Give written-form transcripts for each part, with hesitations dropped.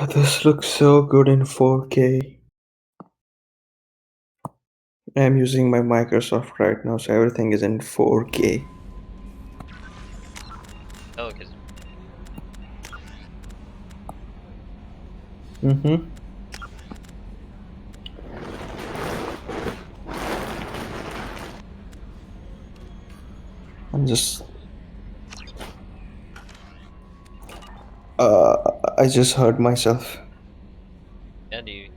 This looks so good in 4K. I'm using my Microsoft right now, so everything is in 4K. Oh, because Mm-hmm. I'm just uh I just hurt myself. yeah, do you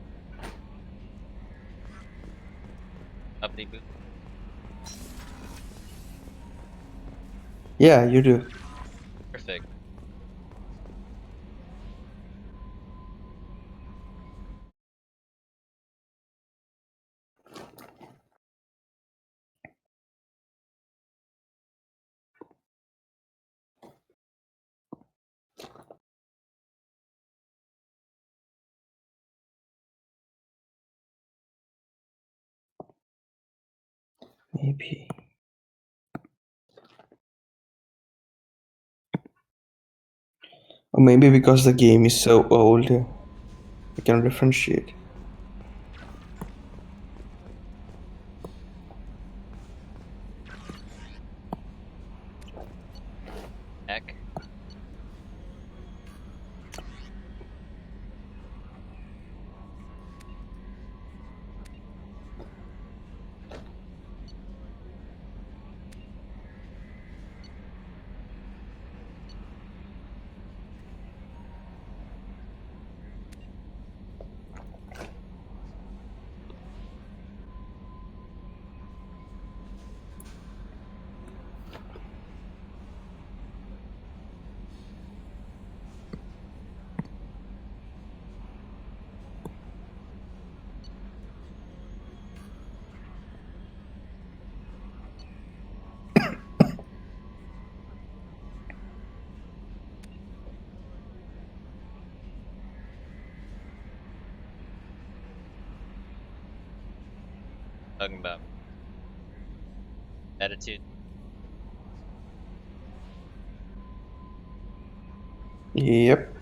update boot? Yeah, you do. Perfect. Maybe. Or maybe because the game is so old, I can differentiate. Heck. Talking about attitude. Yep.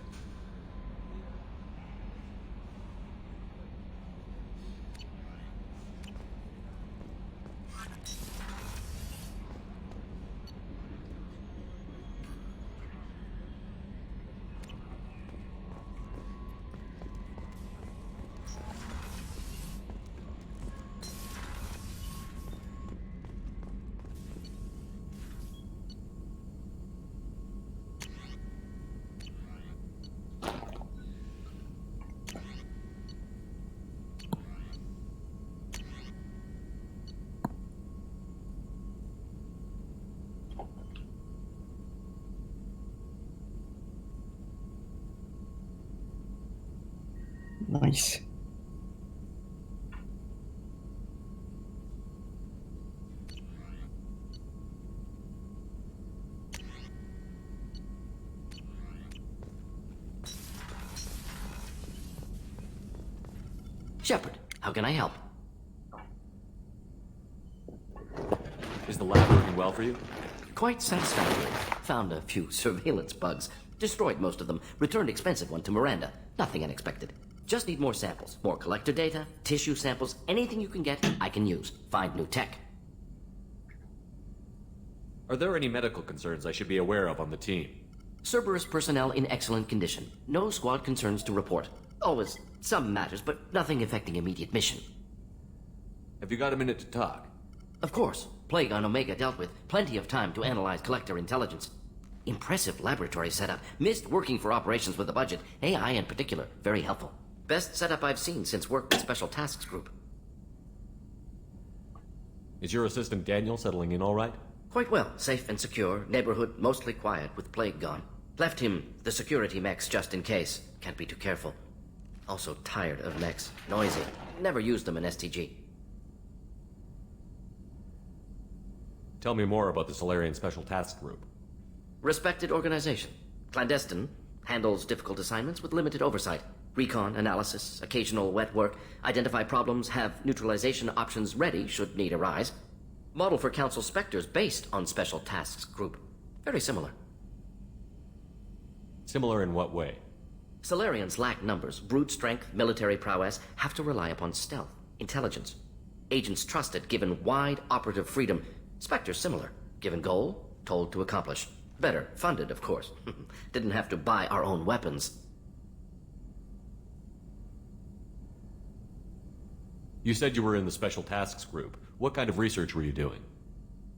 Nice. Shepard, how can I help? Is the lab working well for you? Quite satisfactory. Found a few surveillance bugs. Destroyed most of them. Returned expensive one to Miranda. Nothing unexpected. Just need more samples. More collector data, tissue samples, anything you can get, I can use. Find new tech. Are there any medical concerns I should be aware of on the team? Cerberus personnel in excellent condition. No squad concerns to report. Always some matters, but nothing affecting immediate mission. Have you got a minute to talk? Of course. Plague on Omega dealt with. Plenty of time to analyze collector intelligence. Impressive laboratory setup. Missed working for operations with a budget. AI in particular. Very helpful. Best setup I've seen since work with Special Tasks Group. Is your assistant Daniel settling in all right? Quite well. Safe and secure. Neighborhood mostly quiet with Plague gone. Left him the security mechs just in case. Can't be too careful. Also tired of mechs. Noisy. Never used them in STG. Tell me more about the Solarian Special Task Group. Respected organization. Clandestine. Handles difficult assignments with limited oversight. Recon, analysis, occasional wet work. Identify problems, have neutralization options ready should need arise. Model for Council Spectres based on Special Tasks Group. Very similar. Similar in what way? Solarians lack numbers, brute strength, military prowess, have to rely upon stealth, intelligence. Agents trusted, given wide operative freedom. Spectres similar, given goal, told to accomplish. Better, funded, of course. Didn't have to buy our own weapons. You said you were in the Special Tasks Group. What kind of research were you doing?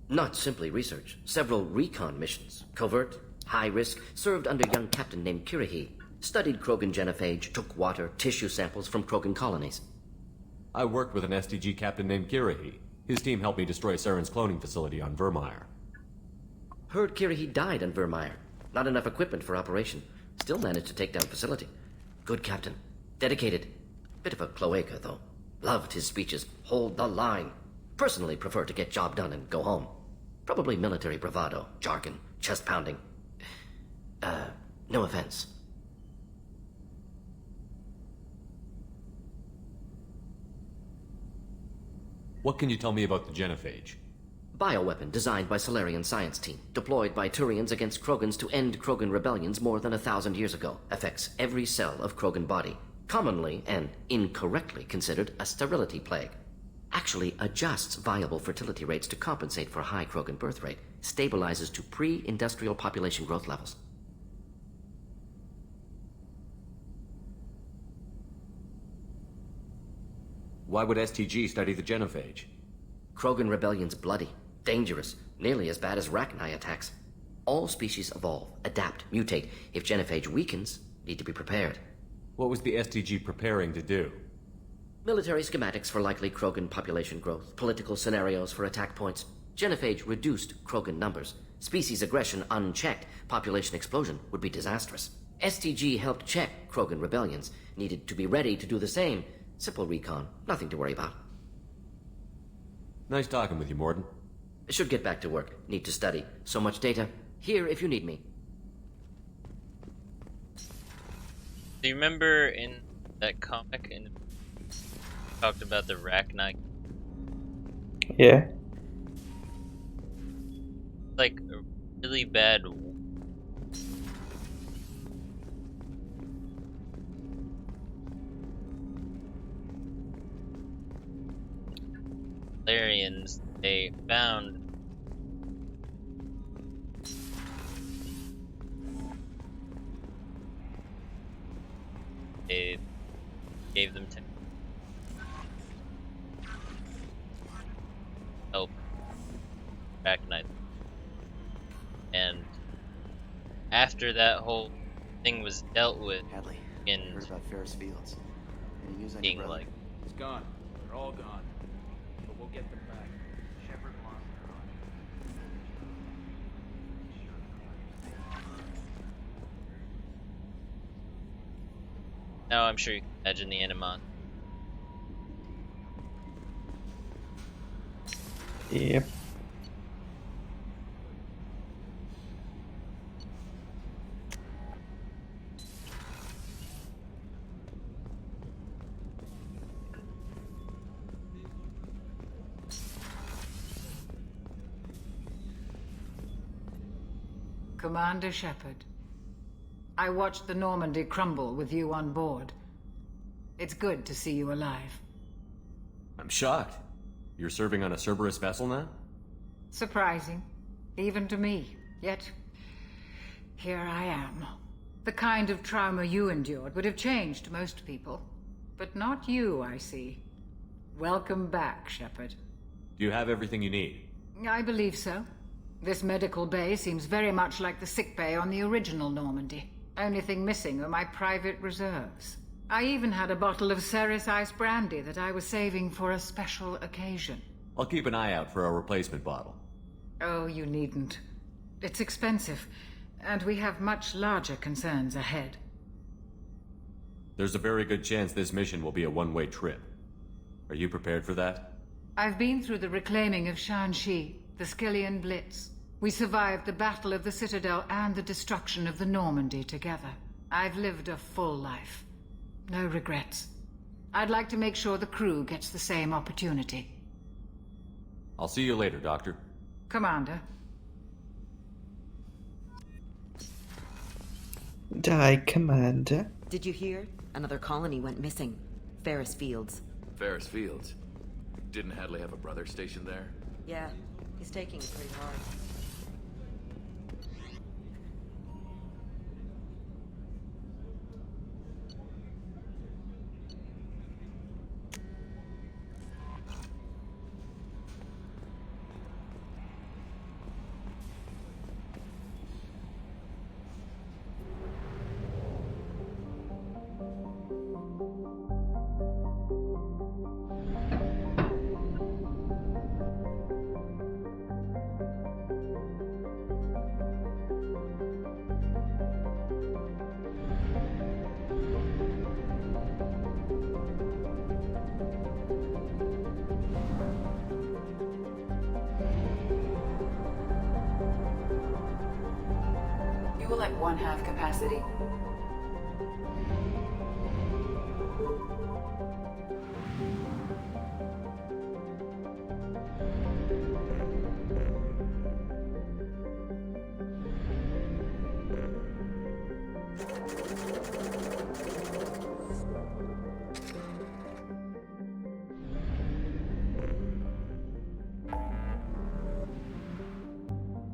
Not simply research. Several recon missions. Covert, high risk, served under a young captain named Kirihi. Studied Krogan genophage, took water, tissue samples from Krogan colonies. I worked with an STG captain named Kirihi. His team helped me destroy Saren's cloning facility on Vermeer. Heard Kirihi died on Vermeer. Not enough equipment for operation. Still managed to take down facility. Good captain. Dedicated. Bit of a cloaca, though. Loved his speeches. Hold the line. Personally prefer to get job done and go home. Probably military bravado, jargon, chest pounding. No offense. What can you tell me about the genophage? Bioweapon designed by Solarian science team, deployed by Turians against Krogans to end Krogan rebellions more than 1,000 years ago. Affects every cell of Krogan body. Commonly and incorrectly considered a sterility plague. Actually adjusts viable fertility rates to compensate for high Krogan birth rate. Stabilizes to pre-industrial population growth levels. Why would STG study the genophage? Krogan rebellion's bloody, dangerous, nearly as bad as Rachni attacks. All species evolve, adapt, mutate. If genophage weakens, need to be prepared. What was the STG preparing to do? Military schematics for likely Krogan population growth, political scenarios for attack points. Genophage reduced Krogan numbers. Species aggression unchecked, population explosion would be disastrous. STG helped check Krogan rebellions, needed to be ready to do the same. Simple recon, nothing to worry about. Nice talking with you, Morden. Should get back to work, need to study. So much data. Here if you need me. Do you remember in that comic talked about the Rachni? Yeah. Like a really bad Solarians, they found they gave them to help Rachni. And after that whole thing was dealt with, Hadley, in heard about Ferris Fields. Any news on your being brother? like, It's gone. They're all gone. But we'll get them back. Shepard wants her on. now I'm sure you can imagine the Animon. Yep. Commander Shepard, I watched the Normandy crumble with you on board. It's good to see you alive. I'm shocked. You're serving on a Cerberus vessel now? Surprising, even to me. Yet, here I am. The kind of trauma you endured would have changed most people. But not you, I see. Welcome back, Shepard. Do you have everything you need? I believe so. This medical bay seems very much like the sick bay on the original Normandy. Only thing missing are my private reserves. I even had a bottle of Ceres Ice Brandy that I was saving for a special occasion. I'll keep an eye out for a replacement bottle. Oh, you needn't. It's expensive, and we have much larger concerns ahead. There's a very good chance this mission will be a one-way trip. Are you prepared for that? I've been through the reclaiming of Shanxi, the Skillian Blitz. We survived the Battle of the Citadel and the destruction of the Normandy together. I've lived a full life. No regrets. I'd like to make sure the crew gets the same opportunity. I'll see you later, Doctor. Commander. Die, Commander. Did you hear? Another colony went missing. Ferris Fields. Ferris Fields? Didn't Hadley have a brother stationed there? Yeah, he's taking it pretty hard. You will at 1/2 capacity.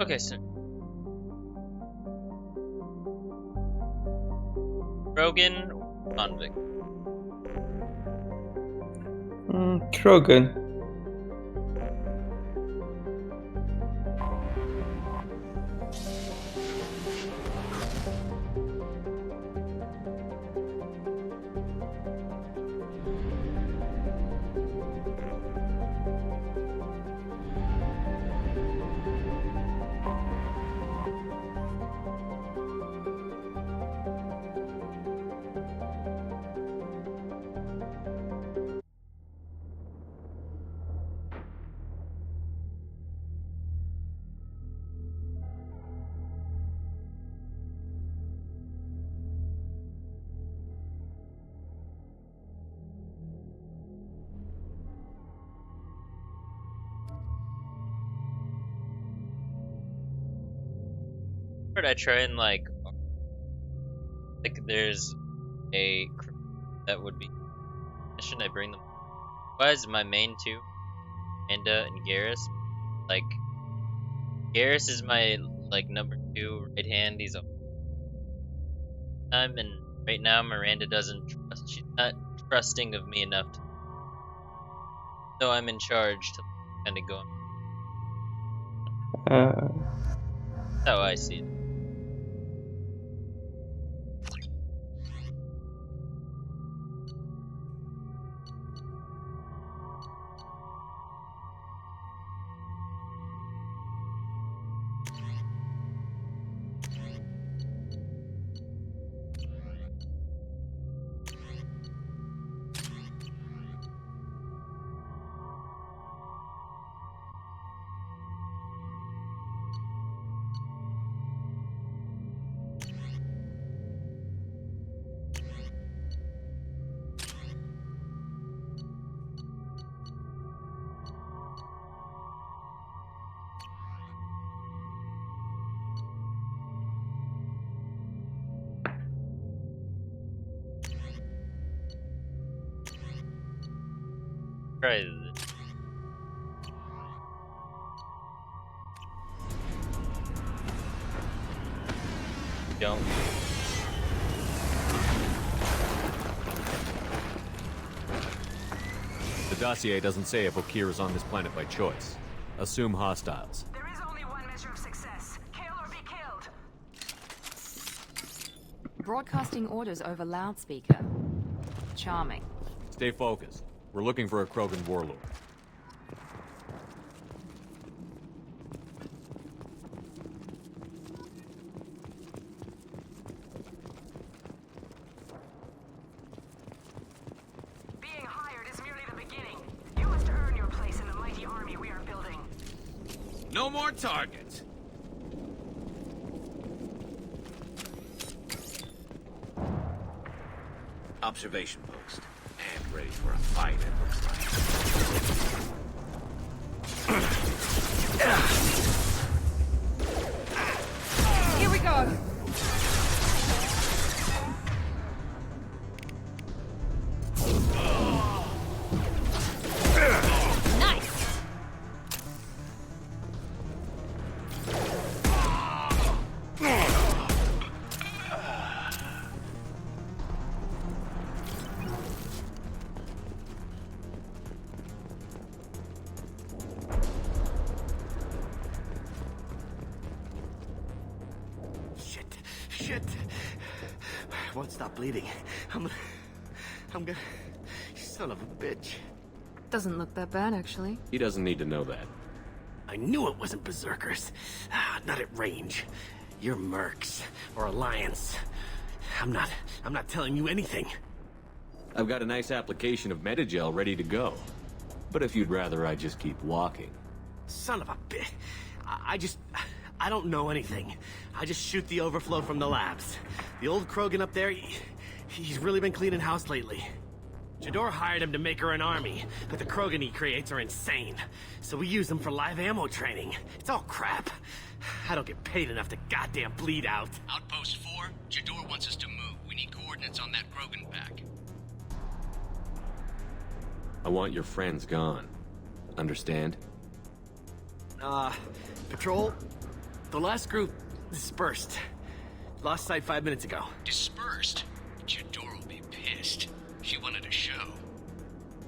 Okay, so Krogan or convict? Krogan. I try and like there's a that would be mission. I bring them. Was my main two, Amanda and Garrus. Like Garrus is my like number 2 right hand. He's a time, and right now Miranda doesn't trust. She's not trusting of me enough. So I'm in charge to kind of go. That's how I see it. Try this. Don't. The dossier doesn't say if Okeer is on this planet by choice. Assume hostiles. There is only one measure of success. Kill or be killed. Broadcasting orders over loudspeaker. Charming. Stay focused. We're looking for a Krogan warlord. Being hired is merely the beginning. You must earn your place in the mighty army we are building. No more targets! Observation post. And ready for a fight, it looks Here we go. shit. I won't stop bleeding. I'm gonna... Son of a bitch. Doesn't look that bad, actually. He doesn't need to know that. I knew it wasn't Berserkers. Not at range. You're Mercs, or Alliance. I'm not telling you anything. I've got a nice application of Metagel ready to go. But if you'd rather I just keep walking. Son of a bitch. I don't know anything. I just shoot the overflow from the labs. The old Krogan up there, he's really been cleaning house lately. Jador hired him to make her an army, but the Krogan he creates are insane. So we use them for live ammo training. It's all crap. I don't get paid enough to goddamn bleed out. Outpost 4, Jador wants us to move. We need coordinates on that Krogan pack. I want your friends gone. Understand? Patrol? The last group dispersed. Lost sight 5 minutes ago. Dispersed? Jador will be pissed. She wanted a show.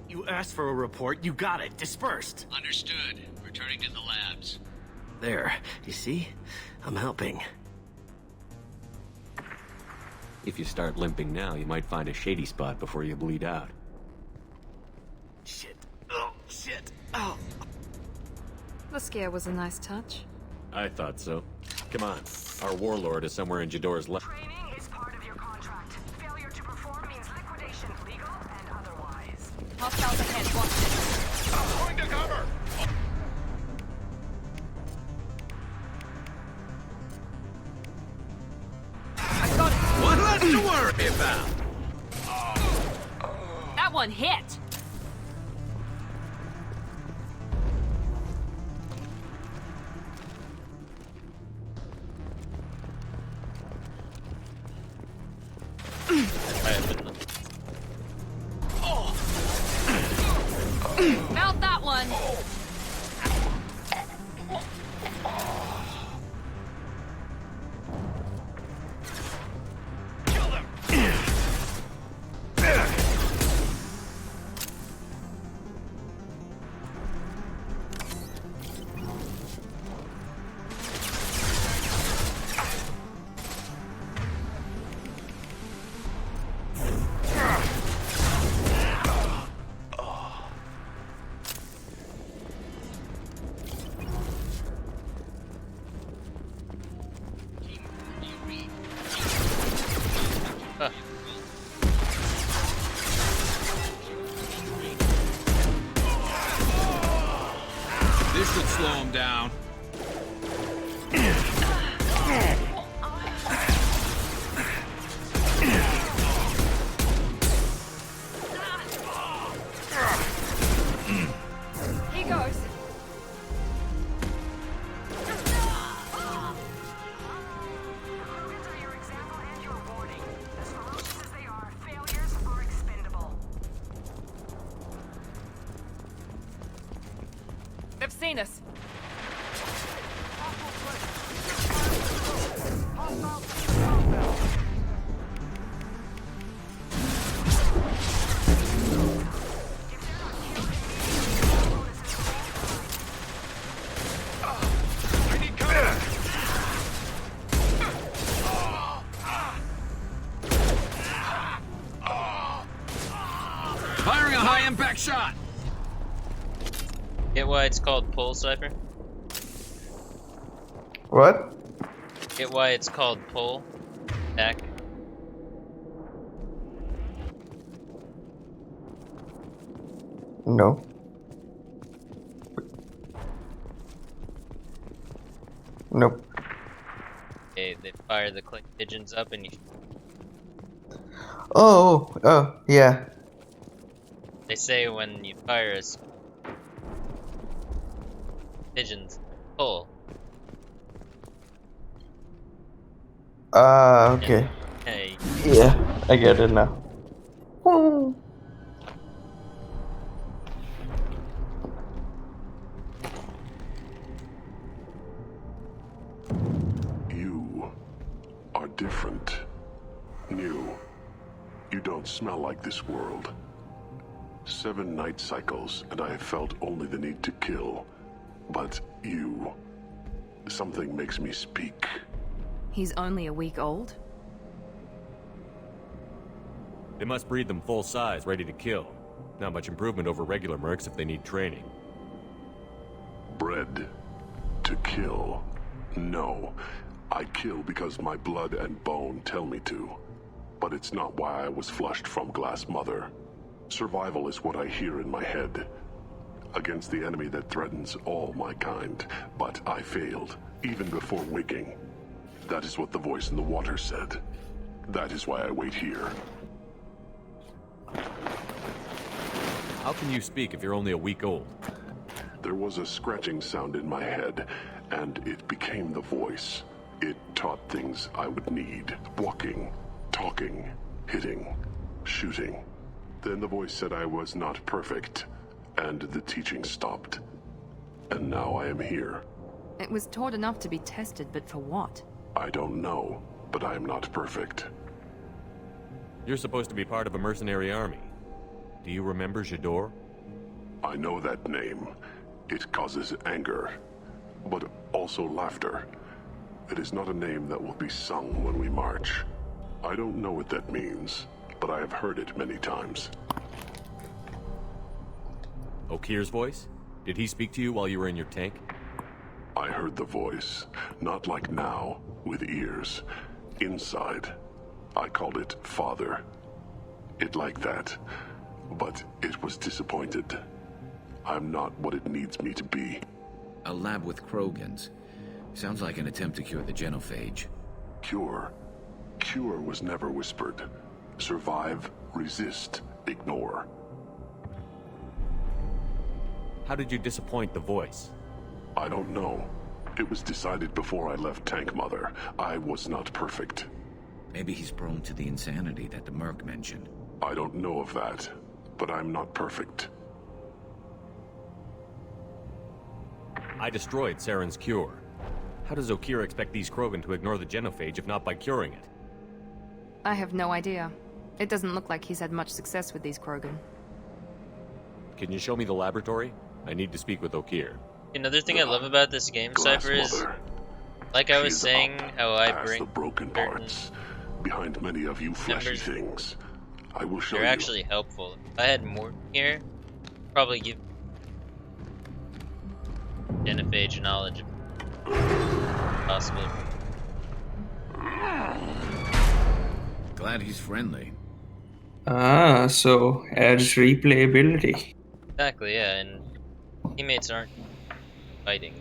You asked for a report, you got it. Dispersed. Understood. Returning to the labs. There. You see? I'm helping. If you start limping now, you might find a shady spot before you bleed out. Shit. Oh, shit. Oh. The scare was a nice touch. I thought so. Come on. Our warlord is somewhere in Jador's lab. Training is part of your contract. Failure to perform means liquidation, legal and otherwise. Hostiles ahead, watch this. I'm going to cover! I got it! One less to worry about! That one hit! Mount that one! Kill them! This should slow him down. He goes. Krogans are your example and your warning. As ferocious as they are, failures are expendable. They've seen us. I need cover! Firing a high-impact shot! Get why it's called pull, Sniper? What? Get why it's called pull? Back. No. Nope. They fire the click pigeons up and you Oh, yeah. they say when you fire us pigeons pull. Okay. Hey. Yeah, I get it now. Hmm. You are different. New. You don't smell like this world. 7 night cycles, and I have felt only the need to kill. But you... Something makes me speak. He's only a week old. They must breed them full size, ready to kill. Not much improvement over regular mercs if they need training. Bred to kill. No. I kill because my blood and bone tell me to. But it's not why I was flushed from Glass Mother. Survival is what I hear in my head. Against the enemy that threatens all my kind. But I failed, even before waking. That is what the voice in the water said. That is why I wait here. How can you speak if you're only a week old? There was a scratching sound in my head, and it became the voice. It taught things I would need. Walking, talking, hitting, shooting. Then the voice said I was not perfect, and the teaching stopped. And now I am here. It was taught enough to be tested, but for what? I don't know, but I am not perfect. You're supposed to be part of a mercenary army. Do you remember J'dor? I know that name. It causes anger, but also laughter. It is not a name that will be sung when we march. I don't know what that means, but I have heard it many times. Okeer's voice? Did he speak to you while you were in your tank? I heard the voice, not like now, with ears. Inside. I called it Father. It like that. But it was disappointed. I'm not what it needs me to be. A lab with Krogans. Sounds like an attempt to cure the genophage. Cure? Cure was never whispered. Survive, resist, ignore. How did you disappoint the voice? I don't know. It was decided before I left Tank Mother. I was not perfect. Maybe he's prone to the insanity that the Merc mentioned. I don't know of that, but I'm not perfect. I destroyed Saren's cure. How does Okeer expect these Krogan to ignore the genophage if not by curing it? I have no idea. It doesn't look like he's had much success with these Krogan. Can you show me the laboratory? I need to speak with Okeer. Another thing I love about this game, Cypher, is, like I was saying, how I bring the broken parts behind many of you fleshy things. I will show you. They're actually helpful. If I had more here, probably give genophage knowledge possibly. Glad he's friendly. Ah, so adds replayability. Exactly, yeah, and teammates aren't fighting.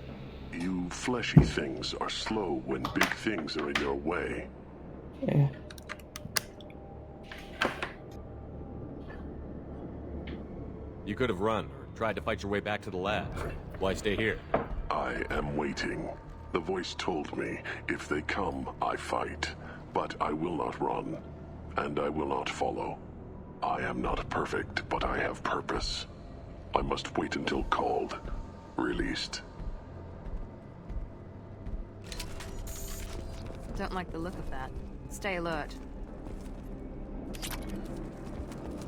You fleshy things are slow when big things are in your way. Yeah. You could have run or tried to fight your way back to the lab. Why stay here? I am waiting. The voice told me, if they come, I fight. But I will not run, and I will not follow. I am not perfect, but I have purpose. I must wait until called, released. Don't like the look of that. Stay alert.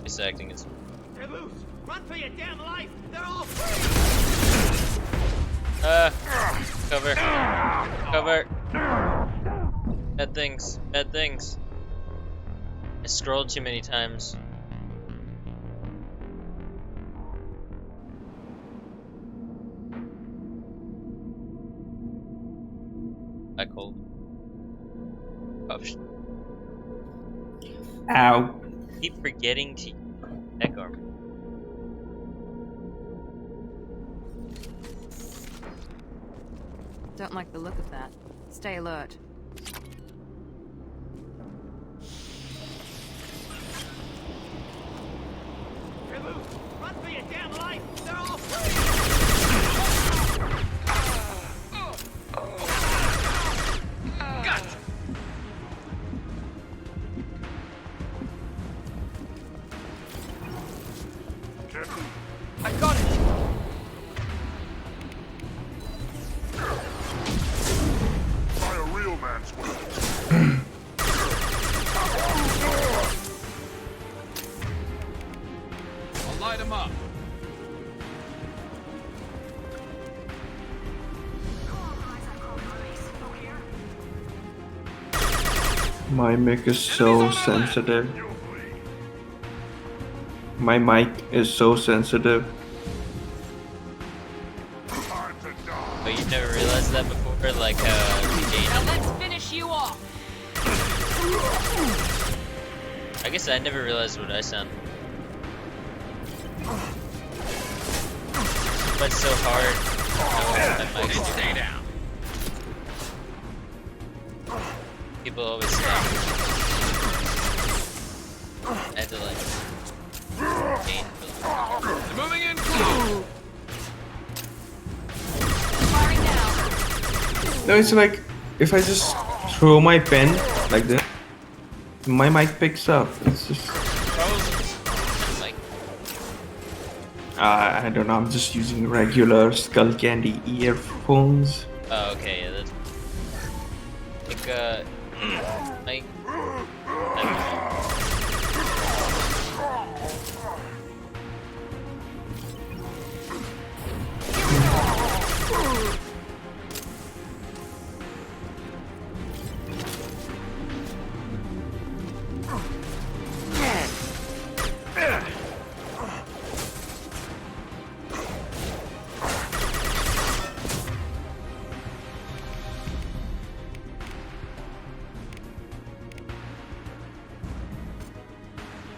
He's acting as... They're loose! Run for your damn life! They're all Cover. Cover. Bad things. Bad things. I scrolled too many times. I cold. Oh, Ow. keep forgetting to tech armor. Don't like the look of that. Stay alert. They're loose! Run for your damn life! They're all Gotcha! I got it! By a real man's will. I'll light him up. My mic is so sensitive. My mic is so sensitive. But you never realized that before, like Now let's finish you off. I guess I never realized what I sound. But it's so hard. My mic stay down. People always stop. I had to like gain. Moving in. Firing now. No, it's like if I just throw my pen like this, my mic picks up. It's just. Like, I don't know. I'm just using regular Skull Candy earphones. oh, okay, yeah, that's like I don't know.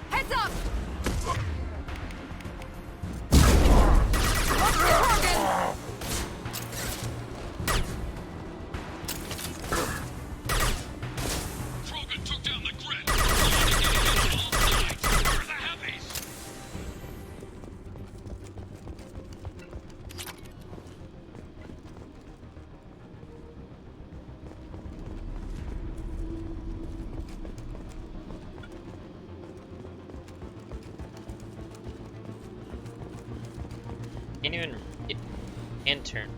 Heads up. Krogan took down the grid. Where are the heavies? Can't even it can turn.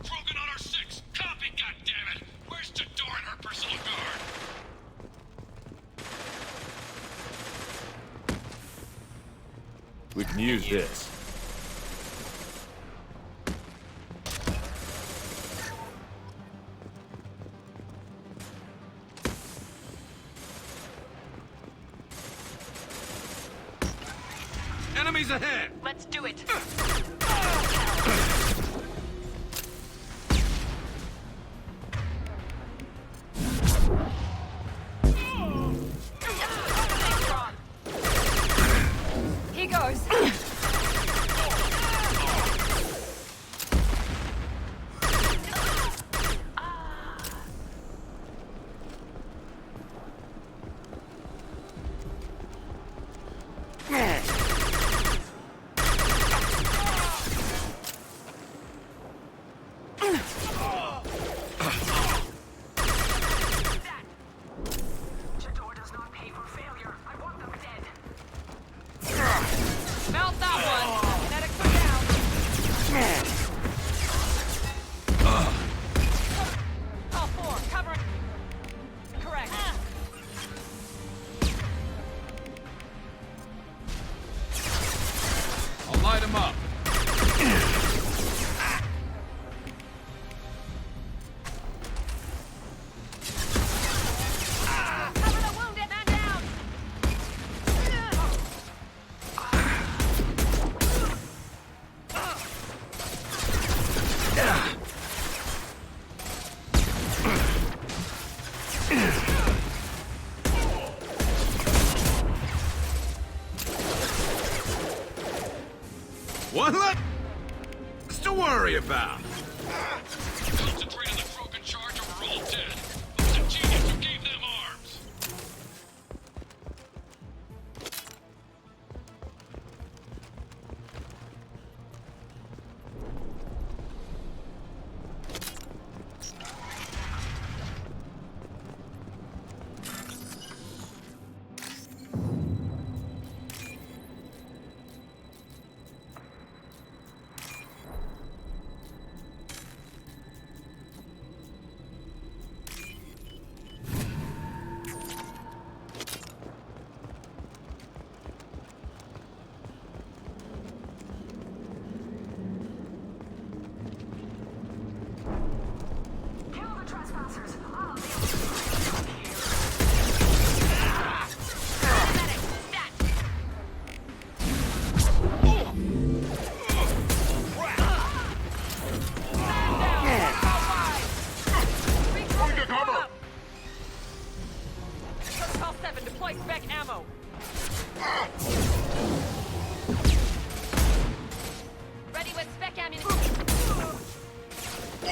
Krogan on our 6. Copy, goddammit. Where's Jador and her personal guard? We can use this. Enemies ahead. Let's do it. He goes. Jador does not pay for failure. I want them dead. Melt that one. Kinetics are down. All four, cover. Correct. I'll light him up. Cover the wounded man down. One left to worry about. Concentrate on the Krogan charge or we're all dead.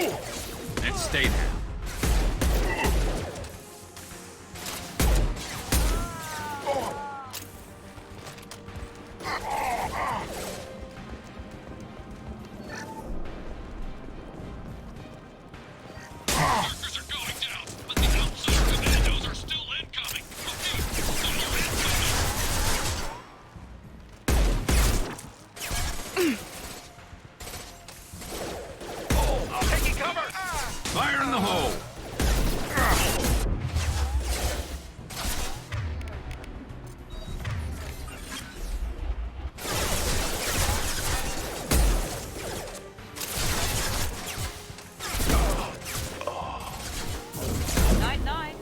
Let's stay there. Markers are going down, but the outside commandos are still incoming. I'll take you cover! Fire in the hole! Night, night.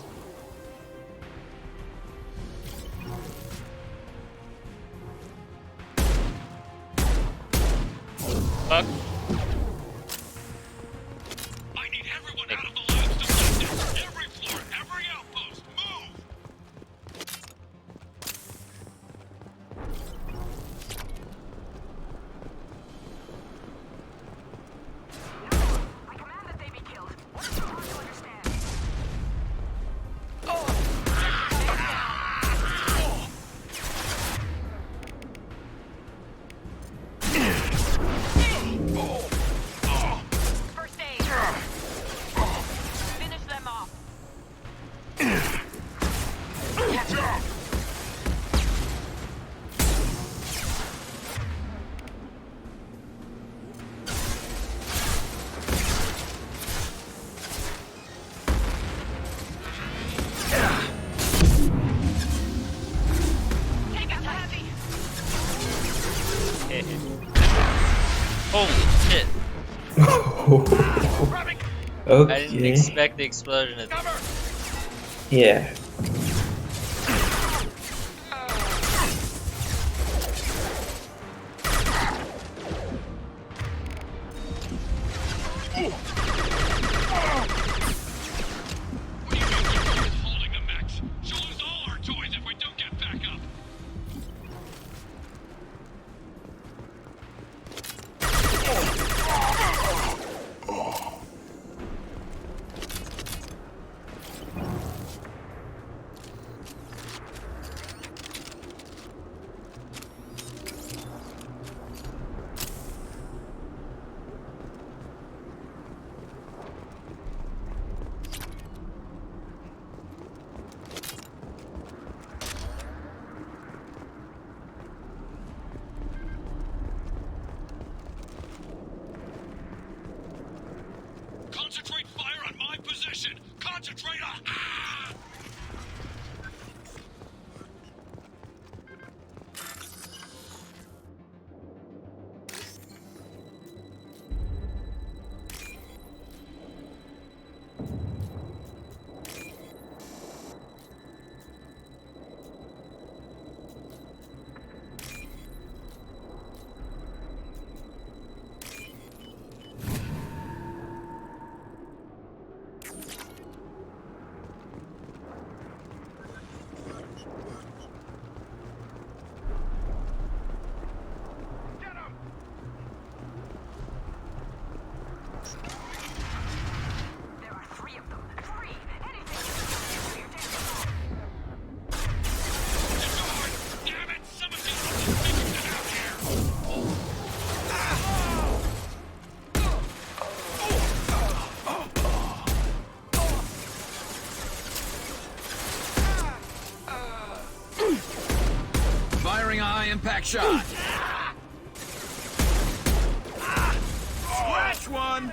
Fuck. I need everyone out of the labs to fight this. Every floor, every outpost, move! I command that they be killed. What is wrong to understand? First aid. Finish them off. Take out the heavy. Holy shit. I didn't Okay. expect the explosion at Yeah. What do you think you're doing holding the mechs? She'll lose all our toys if we don't get back up. Concentrate fire on my position! Concentrate on... Ah! There are 3 of them. 3! Anything you can do. Damn it! Some of these are figured it out here! Firing a high-impact shot. Scratch one!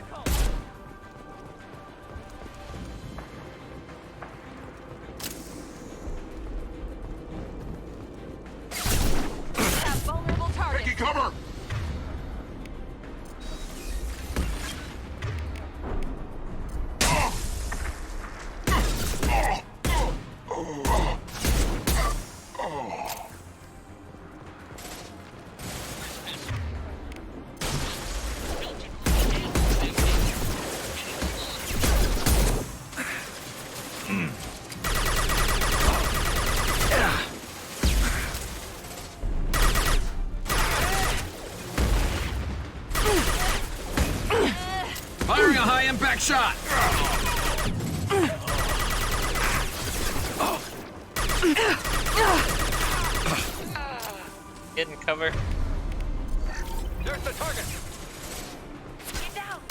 Have vulnerable targets. Taking cover! Throwing a high-impact shot! Get in cover. There's the target! Get down!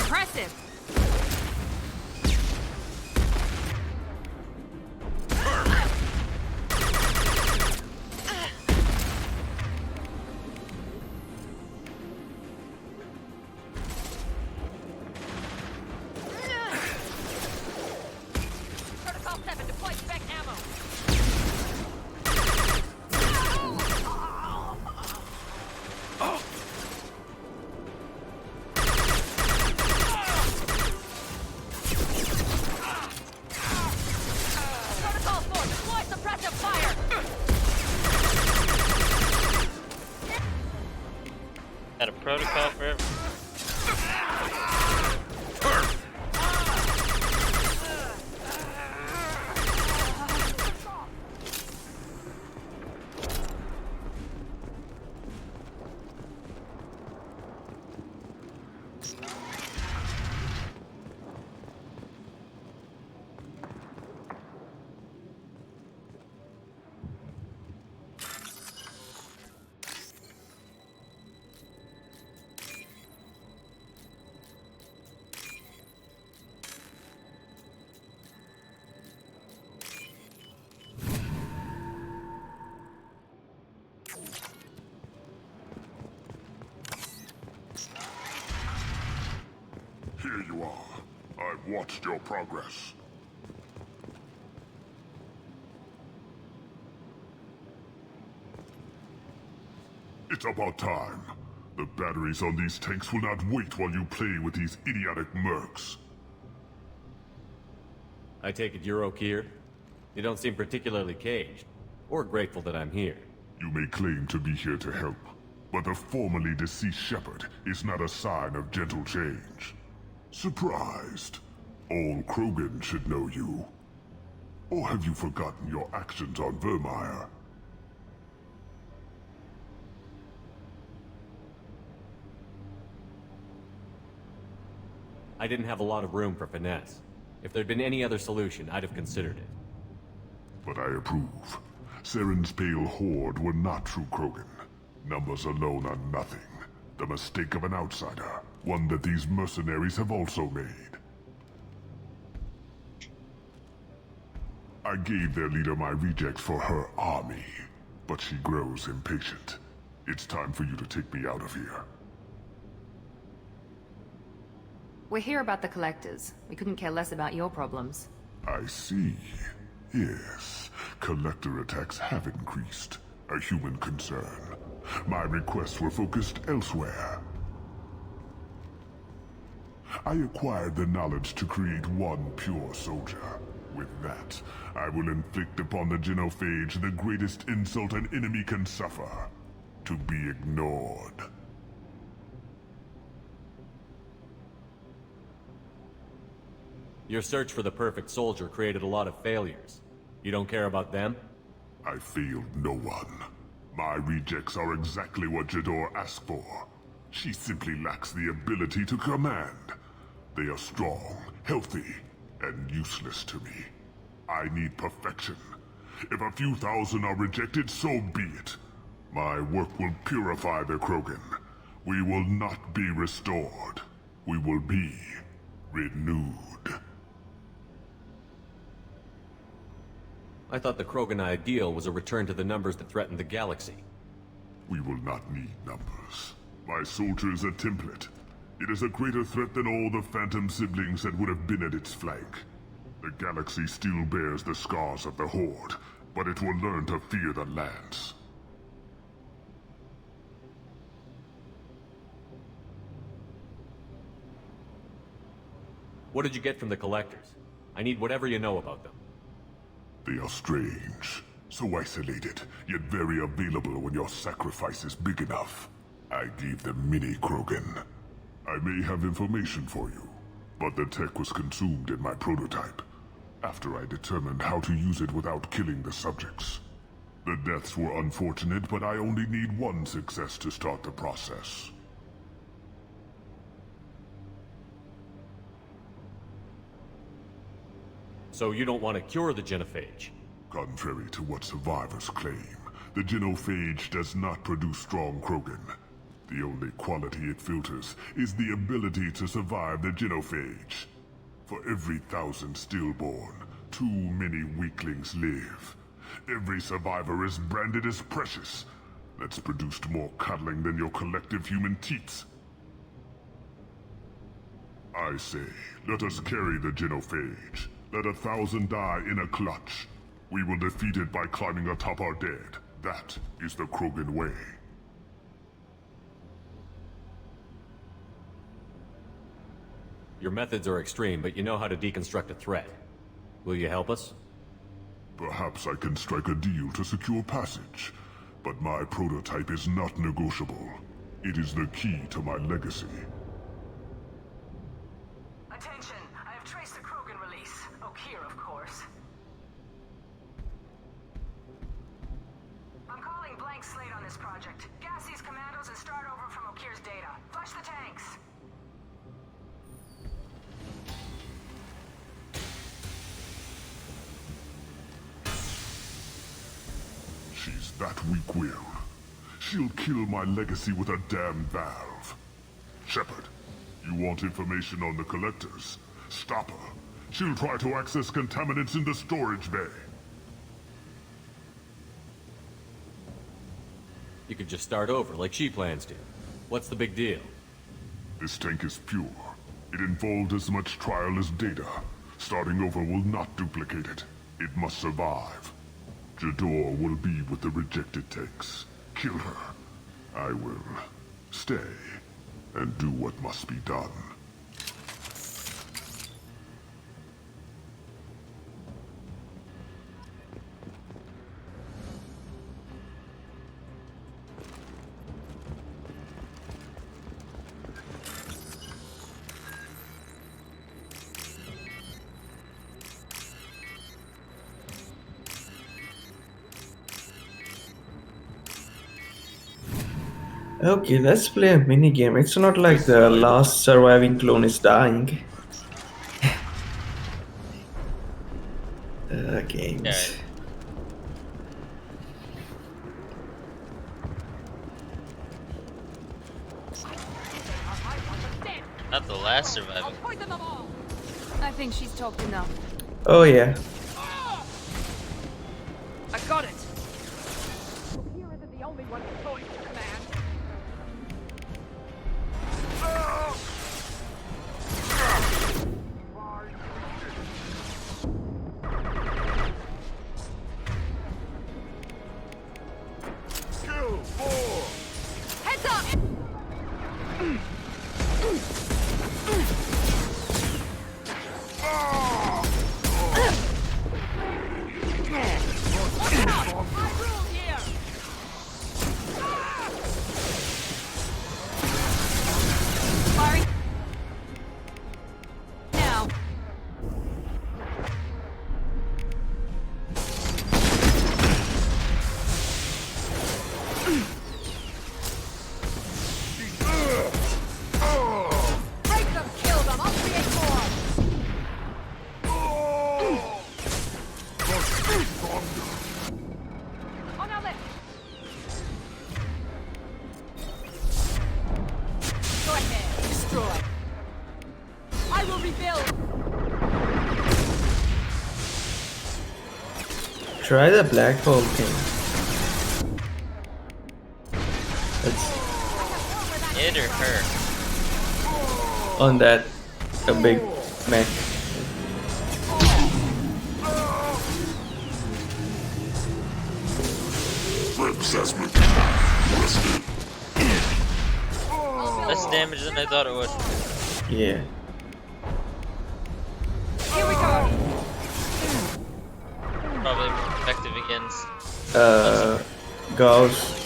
Impressive. Protocol 7, deploy spec ammo. Protocol 4, deploy suppressive fire. Got a protocol for everything. Here you are. I've watched your progress. It's about time. The batteries on these tanks will not wait while you play with these idiotic mercs. I take it you're Okeer? You don't seem particularly caged, or grateful that I'm here. You may claim to be here to help, but the formerly deceased Shepherd is not a sign of gentle change. Surprised? All Krogan should know you. Or have you forgotten your actions on Vermeer? I didn't have a lot of room for finesse. If there'd been any other solution, I'd have considered it. But I approve. Saren's Pale Horde were not true Krogan. Numbers alone are nothing. The mistake of an outsider. One that these mercenaries have also made. I gave their leader my rejects for her army, but she grows impatient. It's time for you to take me out of here. We're here about the Collectors. We couldn't care less about your problems. I see. Yes, collector attacks have increased. A human concern. My requests were focused elsewhere. I acquired the knowledge to create one pure soldier. With that, I will inflict upon the Genophage the greatest insult an enemy can suffer. To be ignored. Your search for the perfect soldier created a lot of failures. You don't care about them? I failed no one. My rejects are exactly what Jador asked for. She simply lacks the ability to command. They are strong, healthy, and useless to me. I need perfection. If a few thousand are rejected, so be it. My work will purify the Krogan. We will not be restored. We will be renewed. I thought the Krogan ideal was a return to the numbers that threatened the galaxy. We will not need numbers. My soldier is a template. It is a greater threat than all the Phantom siblings that would have been at its flank. The galaxy still bears the scars of the Horde, but it will learn to fear the Lance. What did you get from the Collectors? I need whatever you know about them. They are strange. So isolated, yet very available when your sacrifice is big enough. I gave them mini Krogan. I may have information for you, but the tech was consumed in my prototype, after I determined how to use it without killing the subjects. The deaths were unfortunate, but I only need one success to start the process. So you don't want to cure the genophage? Contrary to what survivors claim, the genophage does not produce strong Krogan. The only quality it filters is the ability to survive the genophage. For every 1,000 stillborn, too many weaklings live. Every survivor is branded as precious. That's produced more cuddling than your collective human teats. I say, let us carry the genophage. Let 1,000 die in a clutch. We will defeat it by climbing atop our dead. That is the Krogan way. Your methods are extreme, but you know how to deconstruct a threat. Will you help us? Perhaps I can strike a deal to secure passage, but my prototype is not negotiable. It is the key to my legacy. Attention, I have traced the Krogan release. Okeer, of course. I'm calling blank slate on this project. Gas these commandos and start over from Okeer's data. Flush the tanks. She's that weak-willed. She'll kill my legacy with a damn valve. Shepard, you want information on the Collectors? Stop her. She'll try to access contaminants in the storage bay. You could just start over, like she plans to. What's the big deal? This tank is pure. It involved as much trial as data. Starting over will not duplicate it. It must survive. Jador will be with the rejected tanks. Kill her. I will stay and do what must be done. Okay, let's play a mini game. It's not like the last surviving clone is dying. Games. Alright. Not the last surviving. I think she's talked enough. Oh yeah. I got it! Here isn't the only one with voice to command. Heads up! Firing. Now. Break them, kill them, I'll create more! On our left! Go ahead, destroy. I will rebuild! Try the black hole thing. It's It or her? on that a big mech. Less damage than I thought it would. Yeah. Here we go! probably more effective against. Gauss.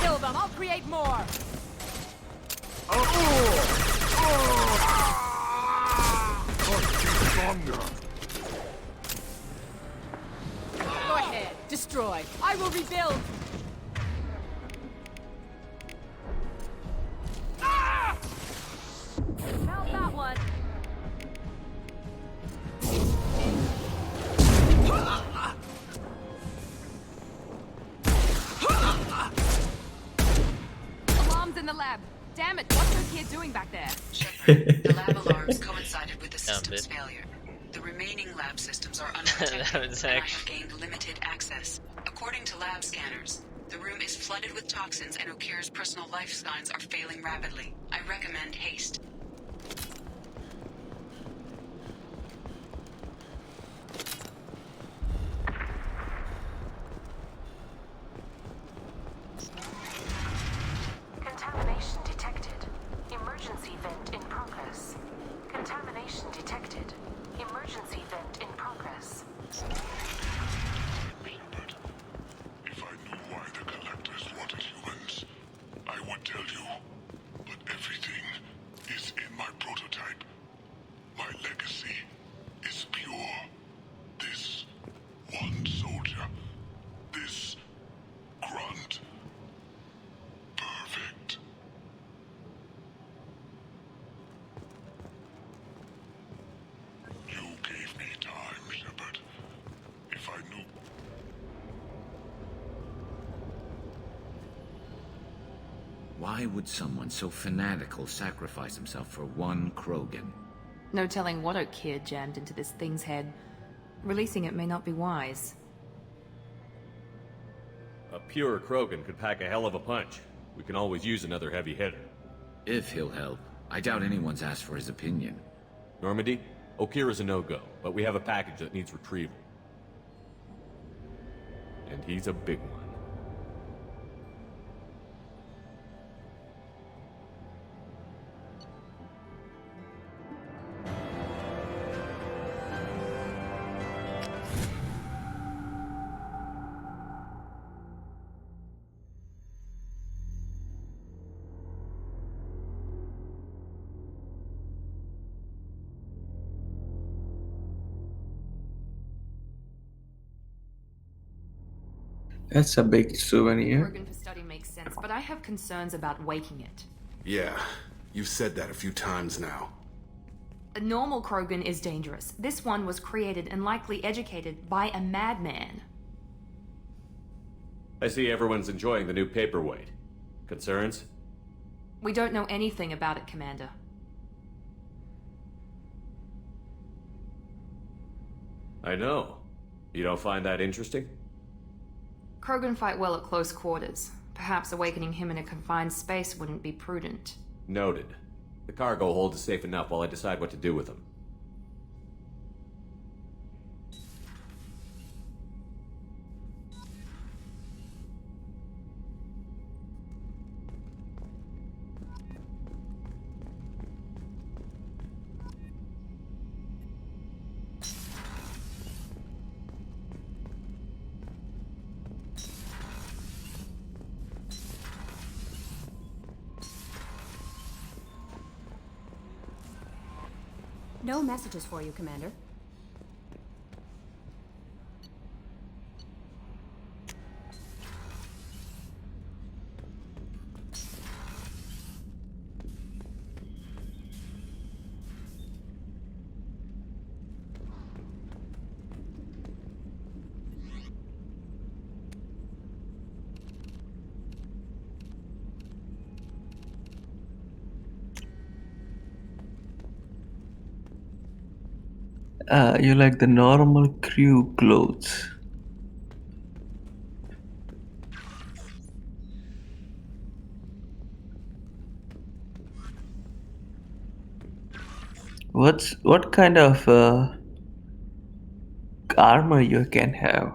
Kill them. I'll create more. Go ahead. Destroy. I will rebuild. Melt that one. Alarms in the lab. Damn it, what's those kids doing back there? Shepard, the lab alarms coincided with the Dumb system's bitch. failure. The remaining lab systems are unprotected, That was and I actually- have gained limited access. According to lab scanners, the room is flooded with toxins and Okira's personal life signs are failing rapidly. I recommend haste. Contamination detected. Emergency vent in progress. Contamination detected. Emergency vent in progress. If I knew why the Collectors wanted humans, I would tell you. But everything is in my prototype. My legacy is pure. This one soldier. This grunt. Perfect. You gave me time, Shepard. If I knew... Why would someone so fanatical sacrifice himself for one Krogan? No telling what Okir jammed into this thing's head. Releasing it may not be wise. A pure Krogan could pack a hell of a punch. We can always use another heavy hitter. If he'll help. I doubt anyone's asked for his opinion. Normandy, Okira's a no-go, but we have a package that needs retrieval. And he's a big one. That's a big souvenir. Organ for study makes sense, but I have concerns about waking it. Yeah, you've said that a few times now. A normal Krogan is dangerous. This one was created and likely educated by a madman. I see everyone's enjoying the new paperweight. Concerns? We don't know anything about it, Commander. I know. You don't find that interesting? Krogan fight well at close quarters. Perhaps awakening him in a confined space wouldn't be prudent. Noted. The cargo hold is safe enough while I decide what to do with them. No messages for you, Commander. You like the normal crew clothes. What kind of armor you can have?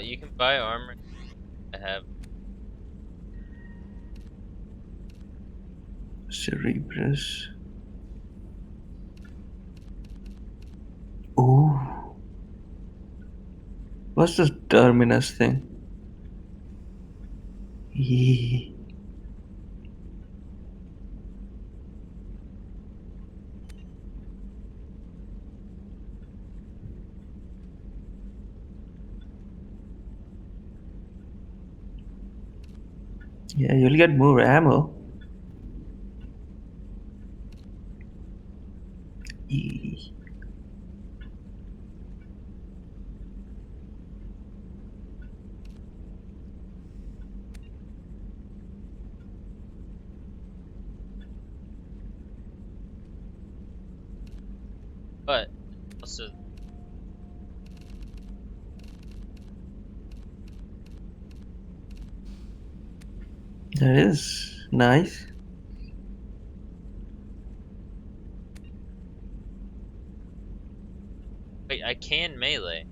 You can buy armor. I have. Cerebrus. Ooh. What's this Terminus thing? Yee. Yeah, you'll get more ammo. Yee. But also, That is nice. wait, I can melee.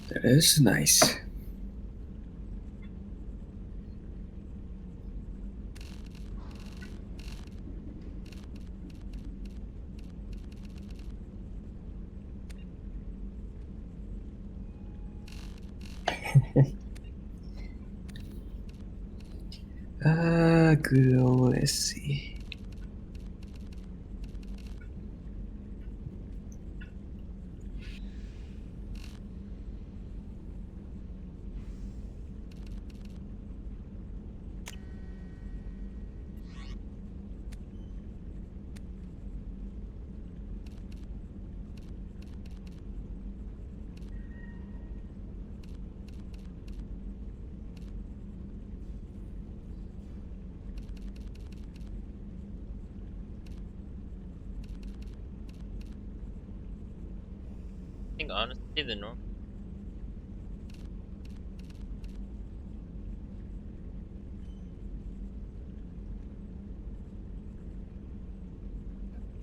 That is nice. Good old, let's see. I think honestly the norm.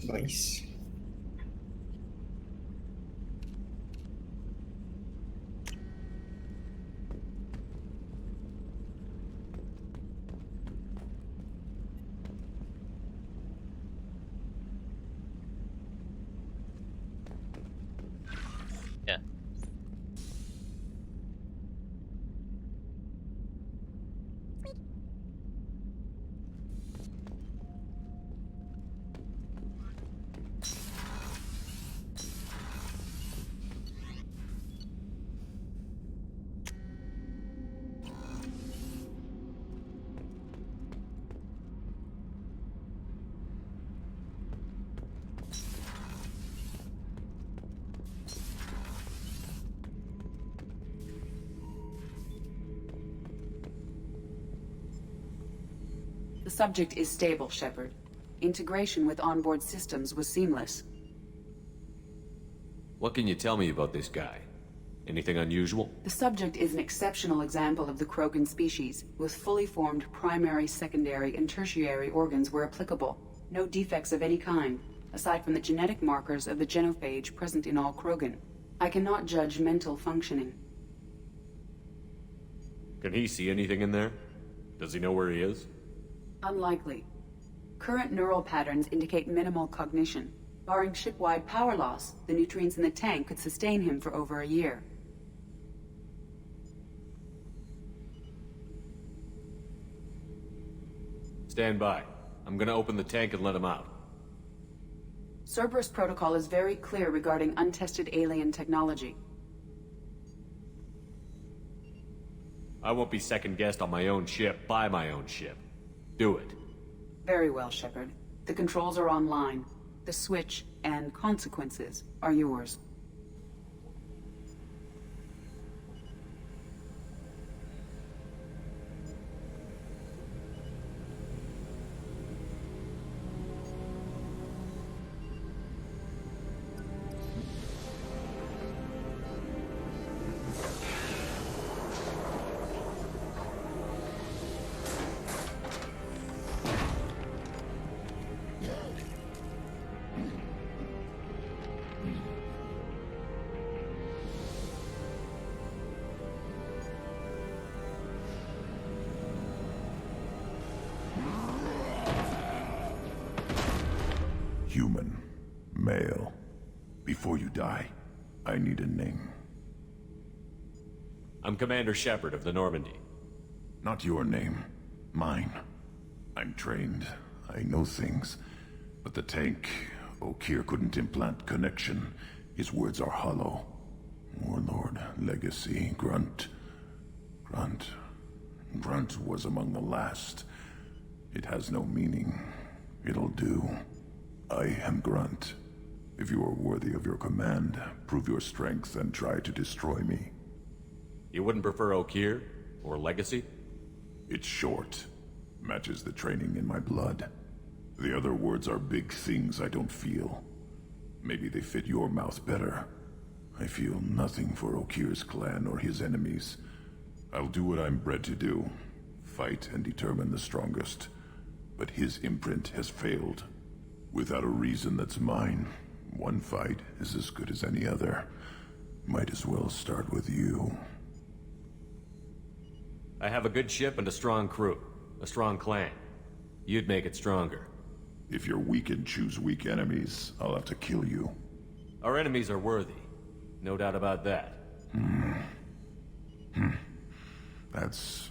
Nice. Yeah. The subject is stable, Shepard. Integration with onboard systems was seamless. What can you tell me about this guy? Anything unusual? The subject is an exceptional example of the Krogan species, with fully formed primary, secondary, and tertiary organs where applicable. No defects of any kind, aside from the genetic markers of the genophage present in all Krogan. I cannot judge mental functioning. Can he see anything in there? Does he know where he is? Unlikely. Current neural patterns indicate minimal cognition. Barring ship-wide power loss, the nutrients in the tank could sustain him for over a year. Stand by. I'm gonna open the tank and let him out. Cerberus protocol is very clear regarding untested alien technology. I won't be second-guessed on my own ship by my own ship. Do it. Very well, Shepard. The controls are online. The switch and consequences are yours. Human. Male. Before you die, I need a name. I'm Commander Shepard of the Normandy. Not your name. Mine. I'm trained. I know things. But the tank, Okeer couldn't implant connection. His words are hollow. Warlord, Legacy, Grunt. Grunt was among the last. It has no meaning. It'll do. I am Grunt. If you are worthy of your command, prove your strength and try to destroy me. You wouldn't prefer Okeer? Or Legacy? It's short. Matches the training in my blood. The other words are big things I don't feel. Maybe they fit your mouth better. I feel nothing for Okeer's clan or his enemies. I'll do what I'm bred to do. Fight and determine the strongest. But his imprint has failed. Without a reason that's mine, one fight is as good as any other. Might as well start with you. I have a good ship and a strong crew. A strong clan. You'd make it stronger. If you're weak and choose weak enemies, I'll have to kill you. Our enemies are worthy. No doubt about that. That's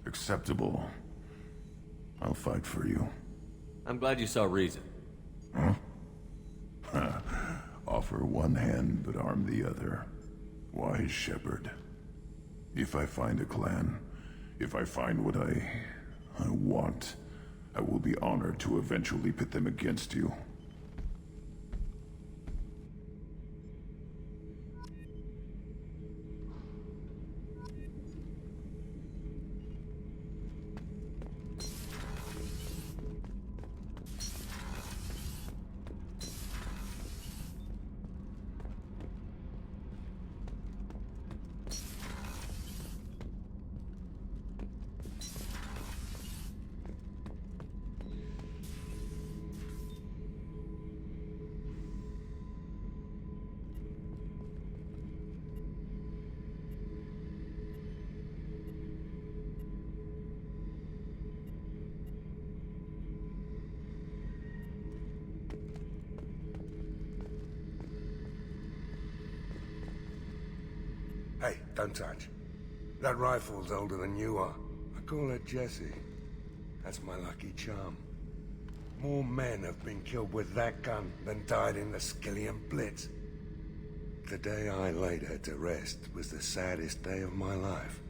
acceptable. I'll fight for you. I'm glad you saw reason. Huh? Offer one hand, but arm the other. Wise Shepard. If I find a clan, if I find what I want, I will be honored to eventually pit them against you. Hey, don't touch. That rifle's older than you are. I call it Jesse. That's my lucky charm. More men have been killed with that gun than died in the Skillian Blitz. The day I laid her to rest was the saddest day of my life.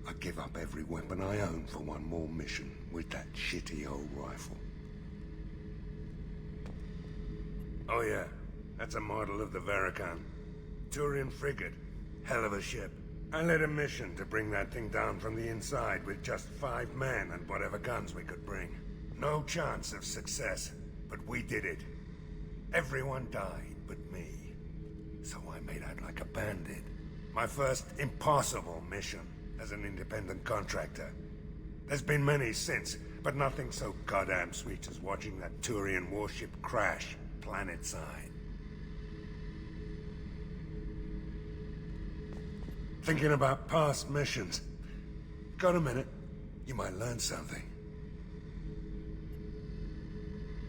I give up every weapon I own for one more mission with that shitty old rifle. Oh yeah, that's a model of the Veracon. Turian frigate. Hell of a ship. I led a mission to bring that thing down from the inside with just 5 men and whatever guns we could bring. No chance of success, but we did it. Everyone died but me. So I made out like a bandit. My first impossible mission as an independent contractor. There's been many since, but nothing so goddamn sweet as watching that Turian warship crash planetside. Thinking about past missions. Got a minute? You might learn something.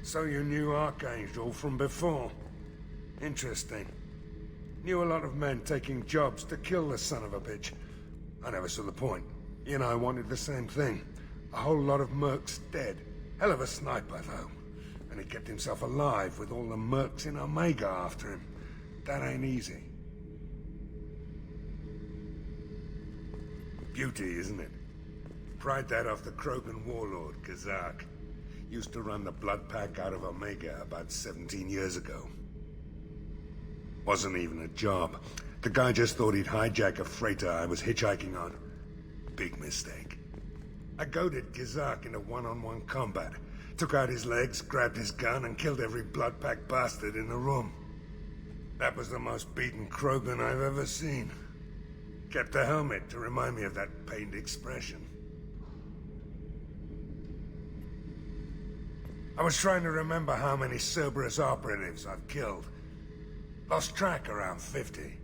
So you knew Archangel from before. Interesting. Knew a lot of men taking jobs to kill the son of a bitch. I never saw the point. You and I wanted the same thing. A whole lot of mercs dead. Hell of a sniper, though. And he kept himself alive with all the mercs in Omega after him. That ain't easy. Beauty, isn't it? Pried that off the Krogan warlord, Kazak. Used to run the Blood Pack out of Omega about 17 years ago. Wasn't even a job. The guy just thought he'd hijack a freighter I was hitchhiking on. Big mistake. I goaded Kazak into one-on-one combat. Took out his legs, grabbed his gun, and killed every Blood Pack bastard in the room. That was the most beaten Krogan I've ever seen. Kept a helmet to remind me of that pained expression. I was trying to remember how many Cerberus operatives I've killed. Lost track around 50.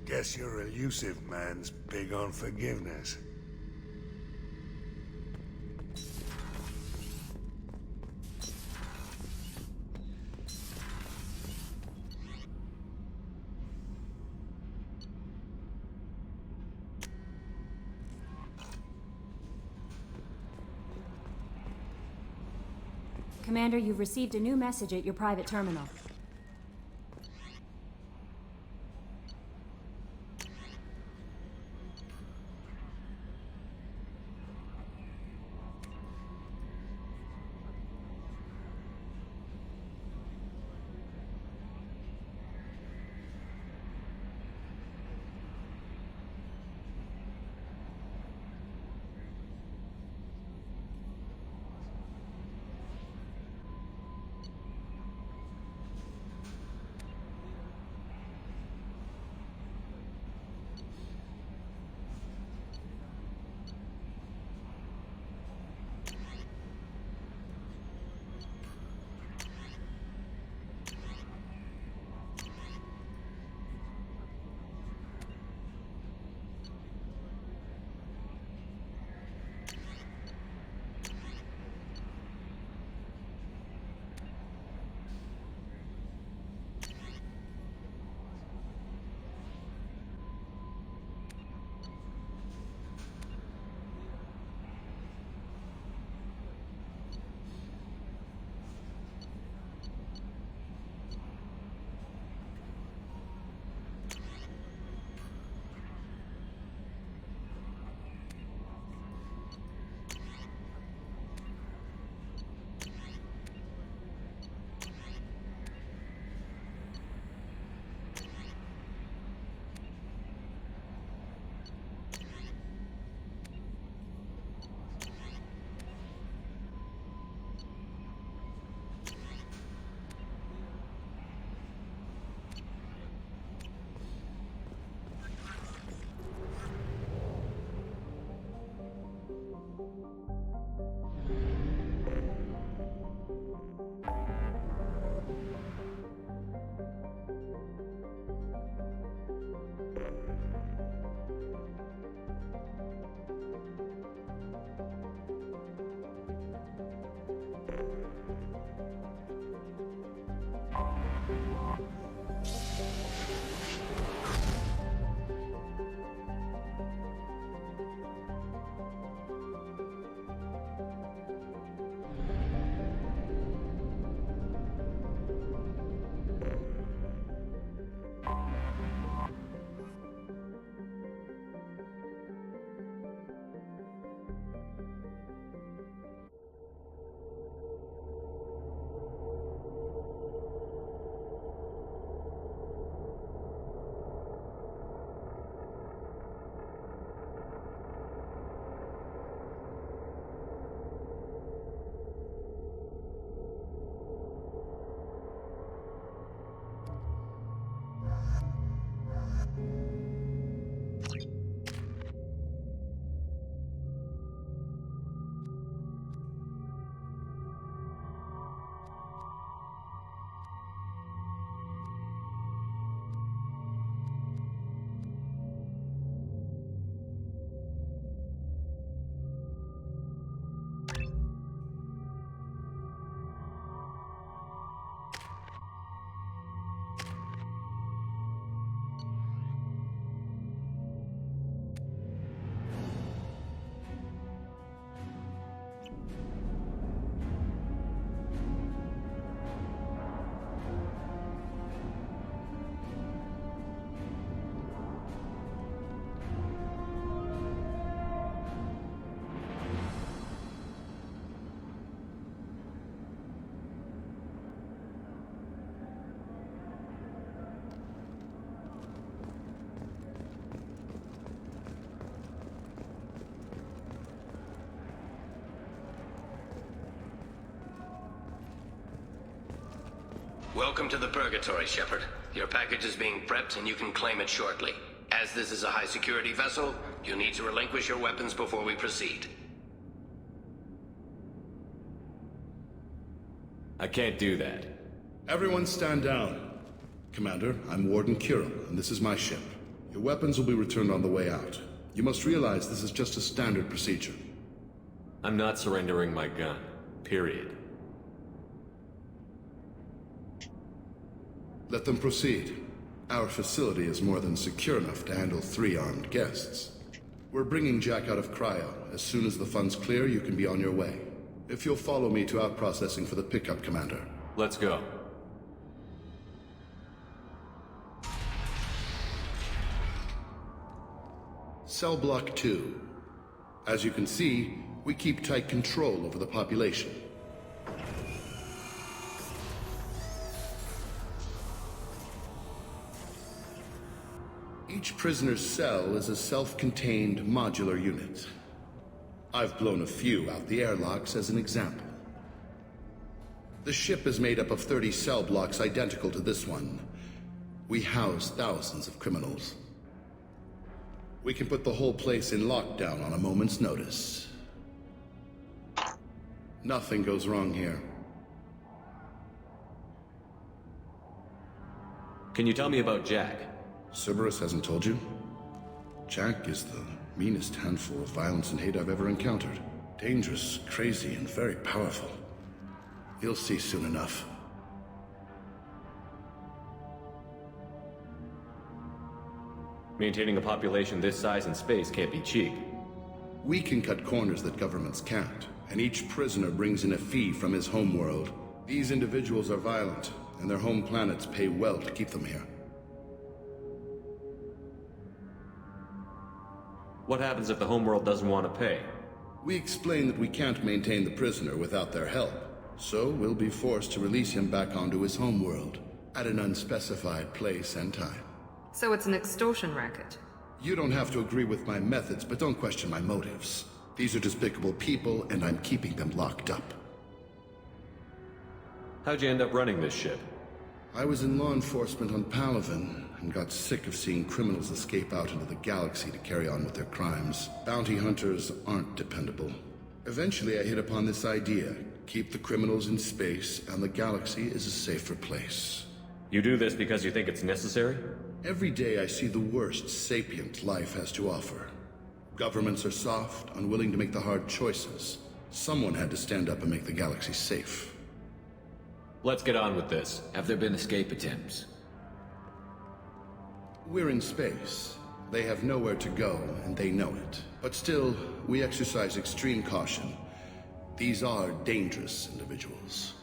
Guess your elusive man's big on forgiveness. Commander, you've received a new message at your private terminal. Welcome to the Purgatory, Shepard. Your package is being prepped and you can claim it shortly. As this is a high-security vessel, you'll need to relinquish your weapons before we proceed. I can't do that. Everyone stand down. Commander, I'm Warden Kurum, and this is my ship. Your weapons will be returned on the way out. You must realize this is just a standard procedure. I'm not surrendering my gun. Period. Let them proceed. Our facility is more than secure enough to handle 3 armed guests. We're bringing Jack out of cryo. As soon as the funds clear, you can be on your way. If you'll follow me to out processing for the pickup, Commander. Let's go. Cell Block 2. As you can see, we keep tight control over the population. Each prisoner's cell is a self-contained modular unit. I've blown a few out the airlocks as an example. The ship is made up of 30 cell blocks identical to this one. We house thousands of criminals. We can put the whole place in lockdown on a moment's notice. Nothing goes wrong here. Can you tell me about Jack? Cerberus hasn't told you? Jack is the meanest handful of violence and hate I've ever encountered. Dangerous, crazy, and very powerful. You'll see soon enough. Maintaining a population this size in space can't be cheap. We can cut corners that governments can't, and each prisoner brings in a fee from his homeworld. These individuals are violent, and their home planets pay well to keep them here. What happens if the homeworld doesn't want to pay? We explain that we can't maintain the prisoner without their help, so we'll be forced to release him back onto his homeworld, at an unspecified place and time. So it's an extortion racket. You don't have to agree with my methods, but don't question my motives. These are despicable people, and I'm keeping them locked up. How'd you end up running this ship? I was in law enforcement on Palaven, and got sick of seeing criminals escape out into the galaxy to carry on with their crimes. Bounty hunters aren't dependable. Eventually I hit upon this idea. Keep the criminals in space, and the galaxy is a safer place. You do this because you think it's necessary? Every day I see the worst sapient life has to offer. Governments are soft, unwilling to make the hard choices. Someone had to stand up and make the galaxy safe. Let's get on with this. Have there been escape attempts? We're in space. They have nowhere to go, and they know it. But still, we exercise extreme caution. These are dangerous individuals.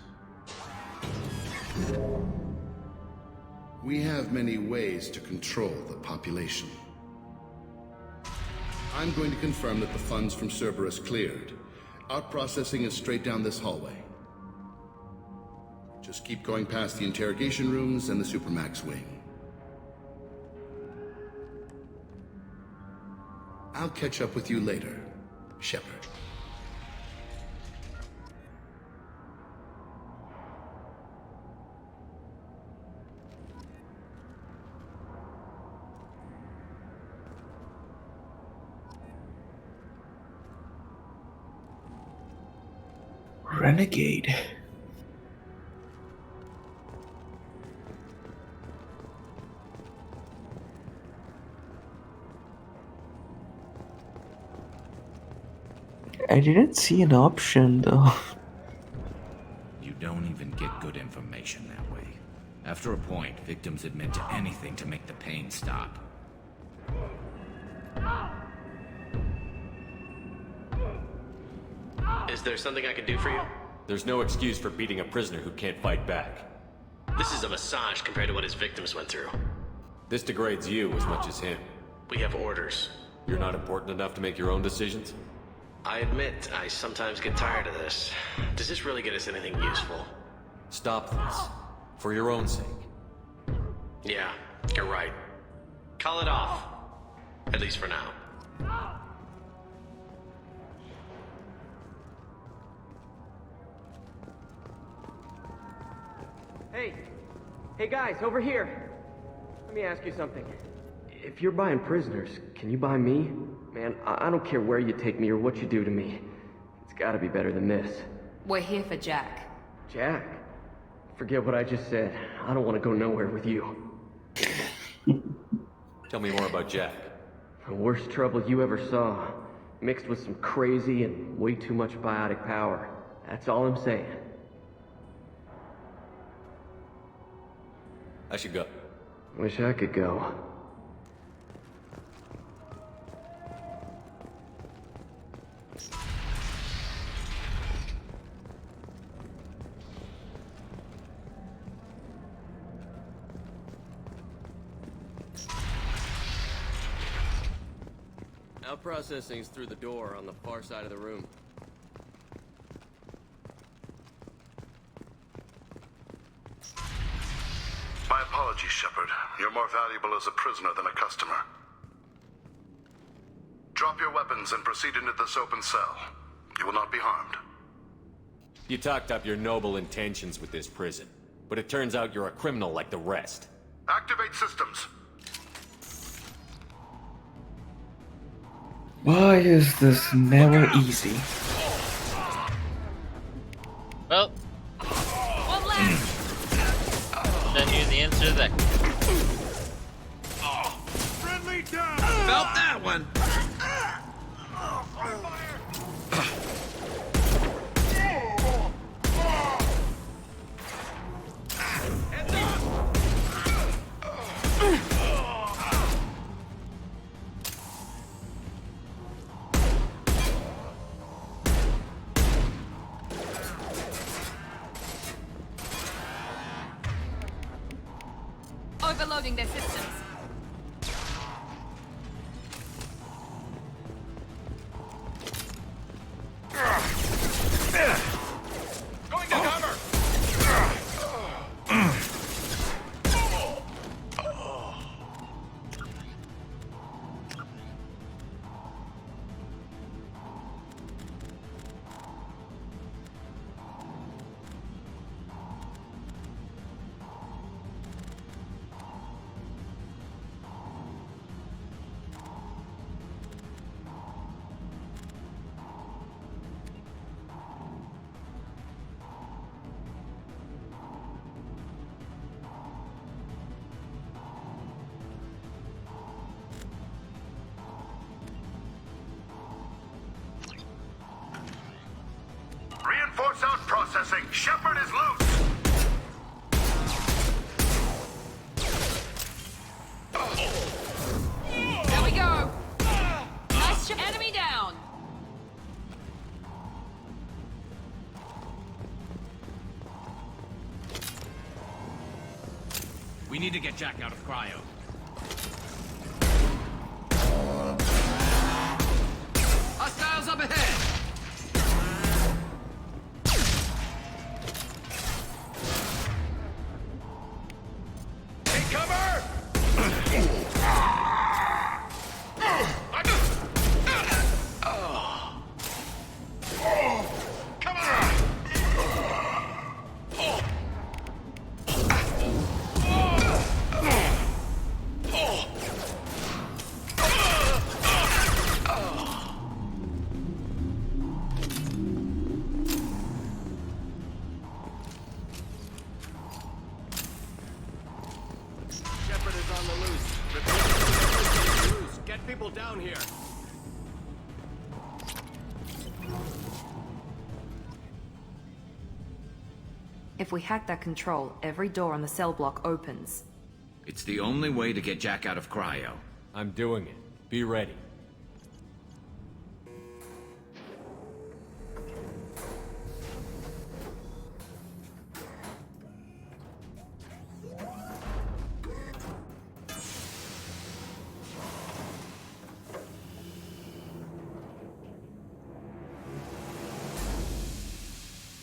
We have many ways to control the population. I'm going to confirm that the funds from Cerberus cleared. Out processing is straight down this hallway. Just keep going past the interrogation rooms and the Supermax wing. I'll catch up with you later, Shepard. Renegade. I didn't see an option though. You don't even get good information that way. After a point, victims admit to anything to make the pain stop. Is there something I can do for you? There's no excuse for beating a prisoner who can't fight back. This is a massage compared to what his victims went through. This degrades you as much as him. We have orders. You're not important enough to make your own decisions? I admit, I sometimes get tired of this. Does this really get us anything useful? Stop this. For your own sake. Yeah, you're right. Call it off. At least for now. Hey, Hey guys, over here. Let me ask you something. If you're buying prisoners, can you buy me? Man, I don't care where you take me or what you do to me. It's gotta be better than this. We're here for Jack. Jack? Forget what I just said. I don't want to go nowhere with you. Tell me more about Jack. The worst trouble you ever saw. Mixed with some crazy and way too much biotic power. That's all I'm saying. I should go. Wish I could go. Now processing's through the door on the far side of the room. My apologies, Shepard. You're more valuable as a prisoner than a customer. Drop your weapons and proceed into this open cell. You will not be harmed. You talked up your noble intentions with this prison, but it turns out you're a criminal like the rest. Activate systems. Why is this never easy? Well, one left. Then here's the answer to that. Friendly down! Felt that one! Overloading their systems. Going to cover! Reinforce out processing. Shepard is loose. There we go. Nice enemy down. We need to get Jack out of cryo. Hostiles up ahead! Take cover! Come on! Shepard is on the loose. Report loose. Get people down here. If we hack that control, every door on the cell block opens. It's the only way to get Jack out of cryo. I'm doing it. Be ready.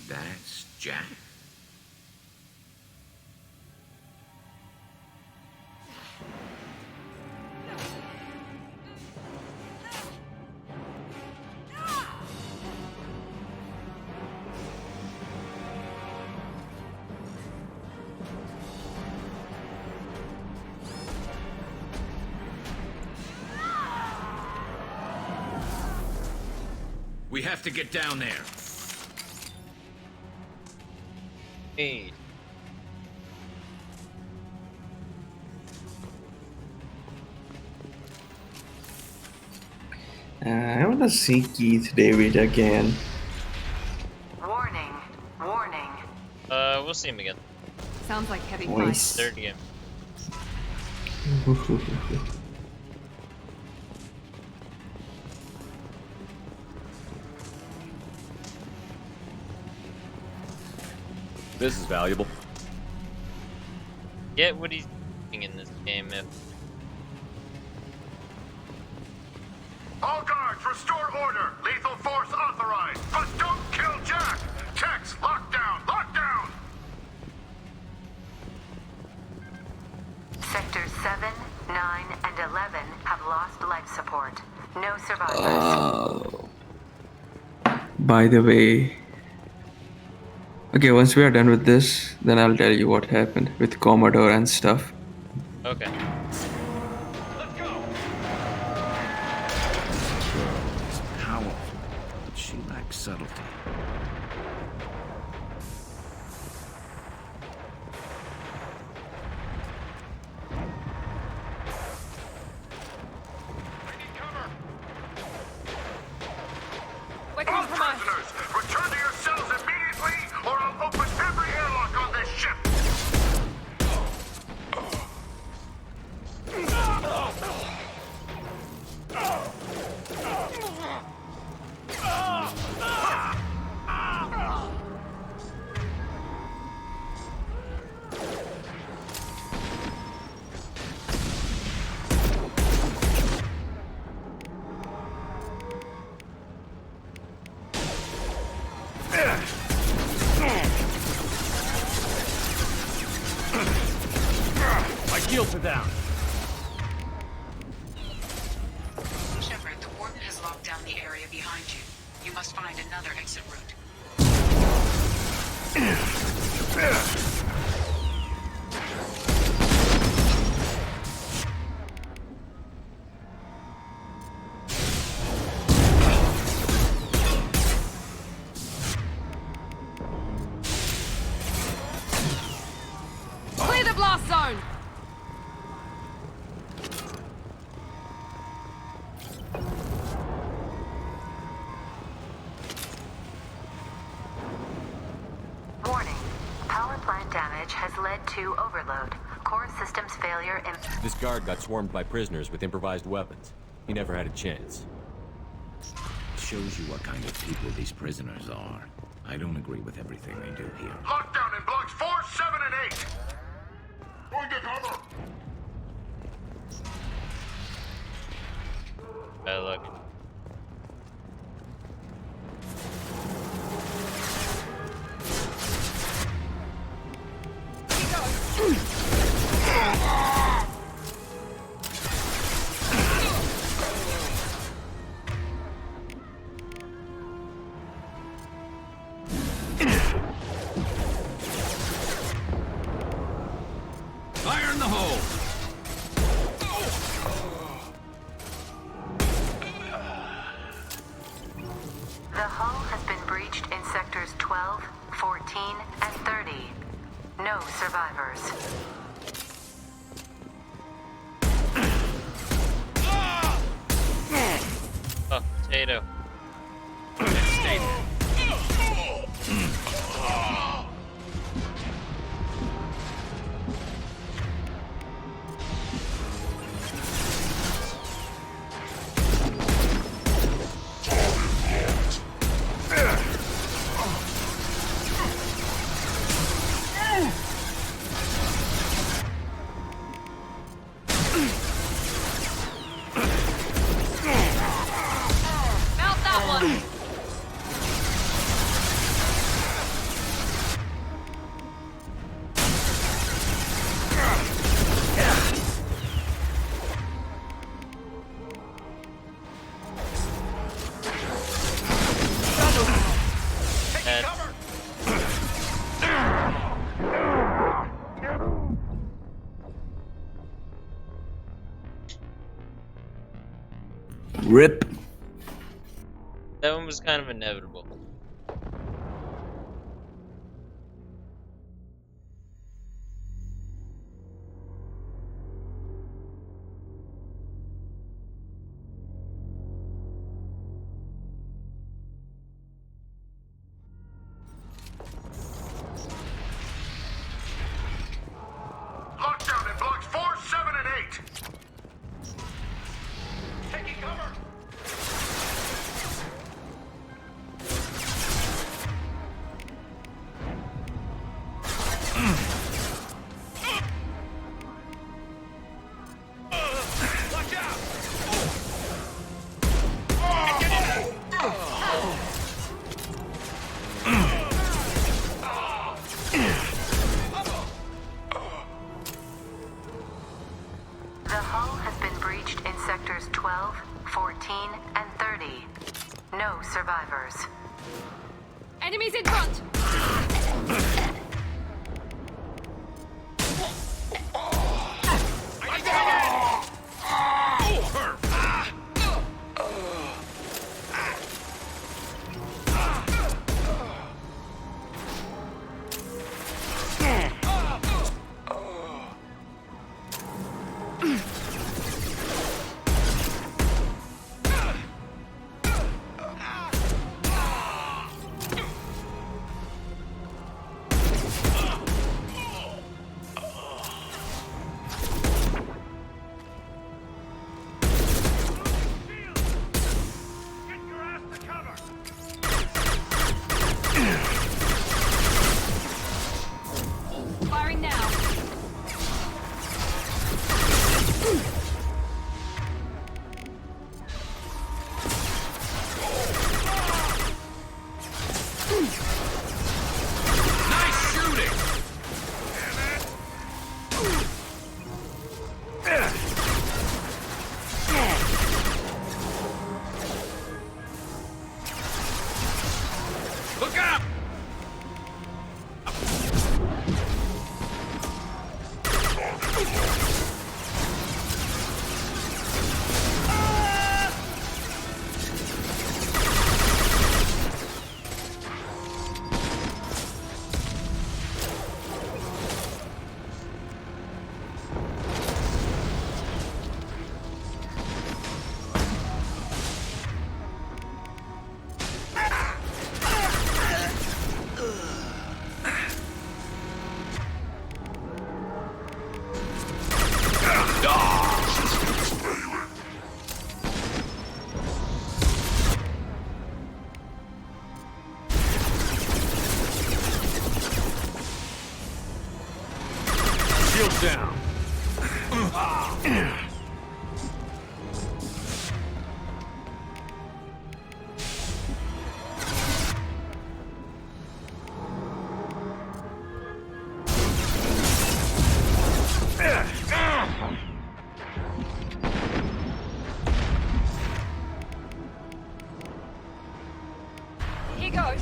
That's Jack? We have to get down there. Hey. I wanna see Keith David again. Warning. Warning. We'll see him again. Sounds like heavy Nice. Third game. This is valuable. Get what he's doing in this game. If All guards, restore order. Lethal force authorized. But don't kill Jack. Tex, lockdown, lockdown. Sectors 7, 9, and 11 have lost life support. No survivors. By the way, okay, once we are done with this, then I'll tell you what happened with Commodore and stuff. okay. Powerful, but she lacks subtlety. All prisoners, return to your cells immediately, or I'll open every airlock on this ship. My shields are down. Shepard, the Warden has locked down the area behind you. You must find another exit route. Clear the blast zone! Warning. Power plant damage has led to overload. Core systems failure in... This guard got swarmed by prisoners with improvised weapons. He never had a chance. Shows you what kind of people these prisoners are. I don't agree with everything they do here. Lockdown in blocks 4, 7, and 8. Going to cover. Look. Fire in the hole! The hull has been breached in sectors 12, 14, and 30. No survivors. Oh, potato. Stay there. Mount that one! Rip. That one was kind of inevitable. Lockdown in blocks 4, 7, and 8. Taking cover. Watch out! The hull has been breached in sectors 12, 14, and 30. No survivors. Enemies in front! Firing now. Nice shooting! Look out! Shield down. Here goes.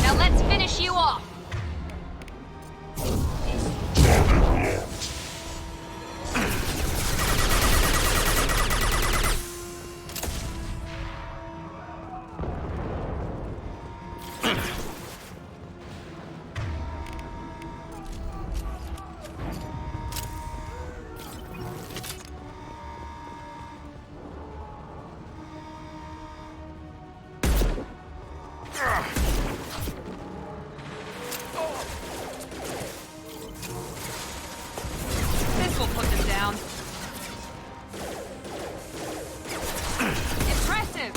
Now let's finish you off. This will put them down. Impressive.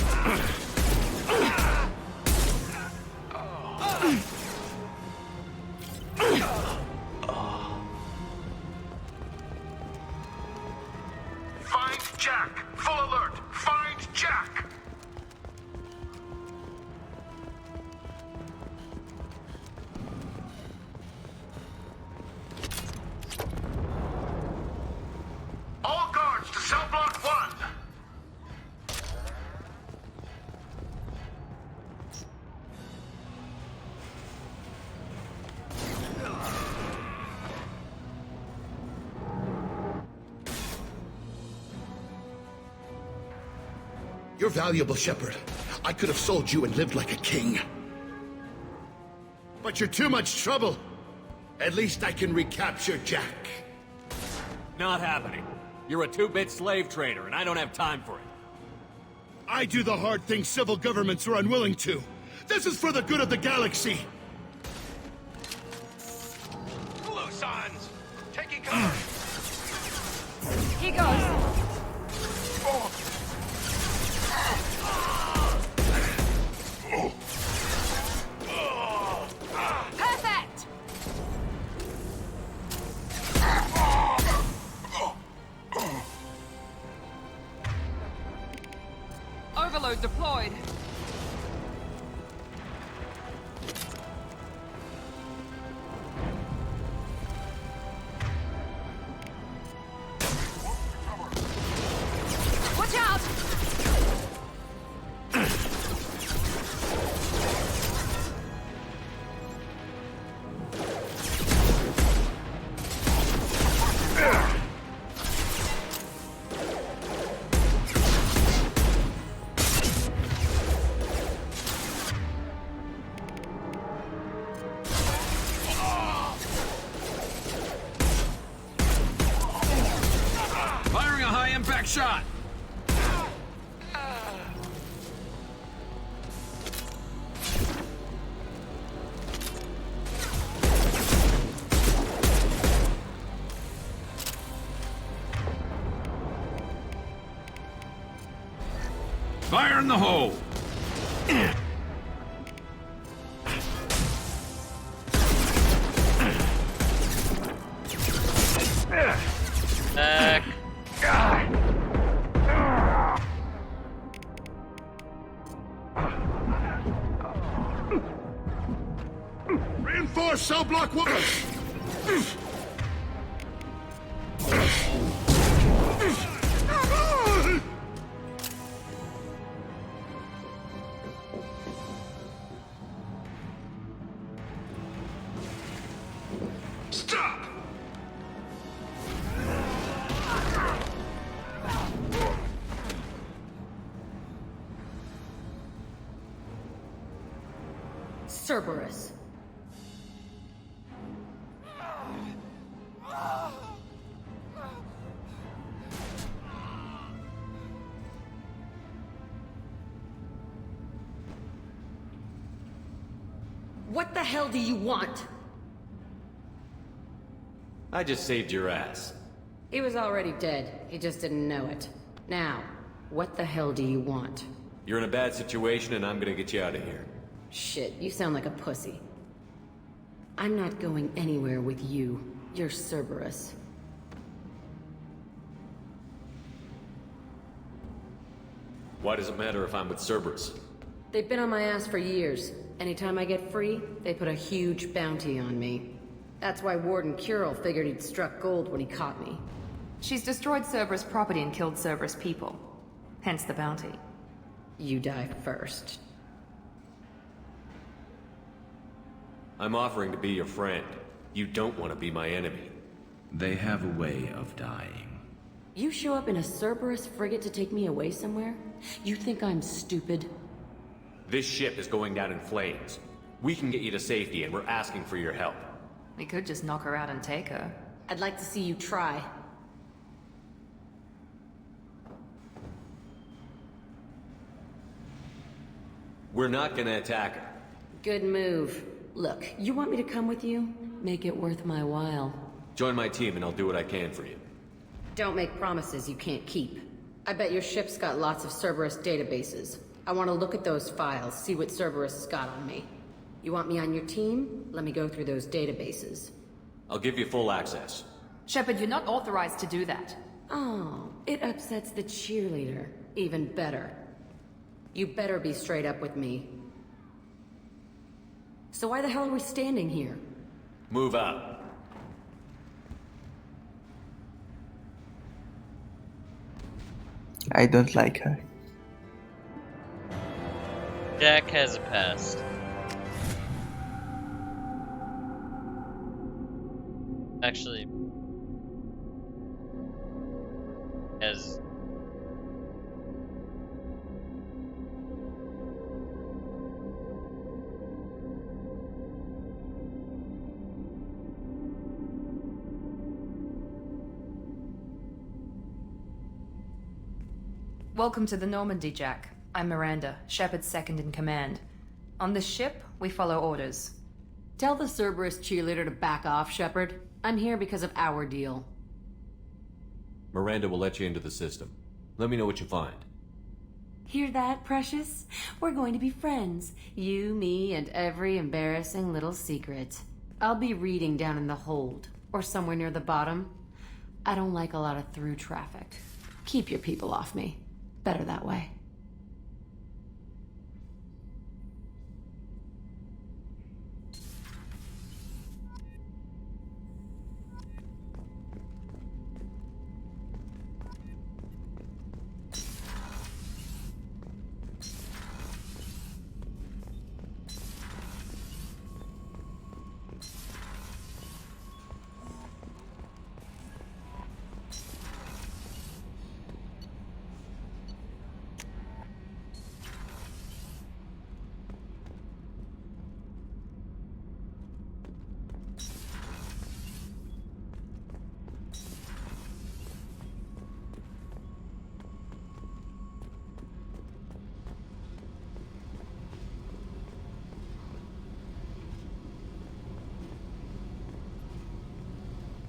Find Jack. Full alert. Find Jack. You're valuable, Shepard. I could have sold you and lived like a king. But you're too much trouble. At least I can recapture Jack. Not happening. You're a two-bit slave trader, and I don't have time for it. I do the hard things civil governments are unwilling to. This is for the good of the galaxy. Blue Suns! Taking cover! Here goes. Perfect! Overload deployed. Watch out! Firing a high-impact shot! Fire in the hole! Back. Reinforce cell block 1! Stop! Cerberus. What the hell do you want? I just saved your ass. He was already dead. He just didn't know it. Now, what the hell do you want? You're in a bad situation, and I'm gonna get you out of here. Shit, you sound like a pussy. I'm not going anywhere with you. You're Cerberus. Why does it matter if I'm with Cerberus? They've been on my ass for years. Anytime I get free, they put a huge bounty on me. That's why Warden Curel figured he'd struck gold when he caught me. She's destroyed Cerberus property and killed Cerberus people. Hence the bounty. You die first. I'm offering to be your friend. You don't want to be my enemy. They have a way of dying. You show up in a Cerberus frigate to take me away somewhere? You think I'm stupid? This ship is going down in flames. We can get you to safety, and we're asking for your help. We could just knock her out and take her. I'd like to see you try. We're not gonna attack her. Good move. Look, you want me to come with you? Make it worth my while. Join my team and I'll do what I can for you. Don't make promises you can't keep. I bet your ship's got lots of Cerberus databases. I want to look at those files, see what Cerberus has got on me. You want me on your team? Let me go through those databases. I'll give you full access. Shepard, you're not authorized to do that. Oh, it upsets the cheerleader. Even better. You better be straight up with me. So why the hell are we standing here? Move out. I don't like her. Jack has a past. Actually, Welcome to the Normandy, Jack. I'm Miranda, Shepard's second in command. On this ship, we follow orders. Tell the Cerberus cheerleader to back off, Shepard. I'm here because of our deal. Miranda will let you into the system. Let me know what you find. Hear that, Precious? We're going to be friends. You, me, and every embarrassing little secret. I'll be reading down in the hold, or somewhere near the bottom. I don't like a lot of through traffic. Keep your people off me. Better that way.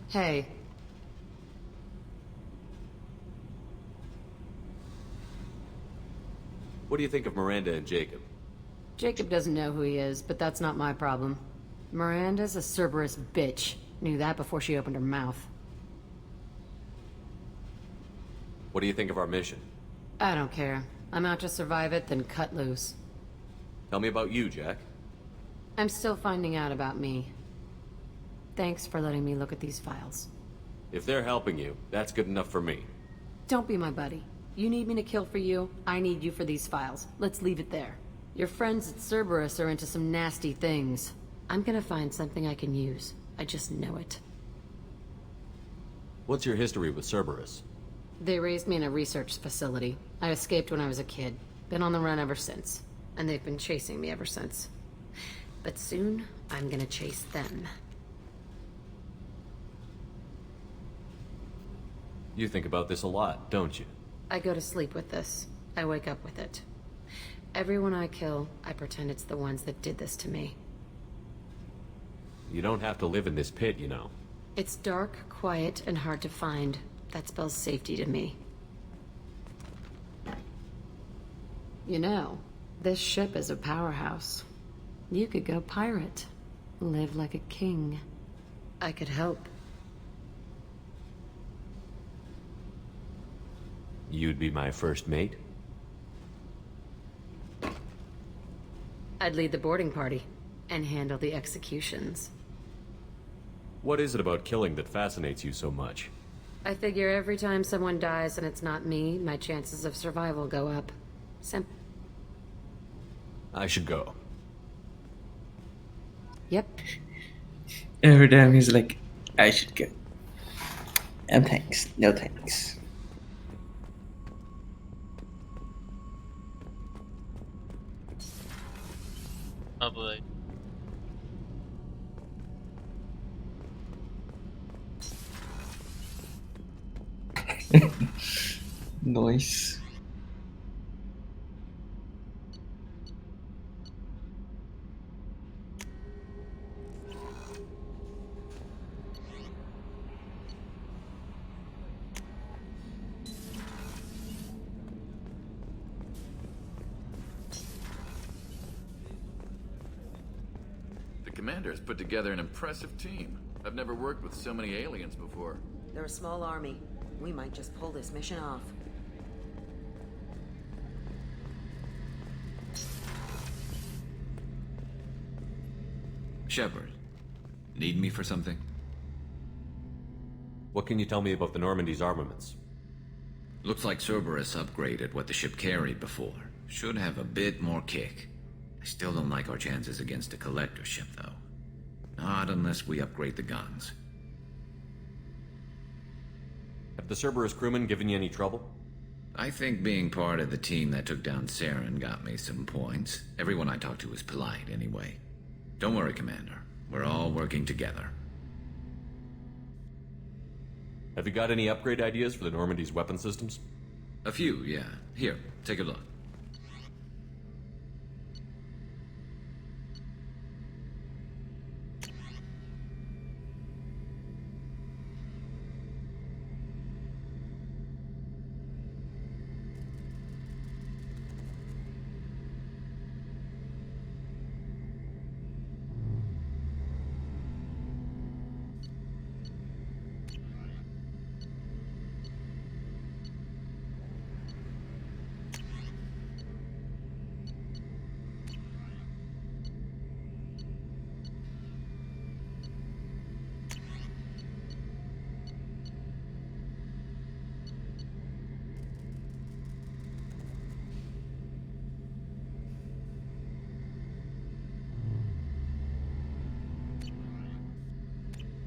Hey. What do you think of Miranda and Jacob? Jacob doesn't know who he is, but that's not my problem. Miranda's a Cerberus bitch. Knew that before she opened her mouth. What do you think of our mission? I don't care. I'm out to survive it, then cut loose. Tell me about you, Jack. I'm still finding out about me. Thanks for letting me look at these files. If they're helping you, that's good enough for me. Don't be my buddy. You need me to kill for you, I need you for these files. Let's leave it there. Your friends at Cerberus are into some nasty things. I'm gonna find something I can use. I just know it. What's your history with Cerberus? They raised me in a research facility. I escaped when I was a kid. Been on the run ever since. And they've been chasing me ever since. But soon, I'm gonna chase them. You think about this a lot, don't you? I go to sleep with this. I wake up with it. Everyone I kill, I pretend it's the ones that did this to me. You don't have to live in this pit, you know. It's dark, quiet, and hard to find. That spells safety to me. You know, this ship is a powerhouse. You could go pirate. Live like a king. I could help. You'd be my first mate? I'd lead the boarding party and handle the executions. What is it about killing that fascinates you so much? I figure every time someone dies and it's not me, my chances of survival go up. I should go. Yep. Every time he's like, I should go. Thanks. No thanks. Probably. Nice. The commander has put together an impressive team. I've never worked with so many aliens before. They're a small army. We might just pull this mission off. Shepard, need me for something? What can you tell me about the Normandy's armaments? Looks like Cerberus upgraded what the ship carried before. Should have a bit more kick. I still don't like our chances against a collector ship, though. Not unless we upgrade the guns. Have the Cerberus crewmen given you any trouble? I think being part of the team that took down Saren got me some points. Everyone I talked to was polite, anyway. Don't worry, Commander. We're all working together. Have you got any upgrade ideas for the Normandy's weapon systems? A few, yeah. Here, take a look.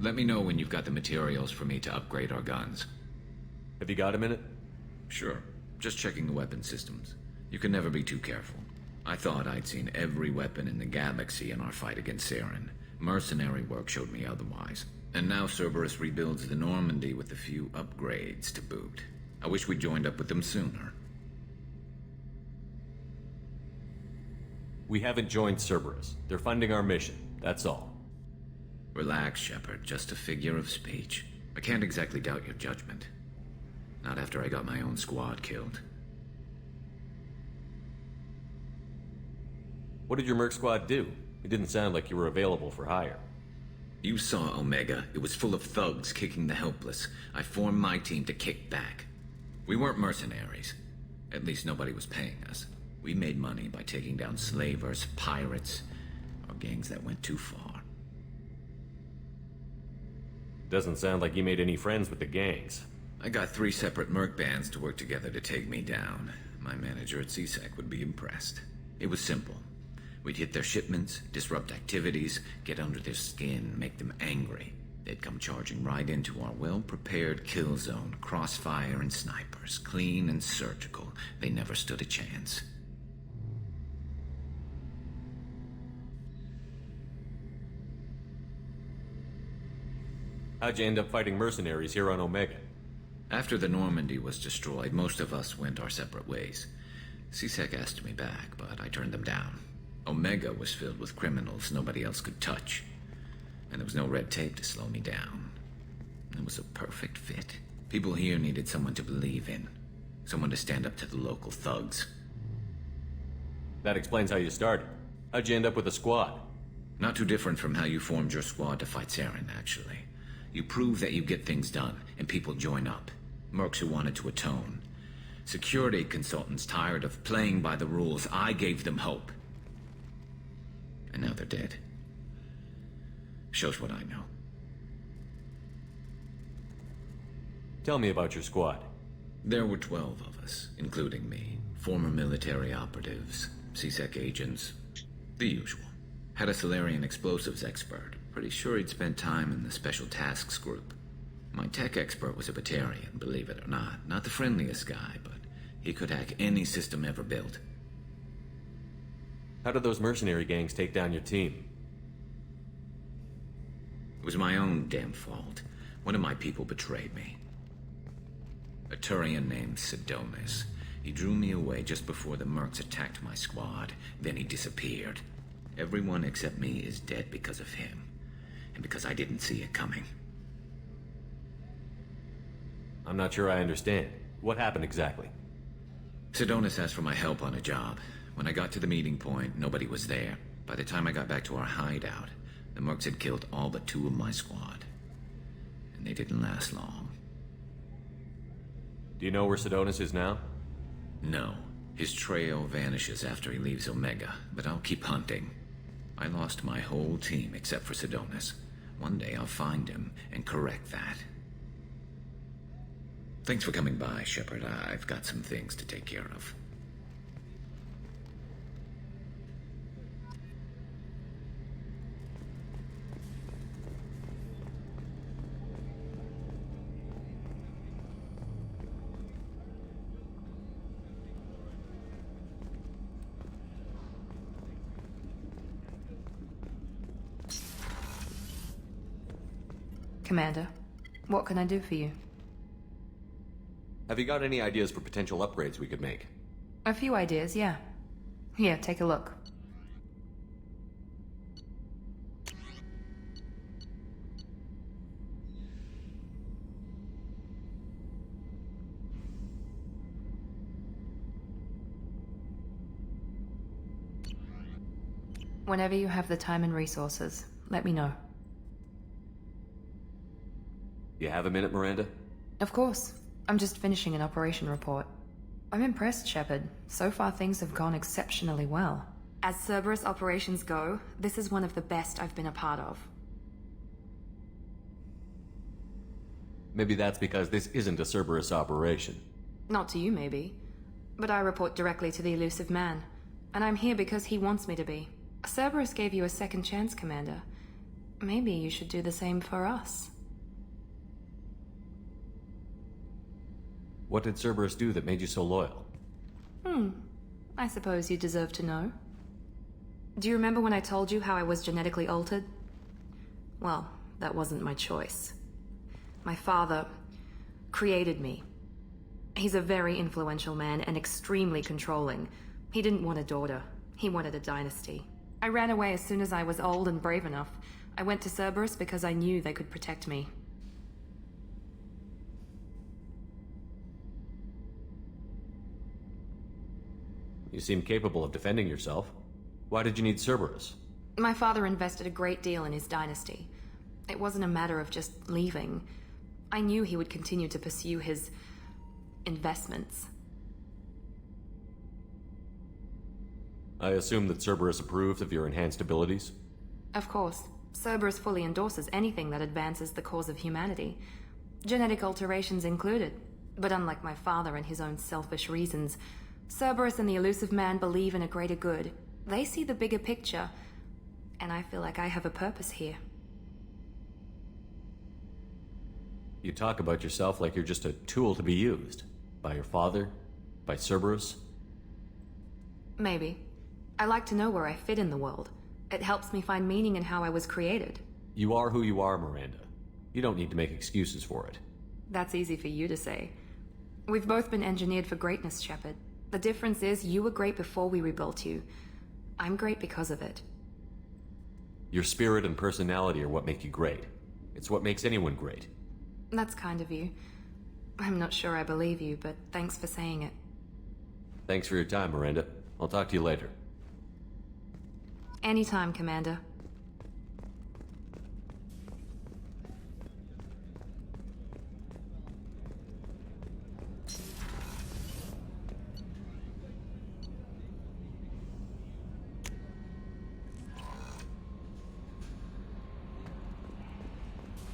Let me know when you've got the materials for me to upgrade our guns. Have you got a minute? Sure. Just checking the weapon systems. You can never be too careful. I thought I'd seen every weapon in the galaxy in our fight against Saren. Mercenary work showed me otherwise. And now Cerberus rebuilds the Normandy with a few upgrades to boot. I wish we'd joined up with them sooner. We haven't joined Cerberus. They're funding our mission, that's all. Relax, Shepard. Just a figure of speech. I can't exactly doubt your judgment. Not after I got my own squad killed. What did your Merc squad do? It didn't sound like you were available for hire. You saw Omega. It was full of thugs kicking the helpless. I formed my team to kick back. We weren't mercenaries. At least nobody was paying us. We made money by taking down slavers, pirates, or gangs that went too far. Doesn't sound like you made any friends with the gangs. I got 3 separate merc bands to work together to take me down. My manager at CSEC would be impressed. It was simple. We'd hit their shipments, disrupt activities, get under their skin, make them angry. They'd come charging right into our well-prepared kill zone, crossfire and snipers, clean and surgical. They never stood a chance. How'd you end up fighting mercenaries here on Omega? After the Normandy was destroyed, most of us went our separate ways. CSEC asked me back, but I turned them down. Omega was filled with criminals nobody else could touch. And there was no red tape to slow me down. It was a perfect fit. People here needed someone to believe in. Someone to stand up to the local thugs. That explains how you started. How'd you end up with a squad? Not too different from how you formed your squad to fight Saren, actually. You prove that you get things done, and people join up. Mercs who wanted to atone. Security consultants tired of playing by the rules. I gave them hope. And now they're dead. Shows what I know. Tell me about your squad. There were 12 of us, including me. Former military operatives, CSEC agents, the usual. Had a Solarian explosives expert. Pretty sure he'd spent time in the Special Tasks Group. My tech expert was a Batarian, believe it or not. Not the friendliest guy, but he could hack any system ever built. How did those mercenary gangs take down your team? It was my own damn fault. One of my people betrayed me. A Turian named Sidonis. He drew me away just before the Mercs attacked my squad. Then he disappeared. Everyone except me is dead because of him. And because I didn't see it coming. I'm not sure I understand. What happened exactly? Sidonis asked for my help on a job. When I got to the meeting point, nobody was there. By the time I got back to our hideout, the Mercs had killed all but 2 of my squad. And they didn't last long. Do you know where Sidonis is now? No. His trail vanishes after he leaves Omega, but I'll keep hunting. I lost my whole team except for Sidonis. One day I'll find him and correct that. Thanks for coming by, Shepard. I've got some things to take care of. Commander, what can I do for you? Have you got any ideas for potential upgrades we could make? A few ideas, yeah. Here, take a look. Whenever you have the time and resources, let me know. You have a minute, Miranda? Of course. I'm just finishing an operation report. I'm impressed, Shepard. So far things have gone exceptionally well. As Cerberus operations go, this is one of the best I've been a part of. Maybe that's because this isn't a Cerberus operation. Not to you, maybe. But I report directly to the Elusive Man. And I'm here because he wants me to be. Cerberus gave you a second chance, Commander. Maybe you should do the same for us. What did Cerberus do that made you so loyal? I suppose you deserve to know. Do you remember when I told you how I was genetically altered? Well, that wasn't my choice. My father created me. He's a very influential man and extremely controlling. He didn't want a daughter. He wanted a dynasty. I ran away as soon as I was old and brave enough. I went to Cerberus because I knew they could protect me. You seem capable of defending yourself. Why did you need Cerberus? My father invested a great deal in his dynasty. It wasn't a matter of just leaving. I knew he would continue to pursue his investments. I assume that Cerberus approved of your enhanced abilities? Of course. Cerberus fully endorses anything that advances the cause of humanity. Genetic alterations included. But unlike my father and his own selfish reasons, Cerberus and the Elusive Man believe in a greater good. They see the bigger picture, and I feel like I have a purpose here. You talk about yourself like you're just a tool to be used. By your father? By Cerberus? Maybe. I like to know where I fit in the world. It helps me find meaning in how I was created. You are who you are, Miranda. You don't need to make excuses for it. That's easy for you to say. We've both been engineered for greatness, Shepard. The difference is you were great before we rebuilt you. I'm great because of it. Your spirit and personality are what make you great. It's what makes anyone great. That's kind of you. I'm not sure I believe you, but thanks for saying it. Thanks for your time, Miranda. I'll talk to you later. Anytime, Commander.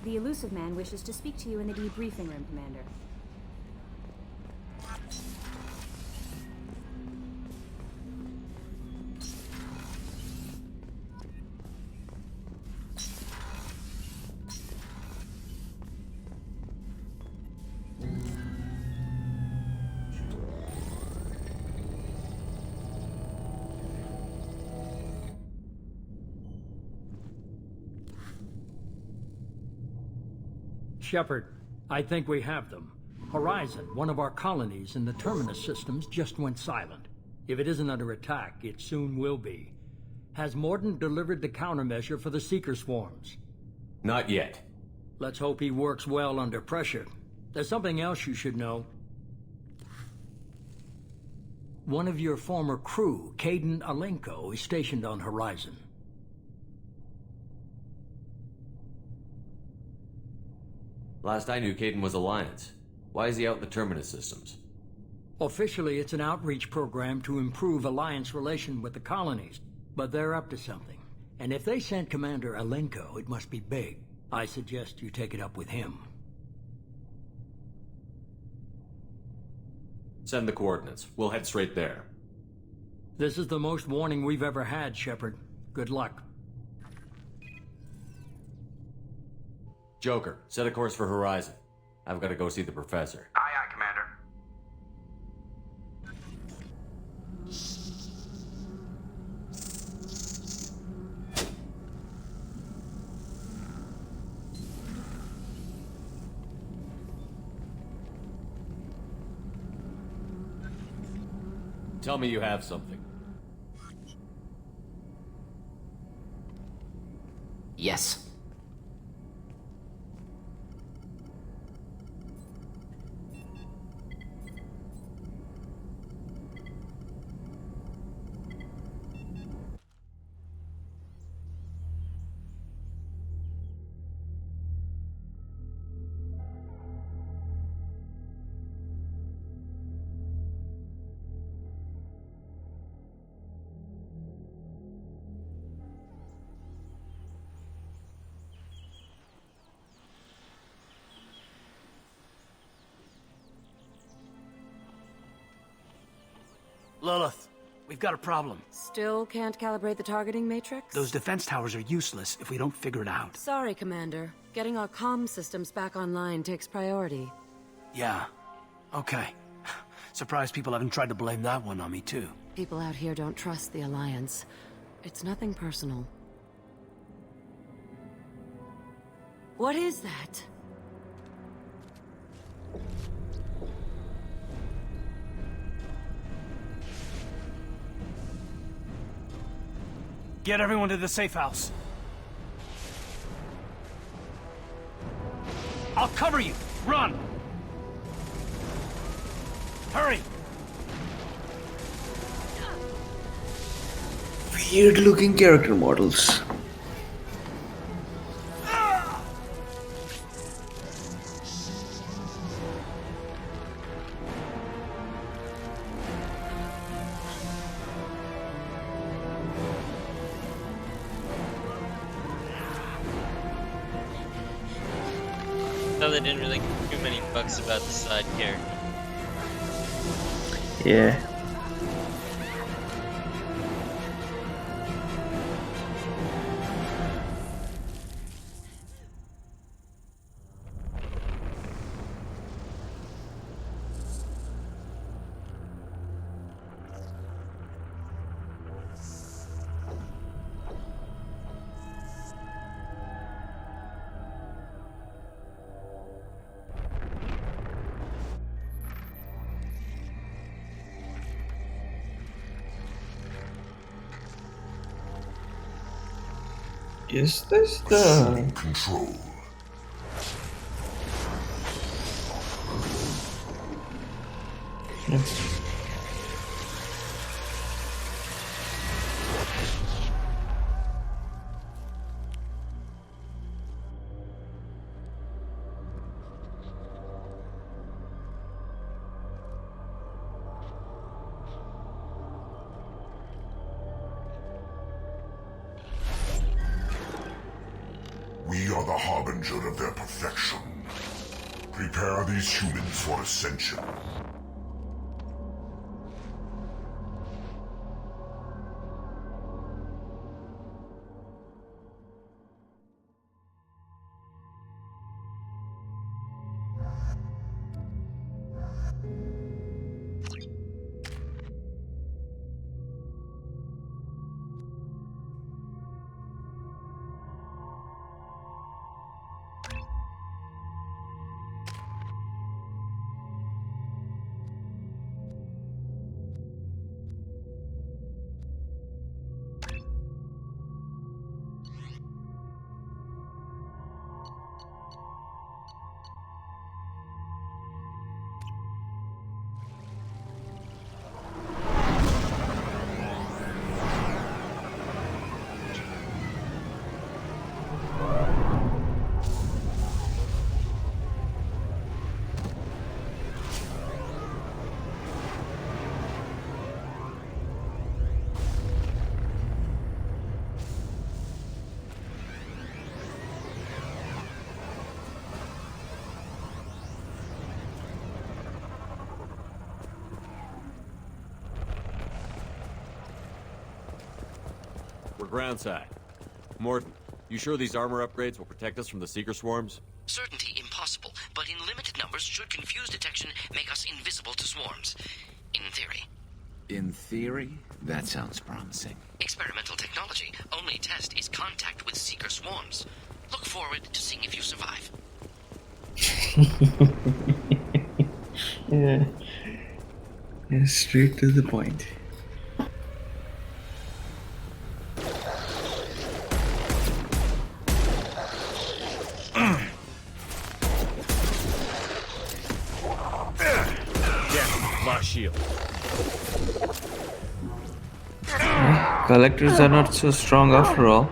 The Elusive Man wishes to speak to you in the debriefing room, Commander. Shepard, I think we have them. Horizon, one of our colonies in the Terminus systems, just went silent. If it isn't under attack, it soon will be. Has Mordin delivered the countermeasure for the Seeker swarms? Not yet. Let's hope he works well under pressure. There's something else you should know. One of your former crew, Kaidan Alenko, is stationed on Horizon. Last I knew, Kaidan was Alliance. Why is he out in the Terminus systems? Officially, it's an outreach program to improve Alliance relation with the colonies, but they're up to something. And if they sent Commander Alenko, it must be big. I suggest you take it up with him. Send the coordinates. We'll head straight there. This is the most warning we've ever had, Shepard. Good luck. Joker, set a course for Horizon. I've got to go see the Professor. Aye, aye, Commander. Tell me you have something. Yes. Lilith, we've got a problem. Still can't calibrate the targeting matrix? Those defense towers are useless if we don't figure it out. Sorry, Commander. Getting our comm systems back online takes priority. Yeah. Okay. Surprised people haven't tried to blame that one on me, too. People out here don't trust the Alliance. It's nothing personal. What is that? Get everyone to the safe house. I'll cover you. Run! Hurry! Weird looking character models. So they didn't really give too many fucks about the side character. Yeah. Is this the control? We are the harbinger of their perfection. Prepare these humans for ascension. We're groundside. Morton, you sure these armor upgrades will protect us from the Seeker swarms? Certainty impossible, but in limited numbers should confuse detection make us invisible to swarms. In theory. In theory? That sounds promising. Experimental technology. Only test is contact with Seeker swarms. Look forward to seeing if you survive. Yeah. Yeah, straight to the point. My shield. Collectors are not so strong after all.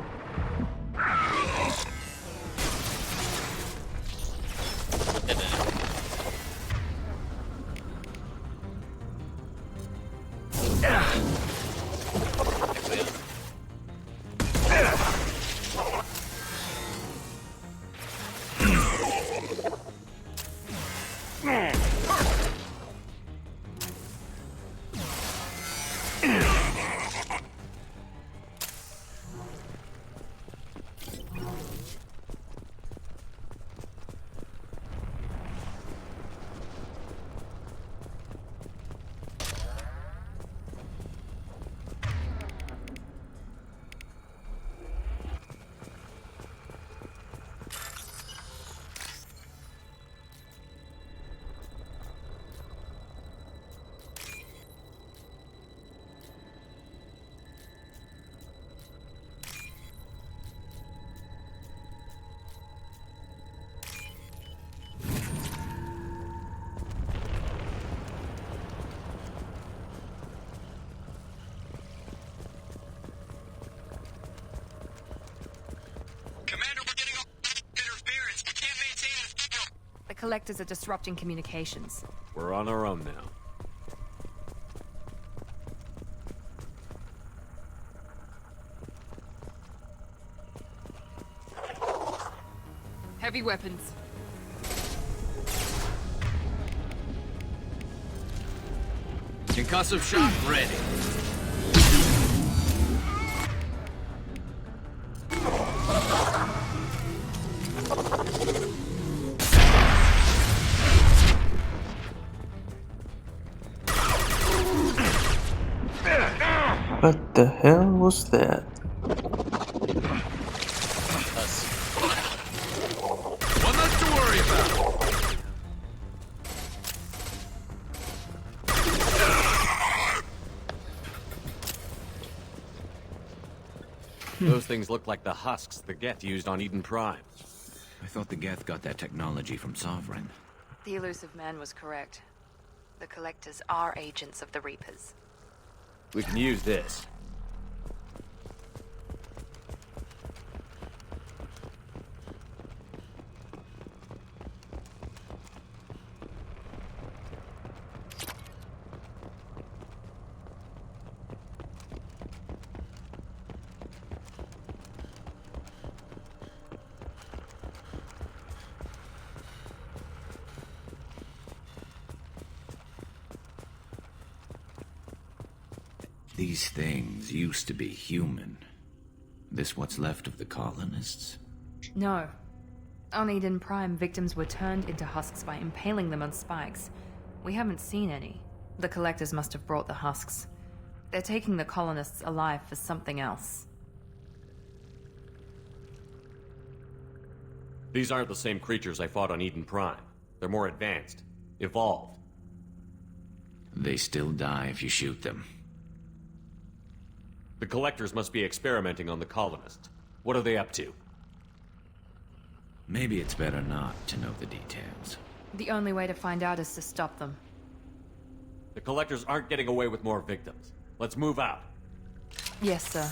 The Collectors are disrupting communications. We're on our own now. Heavy weapons. Concussive shock ready. What the hell was that? One less to worry about. Those things look like the husks the Geth used on Eden Prime. I thought the Geth got that technology from Sovereign. The elusive man was correct. The Collectors are agents of the Reapers. We can use this. These things used to be human. This what's left of the colonists? No. On Eden Prime, victims were turned into husks by impaling them on spikes. We haven't seen any. The Collectors must have brought the husks. They're taking the colonists alive for something else. These aren't the same creatures I fought on Eden Prime. They're more advanced. Evolved. They still die if you shoot them. The Collectors must be experimenting on the colonists. What are they up to? Maybe it's better not to know the details. The only way to find out is to stop them. The Collectors aren't getting away with more victims. Let's move out. Yes, sir.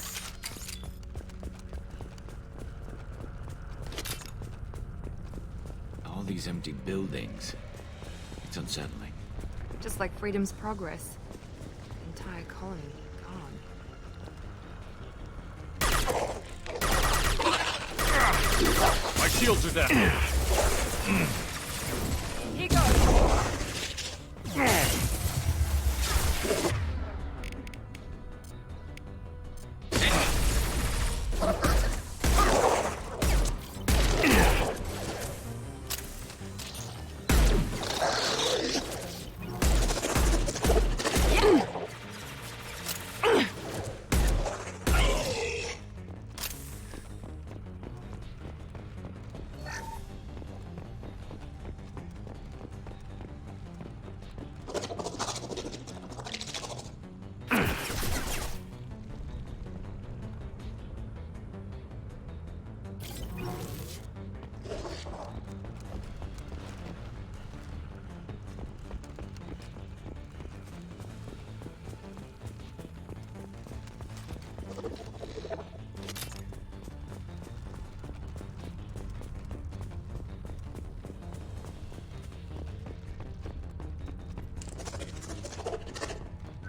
All these empty buildings. It's unsettling. Just like Freedom's Progress. Entire colony gone. My shields are down. Here goes.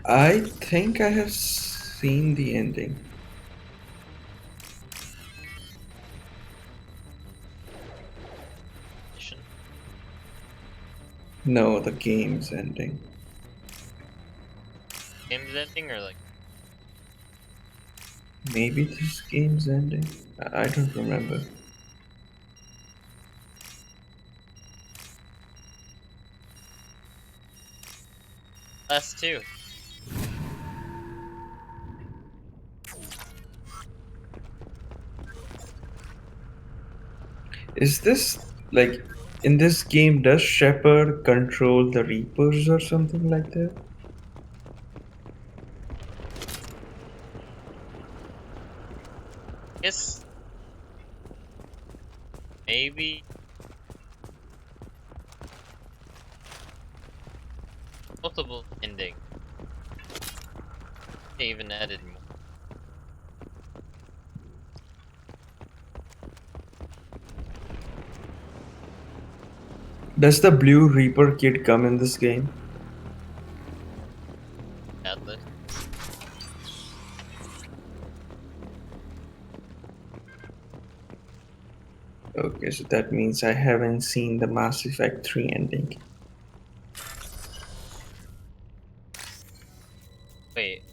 I think I have seen the ending. No, the game's ending. Game's ending or like? Maybe this game's ending? I don't remember. Last two. Is this like in this game? Does Shepard control the Reapers or something like that? Guess maybe multiple ending. They even added more. Does the Blue Reaper kid come in this game? Atlas. Okay, so that means I haven't seen the Mass Effect 3 ending. Wait.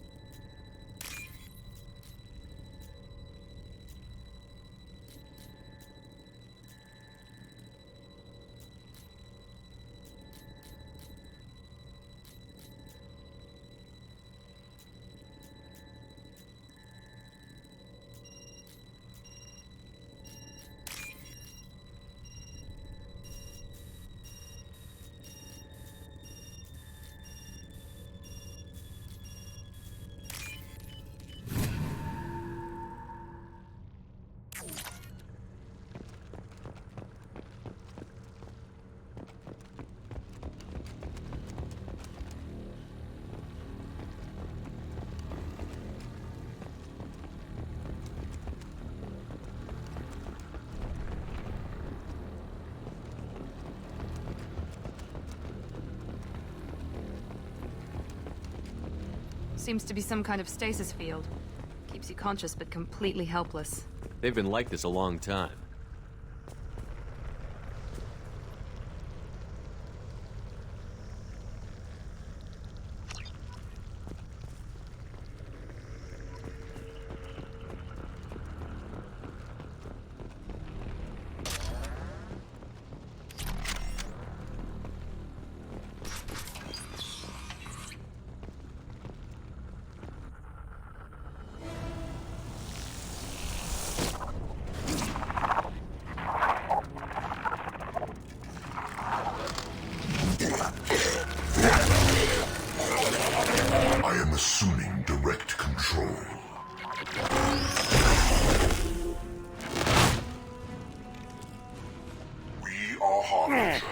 Seems to be some kind of stasis field. Keeps you conscious but completely helpless. They've been like this a long time. I am assuming direct control. We are Harbinger.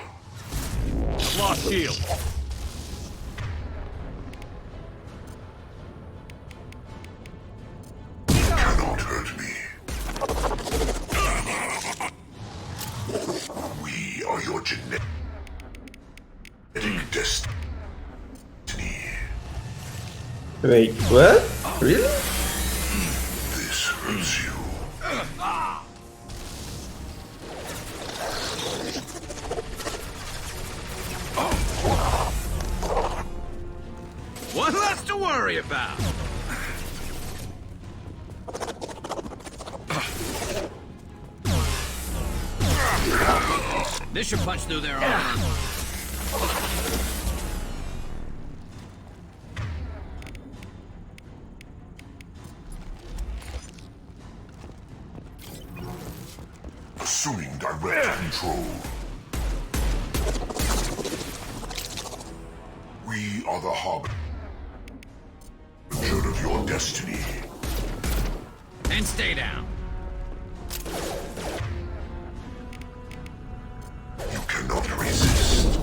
Lost shield. Cannot hurt me. We are your genetic destiny. Wait, what? Really? This hurts you. One less to worry about. This should punch through their armor. Assuming direct control. We are the Harbinger of your destiny. And stay down. You cannot resist.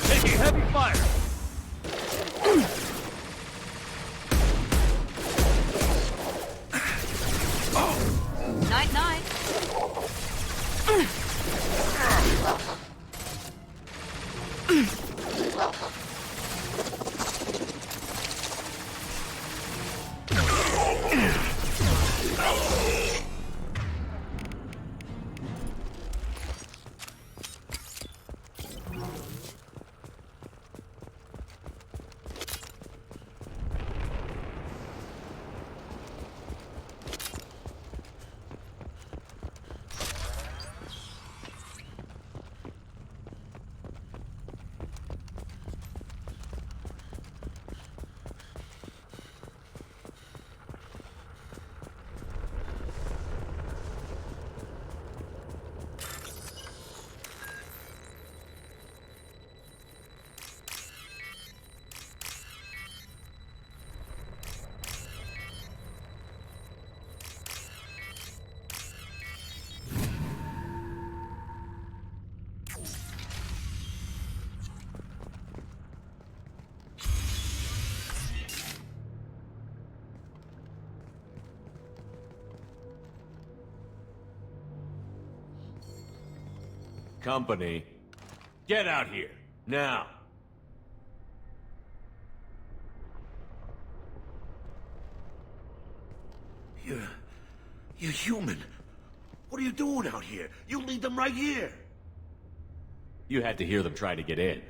Taking heavy fire. Night-night. Company, get out here, now! You're human. What are you doing out here? You lead them right here. You had to hear them try to get in.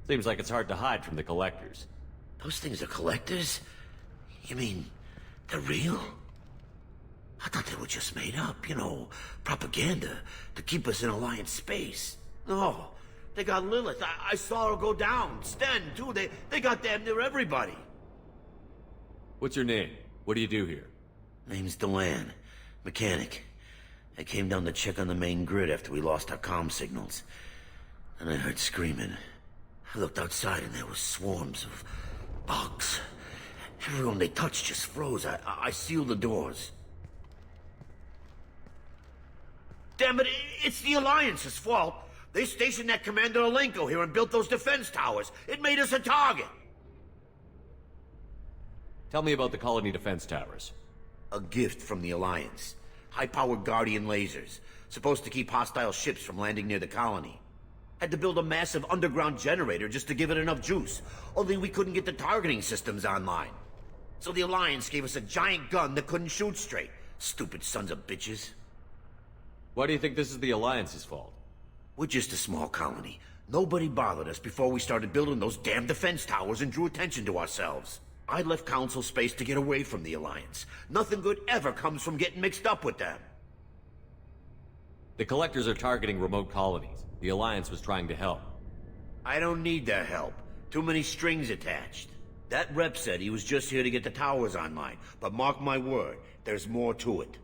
Seems like it's hard to hide from the collectors. Those things are collectors? You mean, they're real? I thought they were just made up, you know, propaganda to keep us in Alliance space. No, they got Lilith. I saw her go down. Sten, too. They got damn near everybody. What's your name? What do you do here? Name's Delan. Mechanic. I came down to check on the main grid after we lost our comm signals. And I heard screaming. I looked outside and there was swarms of bugs. Everyone they touched just froze. I sealed the doors. Damn it, it's the Alliance's fault. They stationed that Commander Alenko here and built those defense towers. It made us a target. Tell me about the colony defense towers. A gift from the Alliance. High-powered Guardian lasers. Supposed to keep hostile ships from landing near the colony. Had to build a massive underground generator just to give it enough juice. Only we couldn't get the targeting systems online. So the Alliance gave us a giant gun that couldn't shoot straight. Stupid sons of bitches. Why do you think this is the Alliance's fault? We're just a small colony. Nobody bothered us before we started building those damn defense towers and drew attention to ourselves. I left Council space to get away from the Alliance. Nothing good ever comes from getting mixed up with them. The Collectors are targeting remote colonies. The Alliance was trying to help. I don't need their help. Too many strings attached. That rep said he was just here to get the towers online, but mark my word, there's more to it.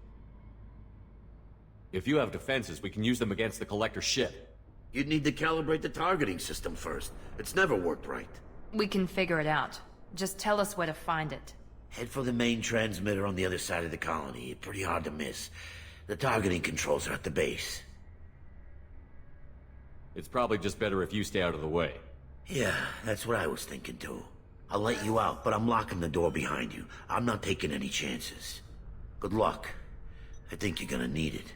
If you have defenses, we can use them against the Collector ship. You'd need to calibrate the targeting system first. It's never worked right. We can figure it out. Just tell us where to find it. Head for the main transmitter on the other side of the colony. Pretty hard to miss. The targeting controls are at the base. It's probably just better if you stay out of the way. Yeah, that's what I was thinking too. I'll let you out, but I'm locking the door behind you. I'm not taking any chances. Good luck. I think you're gonna need it.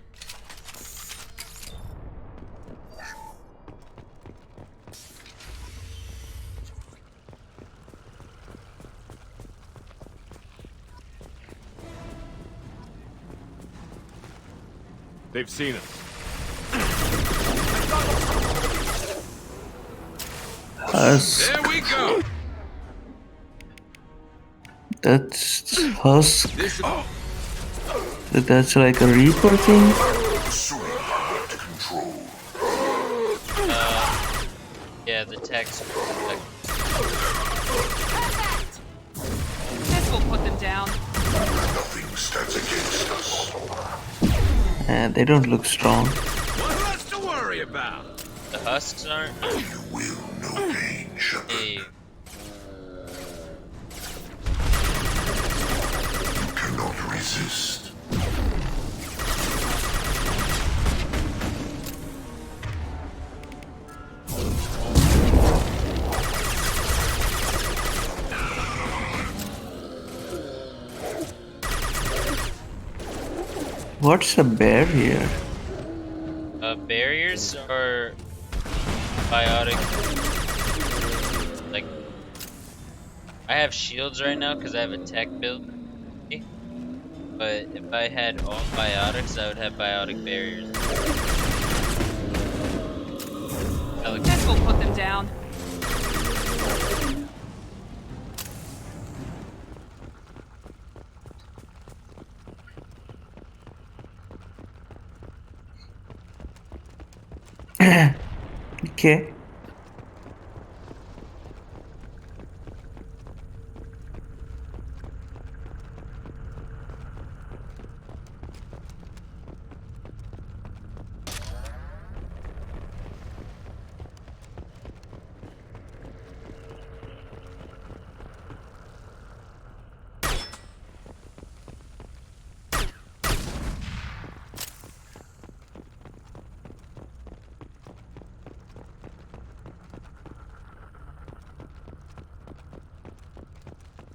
They've seen us. There we go. That's Husk. That's like a Reaper thing. Yeah, the text. This will put them down. Nothing stands against us. And they don't look strong. What's less to worry about? The husks aren't. You will know pain, Shepard. Hey. You cannot resist. What's a barrier? Barriers are biotic. Like, I have shields right now because I have a tech build. But if I had all biotics, I would have biotic barriers. Guess we'll put them down. Okay.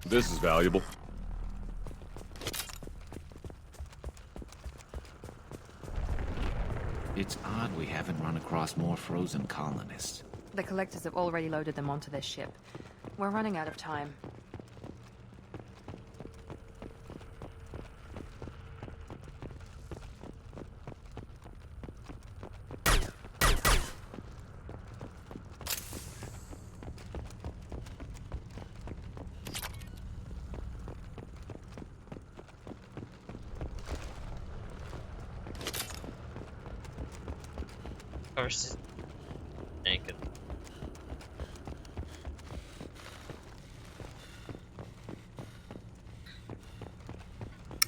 This is valuable. It's odd we haven't run across more frozen colonists. The collectors have already loaded them onto their ship. We're running out of time. Versus naked.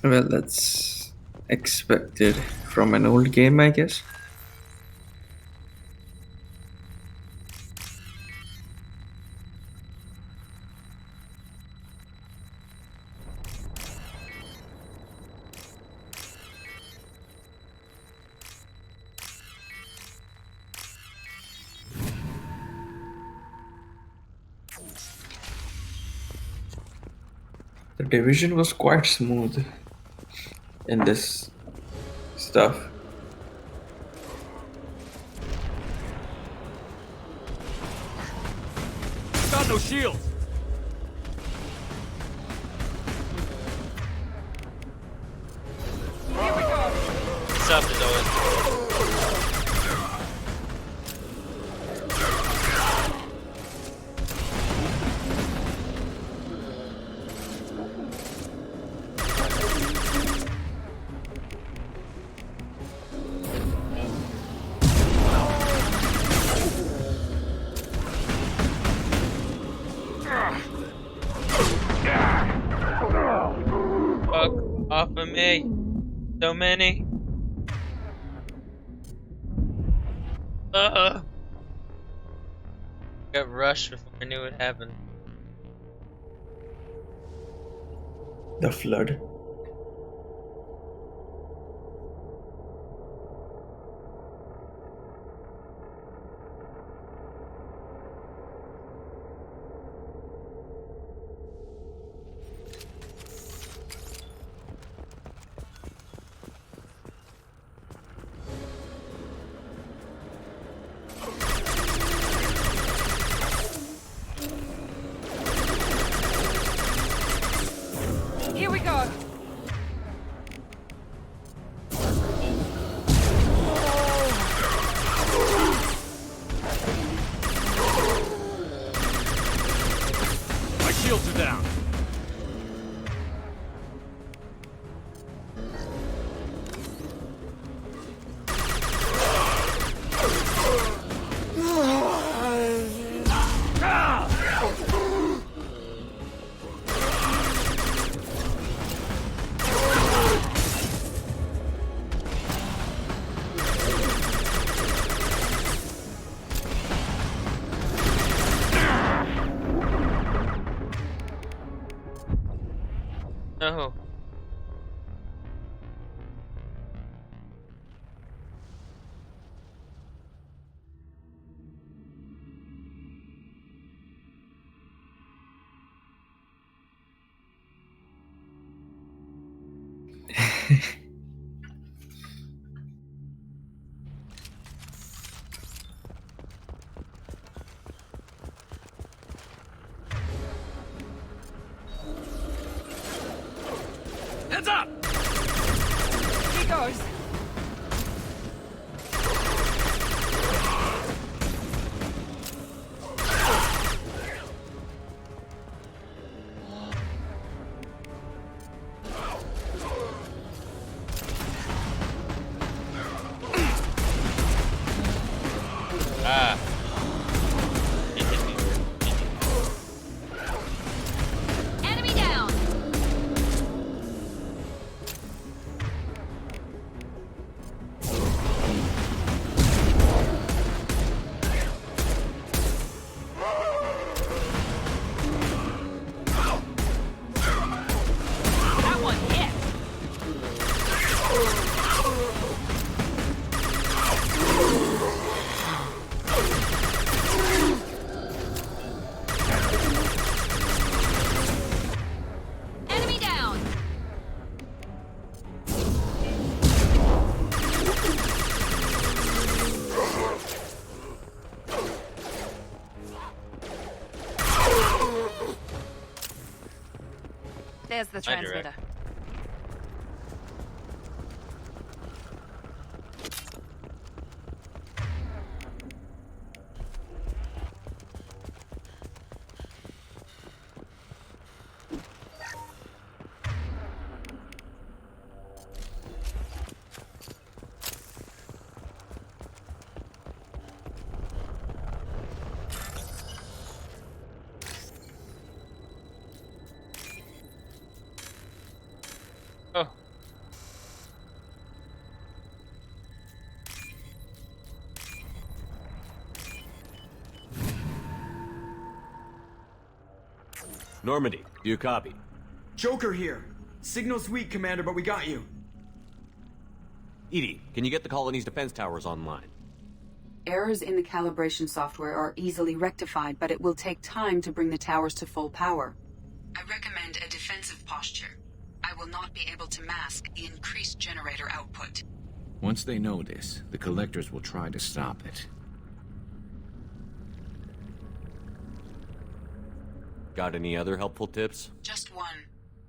Well, that's expected from an old game, I guess. The division was quite smooth in this stuff. Got no shields. Here we go. What's up, Zoe? Fuck off of me. So many. Got rushed before I knew what happened. The flood. Here we go. My shields are down. No. There's the My direct. transmitter. Oh. Normandy, do you copy? Joker here. Signal's weak, Commander, but we got you. EDI, can you get the colony's defense towers online? Errors in the calibration software are easily rectified, but it will take time to bring the towers to full power. I recommend a defensive posture. I will not be able to mask the increased generator output. Once they know this, the Collectors will try to stop it. Got any other helpful tips? Just one.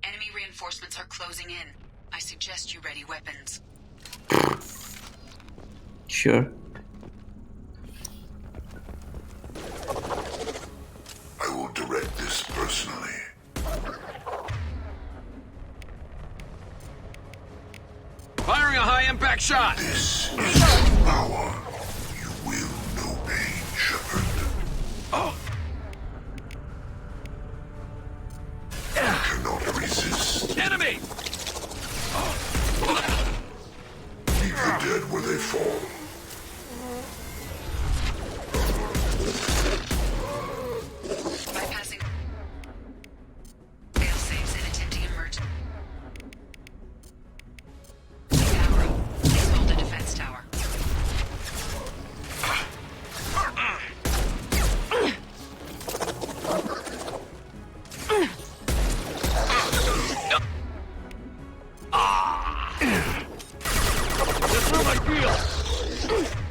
Enemy reinforcements are closing in. I suggest you ready weapons. Sure. I will direct this personally. Firing a high-impact shot! This is power. You will know pain, Shepard. Oh! You cannot resist. Enemy! Leave the dead where they fall. Bypassing fail-safes and attempting emergency. Tower up. Please hold the defense tower. That's how I feel!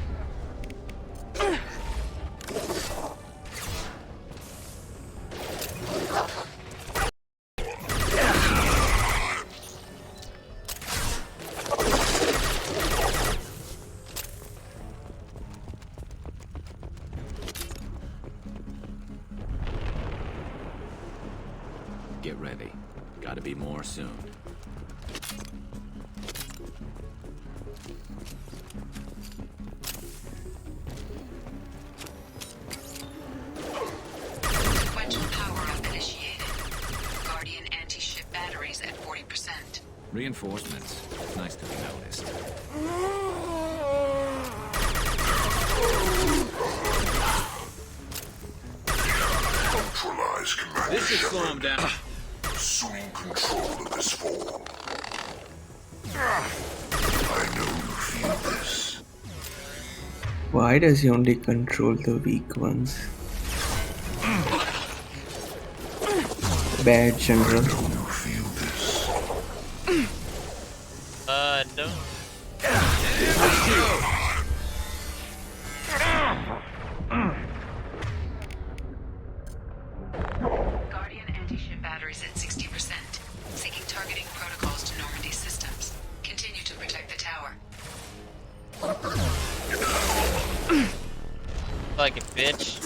Get ready. Gotta be more soon. Sequential power-up initiated. Guardian anti-ship batteries at 40%. Reinforcements. Nice to be noticed. Neutralize, Commander This should slow him Shepard. down. Assuming control of this form. I know you feel this. Why does he only control the weak ones? Bad general. You feel this. Don't. Guardian anti-ship batteries at 60%. Seeking targeting protocols to Normandy systems. Continue to protect the tower. Like a bitch.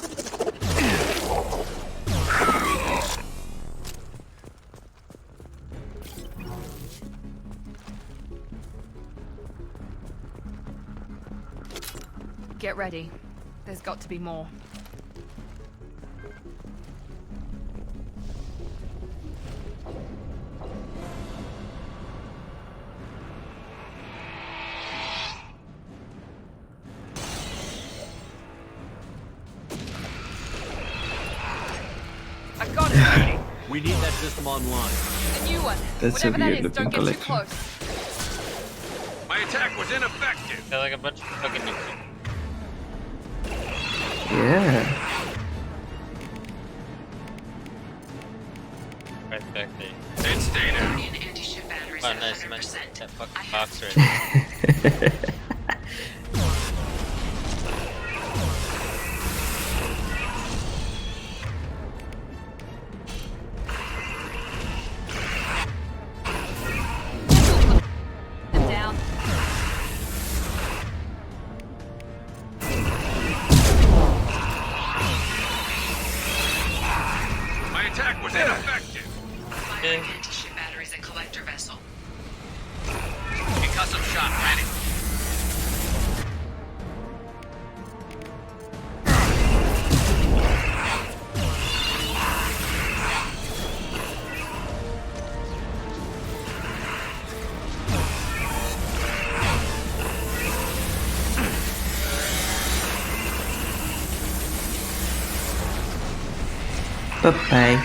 Get ready. There's got to be more. I got it, Tony. We need that system online. The new one. That's a Whatever that weird is, don't looking get too collection. close. My attack was ineffective! Feel like a bunch of fucking. Yeah. Right back there. Then stay there. Guardian anti-ship batteries Oh, at nice. 100%. That fucking box right there. Bye-bye.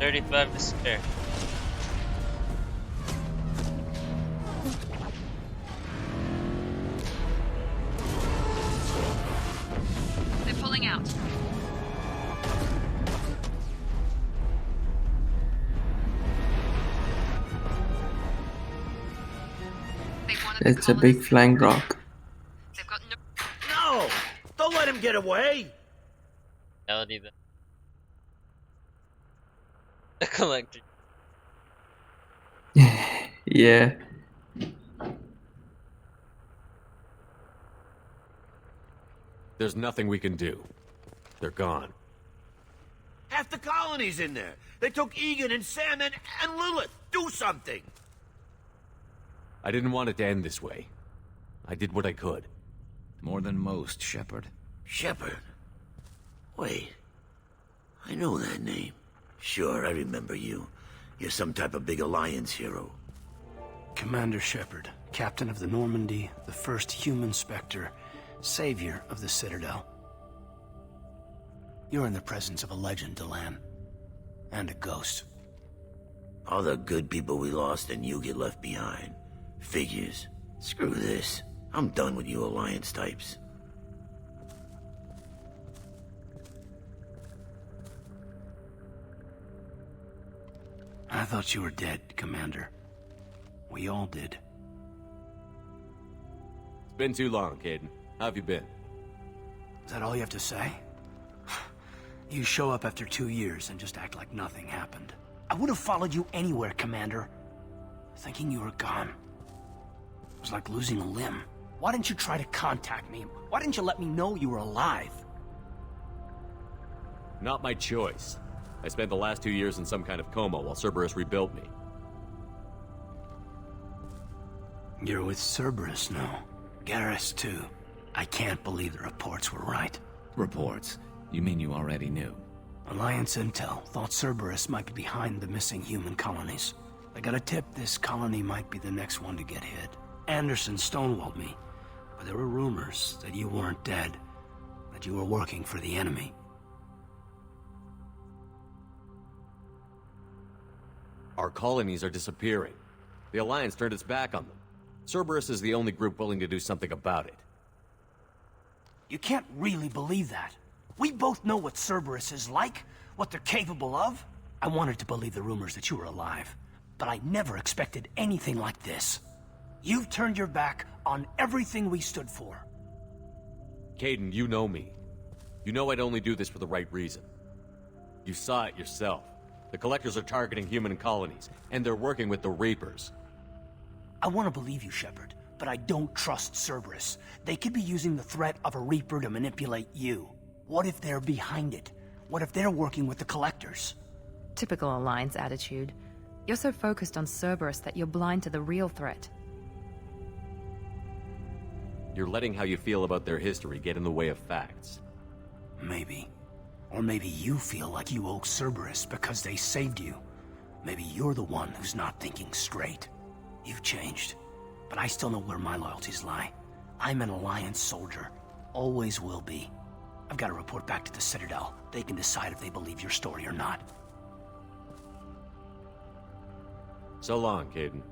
35 to spare. They're pulling out. It's a big flying rock. No! Don't let him get away! Reality the collector. Yeah. There's nothing we can do. They're gone. Half the colony's in there. They took Egan and Sam and Lilith. Do something! I didn't want it to end this way. I did what I could. More than most, Shepard. Shepard? Wait. I know that name. Sure, I remember you. You're some type of big Alliance hero. Commander Shepard, captain of the Normandy, the first human Spectre, savior of the Citadel. You're in the presence of a legend, Delan. And a ghost. All the good people we lost and you get left behind. Figures. Screw this. I'm done with you Alliance types. I thought you were dead, Commander. We all did. It's been too long, Kaidan. How have you been? Is that all you have to say? You show up after 2 years and just act like nothing happened. I would have followed you anywhere, Commander. Thinking you were gone. It was like losing a limb. Why didn't you try to contact me? Why didn't you let me know you were alive? Not my choice. I spent the last 2 years in some kind of coma while Cerberus rebuilt me. You're with Cerberus now. Garrus, too. I can't believe the reports were right. Reports? You mean you already knew? Alliance intel thought Cerberus might be behind the missing human colonies. I got a tip this colony might be the next one to get hit. Anderson stonewalled me, but there were rumors that you weren't dead, that you were working for the enemy. Our colonies are disappearing. The Alliance turned its back on them. Cerberus is the only group willing to do something about it. You can't really believe that. We both know what Cerberus is like, what they're capable of. I wanted to believe the rumors that you were alive, but I never expected anything like this. You've turned your back on everything we stood for. Kaidan, you know me. You know I'd only do this for the right reason. You saw it yourself. The Collectors are targeting human colonies, and they're working with the Reapers. I want to believe you, Shepard, but I don't trust Cerberus. They could be using the threat of a Reaper to manipulate you. What if they're behind it? What if they're working with the Collectors? Typical Alliance attitude. You're so focused on Cerberus that you're blind to the real threat. You're letting how you feel about their history get in the way of facts. Maybe. Or maybe you feel like you owe Cerberus because they saved you. Maybe you're the one who's not thinking straight. You've changed, but I still know where my loyalties lie. I'm an Alliance soldier. Always will be. I've got to report back to the Citadel. They can decide if they believe your story or not. So long, Kaidan.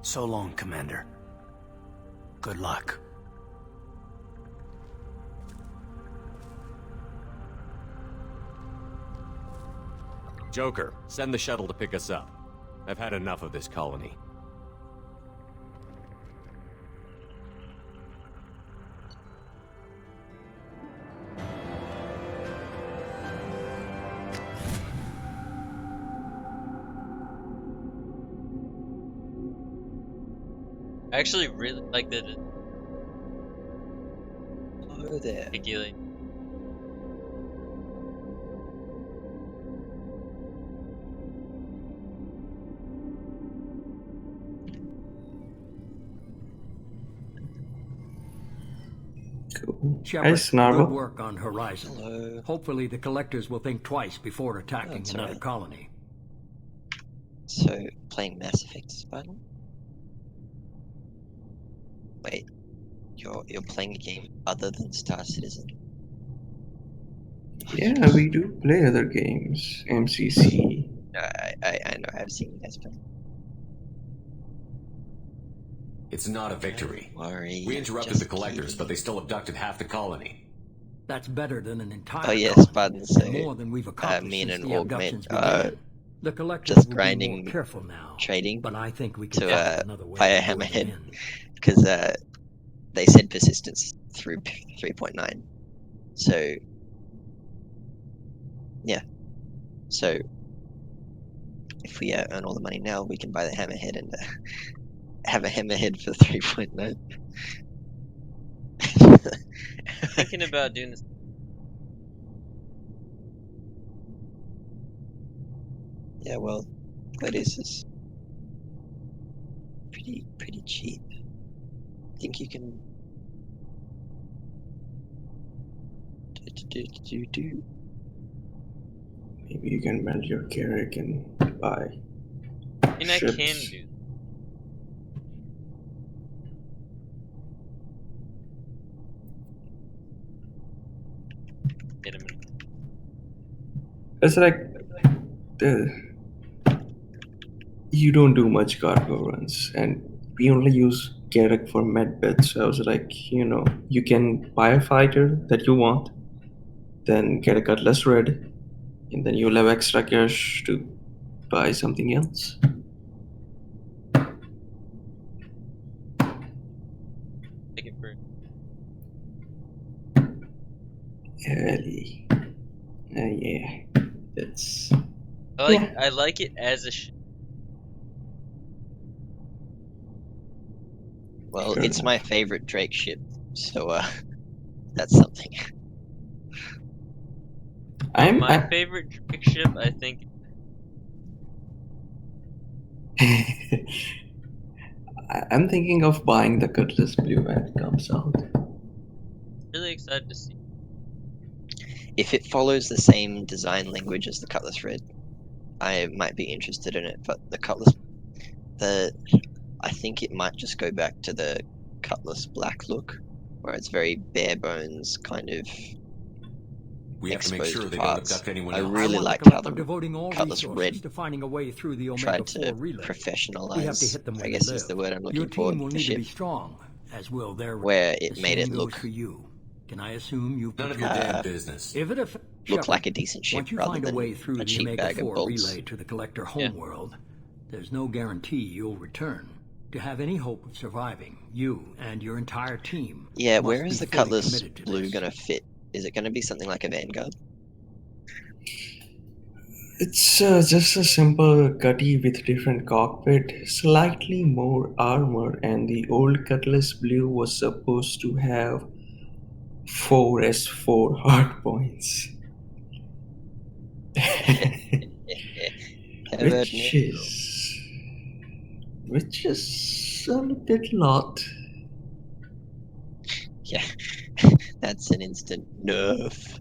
So long, Commander. Good luck. Joker, send the shuttle to pick us up. I've had enough of this colony. I actually really like the there. articulate. Cool. Shepard, Hey, Snargle. good work on Horizon. Hello. Hopefully the Collectors will think twice before attacking That's another right. colony. So, playing Mass Effect Spider? Wait. You're playing a game other than Star Citizen. Yeah, we do play other games. MCC. I know. I've seen you guys play. It's not a victory. Worry. We interrupted the collectors, but they still abducted half the colony. That's better than an entire. Oh yes, pardon. So more than we've accomplished me and since an the augment abductions the collectors just will grinding, be more careful now, trading but I think we can to find another way fire to do it Hammerhead in. because they said persistence through 3.9. So yeah, so if we earn all the money now, we can buy the Hammerhead and have a Hammerhead for 3.9. Thinking about doing this. Yeah, well, Gladius is pretty cheap. I think you can do. Maybe you can melt your Carrick and buy. I mean, I ships. can do. Get him in. It's like you don't do much cargo runs, and we only use Carrick for med beds. So I was like, you can buy a fighter that you want, then get a Cutlass Red, and then you'll have extra cash to buy something else. Take it for. Early. Yeah, that's. I like it as a. Well, Sure. it's my favorite Drake ship, so that's something. My favorite Drake ship, I think. I'm thinking of buying the Cutlass Blue when it comes out. Really excited to see. If it follows the same design language as the Cutlass Red, I might be interested in it. But the Cutlass, I think it might just go back to the Cutlass Black look, where it's very bare bones, kind of. We have to make sure they don't parts. abduct anyone I else. really I liked want how the the devoting all Cutlass resources Red to finding a way through the tried Omega-4 to relay. professionalize. We have to hit them where I they guess live. is the word I'm Your looking for. team will The need to ship, be strong, as will their. where it The made it same look goes for you. Can I assume you've None of your damn business. If it looked like a decent ship once you rather find a than way through a the cheap bag of Omega-4 bolts. relay to the Collector homeworld, there's no guarantee you'll return. To have any hope of surviving, you and your entire team. Yeah, must where be is the fully Cutlass committed to Blue this. gonna fit? Is it gonna be something like a Vanguard? It's just a simple cutty with different cockpit, slightly more armor, and the old Cutlass Blue was supposed to have 4 S4 hard points. which is a bit lot. Yeah, that's an instant nerf.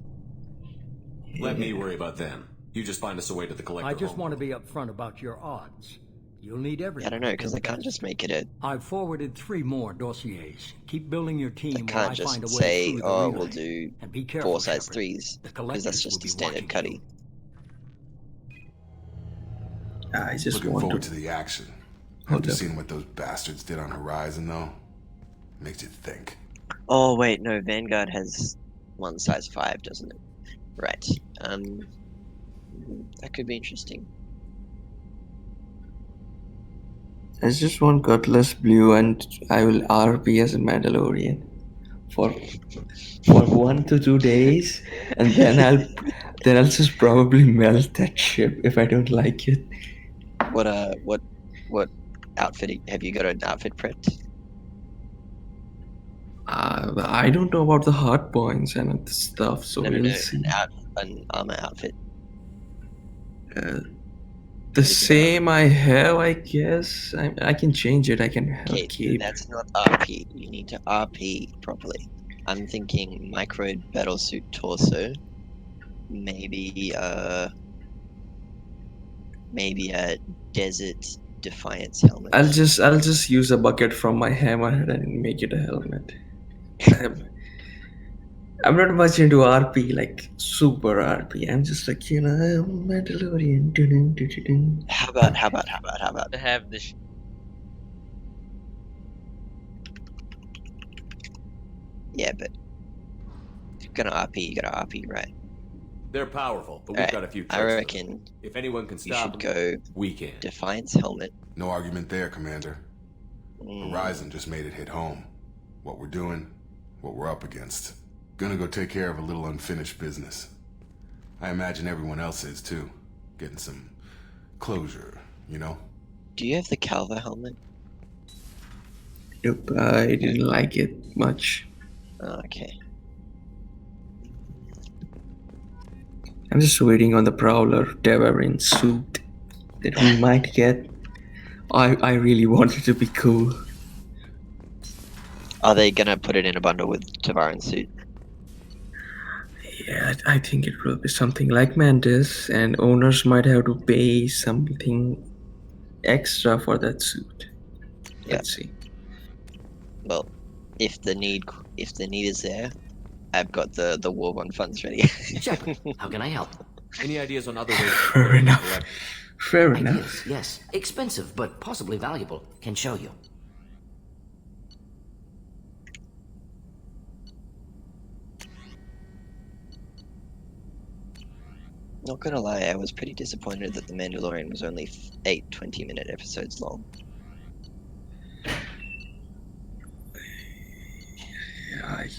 Let me worry about them. You just find us a way to the collector I just home. want to be upfront about your odds. You'll need everything. I don't know, because I can't just make it a. I've forwarded 3 more dossiers. Keep building your team I while can't I just find a way say, through the oh, relay. we'll do And be careful, 4 size Shepard. 3s, The because that's collectors just will a be standard watching cutty. I just Looking want forward to. to the action. Hold Have you up. seen what those bastards did on Horizon, though? Makes you think. Oh wait, no, Vanguard has 1 size 5, doesn't it? Right. That could be interesting. I just want Cutlass Blue, and I will RP as a Mandalorian for 1 to 2 days, and then I'll just probably melt that ship if I don't like it. What outfit have you got? An outfit prepped? I don't know about the hard points and the stuff, so No, we'll see. An armor outfit. The same I have, I guess. I can change it. I can have a Okay, cape. that's not RP. You need to RP properly. I'm thinking micro battlesuit torso. Maybe a desert defiance helmet. I'll just use a bucket from my hammerhead and make it a helmet. I'm not much into RP, like super RP. I'm just like, Mandalorian. Dun-dun-dun-dun-dun. How about? To have this. Yeah, but if you're gonna RP, you gotta RP, right? They're powerful, but we've Alright, got a few tricks I for them. reckon If anyone can you stop should them, go we can. Defiance helmet. No argument there, Commander. Horizon just made it hit home. What we're doing, what we're up against. Gonna go take care of a little unfinished business. I imagine everyone else is too. Getting some closure, you know? Do you have the Calva helmet? Nope, I didn't like it much. Oh, okay. I'm just waiting on the Prowler Devarin suit that we might get. I really want it to be cool. Are they gonna put it in a bundle with Tavarin's suit? Yeah, I think it will be something like Mantis, and owners might have to pay something extra for that suit. Yeah. Let's see. Well, if the need is there, I've got the War Bond funds ready. Shepard, how can I help? Any ideas on other ways? Fair enough. Fair enough. Yes. Expensive, but possibly valuable. Can show you. Not gonna lie, I was pretty disappointed that The Mandalorian was only 8 20-minute episodes long.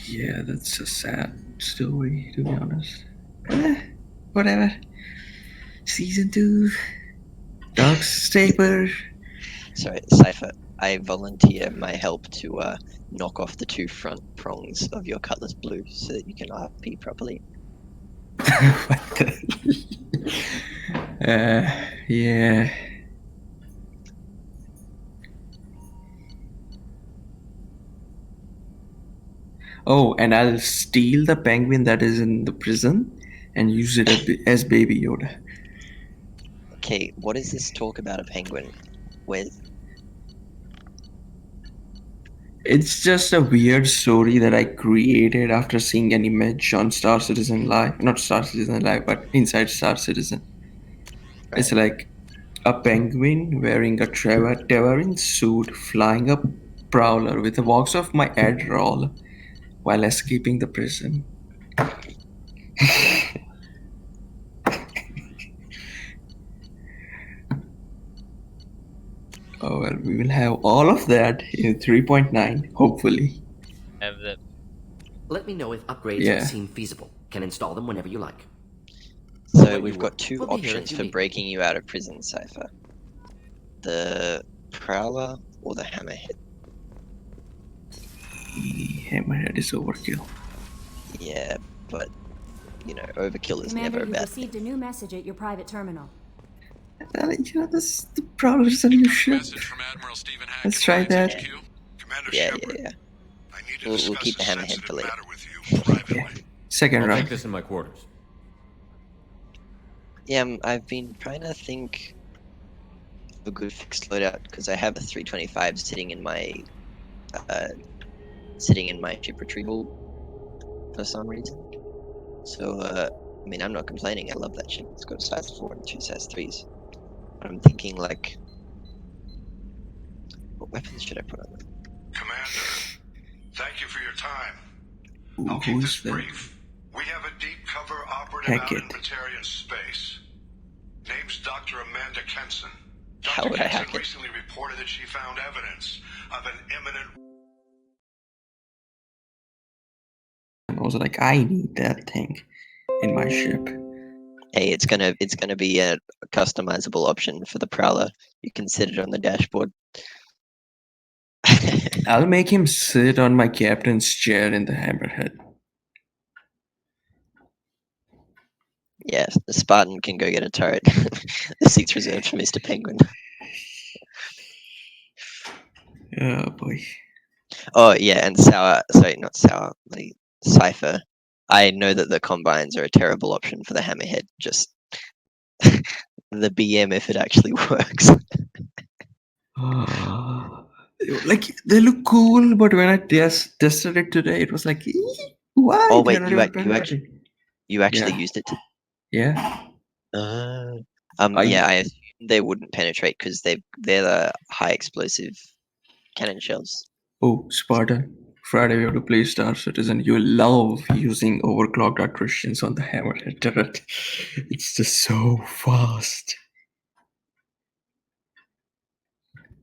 Yeah, that's a sad story, to be honest. Whatever. Season 2. Dark Saber. Sorry, Cypher, I volunteer my help to knock off the 2 front prongs of your Cutlass Blue so that you can RP properly. Yeah. Oh, and I'll steal the penguin that is in the prison and use it as Baby Yoda. Okay, what is this talk about a penguin? It's just a weird story that I created after seeing an image on Star Citizen Live. Not Star Citizen Live, but inside Star Citizen. Right. It's like a penguin wearing a Tevarin suit flying a Prowler with a box of my Adderall while escaping the prison. Oh well, we will have all of that in 3.9, hopefully. Have the. Let me know if upgrades seem feasible. Can install them whenever you like. So we've got 2 options for breaking you out of prison, Cypher. The Prowler or the Hammerhead? The Hammerhead is overkill. Yeah, but, overkill is Commander, never a you bad received a new message at your private terminal. The Prowler's a new ship. Let's try that. Yeah. We'll keep the Hammerhead for later. Second I'll round. take this in my quarters. Yeah, I've been trying to think of a good fixed loadout because I have a 325 sitting in my ship retrieval for some reason. So I'm not complaining. I love that ship. It's got size 4 and 2 size 3s. But I'm thinking what weapons should I put on them? Commander, thank you for your time. I'll keep this brief. We have a deep cover operative out in Batarian space. Name's Dr. Amanda Kenson. How Dr. would I Kenson hack it? recently reported that she found evidence of an imminent. I was like, I need that thing in my ship. Hey, it's gonna be a customizable option for the Prowler. You can set it on the dashboard. I'll make him sit on my captain's chair in the Hammerhead. Yes, the Spartan can go get a turret. The seat's reserved for Mr. Penguin. Oh boy. Oh yeah, and Cypher. I know that the Combines are a terrible option for the Hammerhead, just the BM if it actually works. Like they look cool, but when I tested it today, it was like, why? Oh They're wait, not you even actually penetrating. Yeah. used it? Yeah. Yeah, I assume they wouldn't penetrate because they're the high explosive cannon shells. Oh, Spartan. Friday we have to play Star Citizen. You will love using overclocked attritions on the Hammerhead turret. It's just so fast.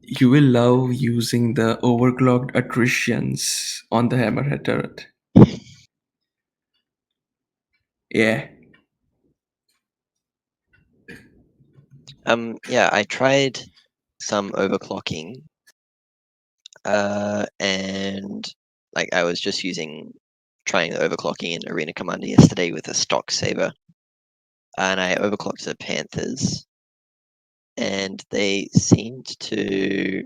You will love using the overclocked attritions on the Hammerhead turret. Yeah. Yeah, I tried some overclocking, and like I was just trying the overclocking in Arena Commander yesterday with a stock saber, and I overclocked the Panthers, and they seemed to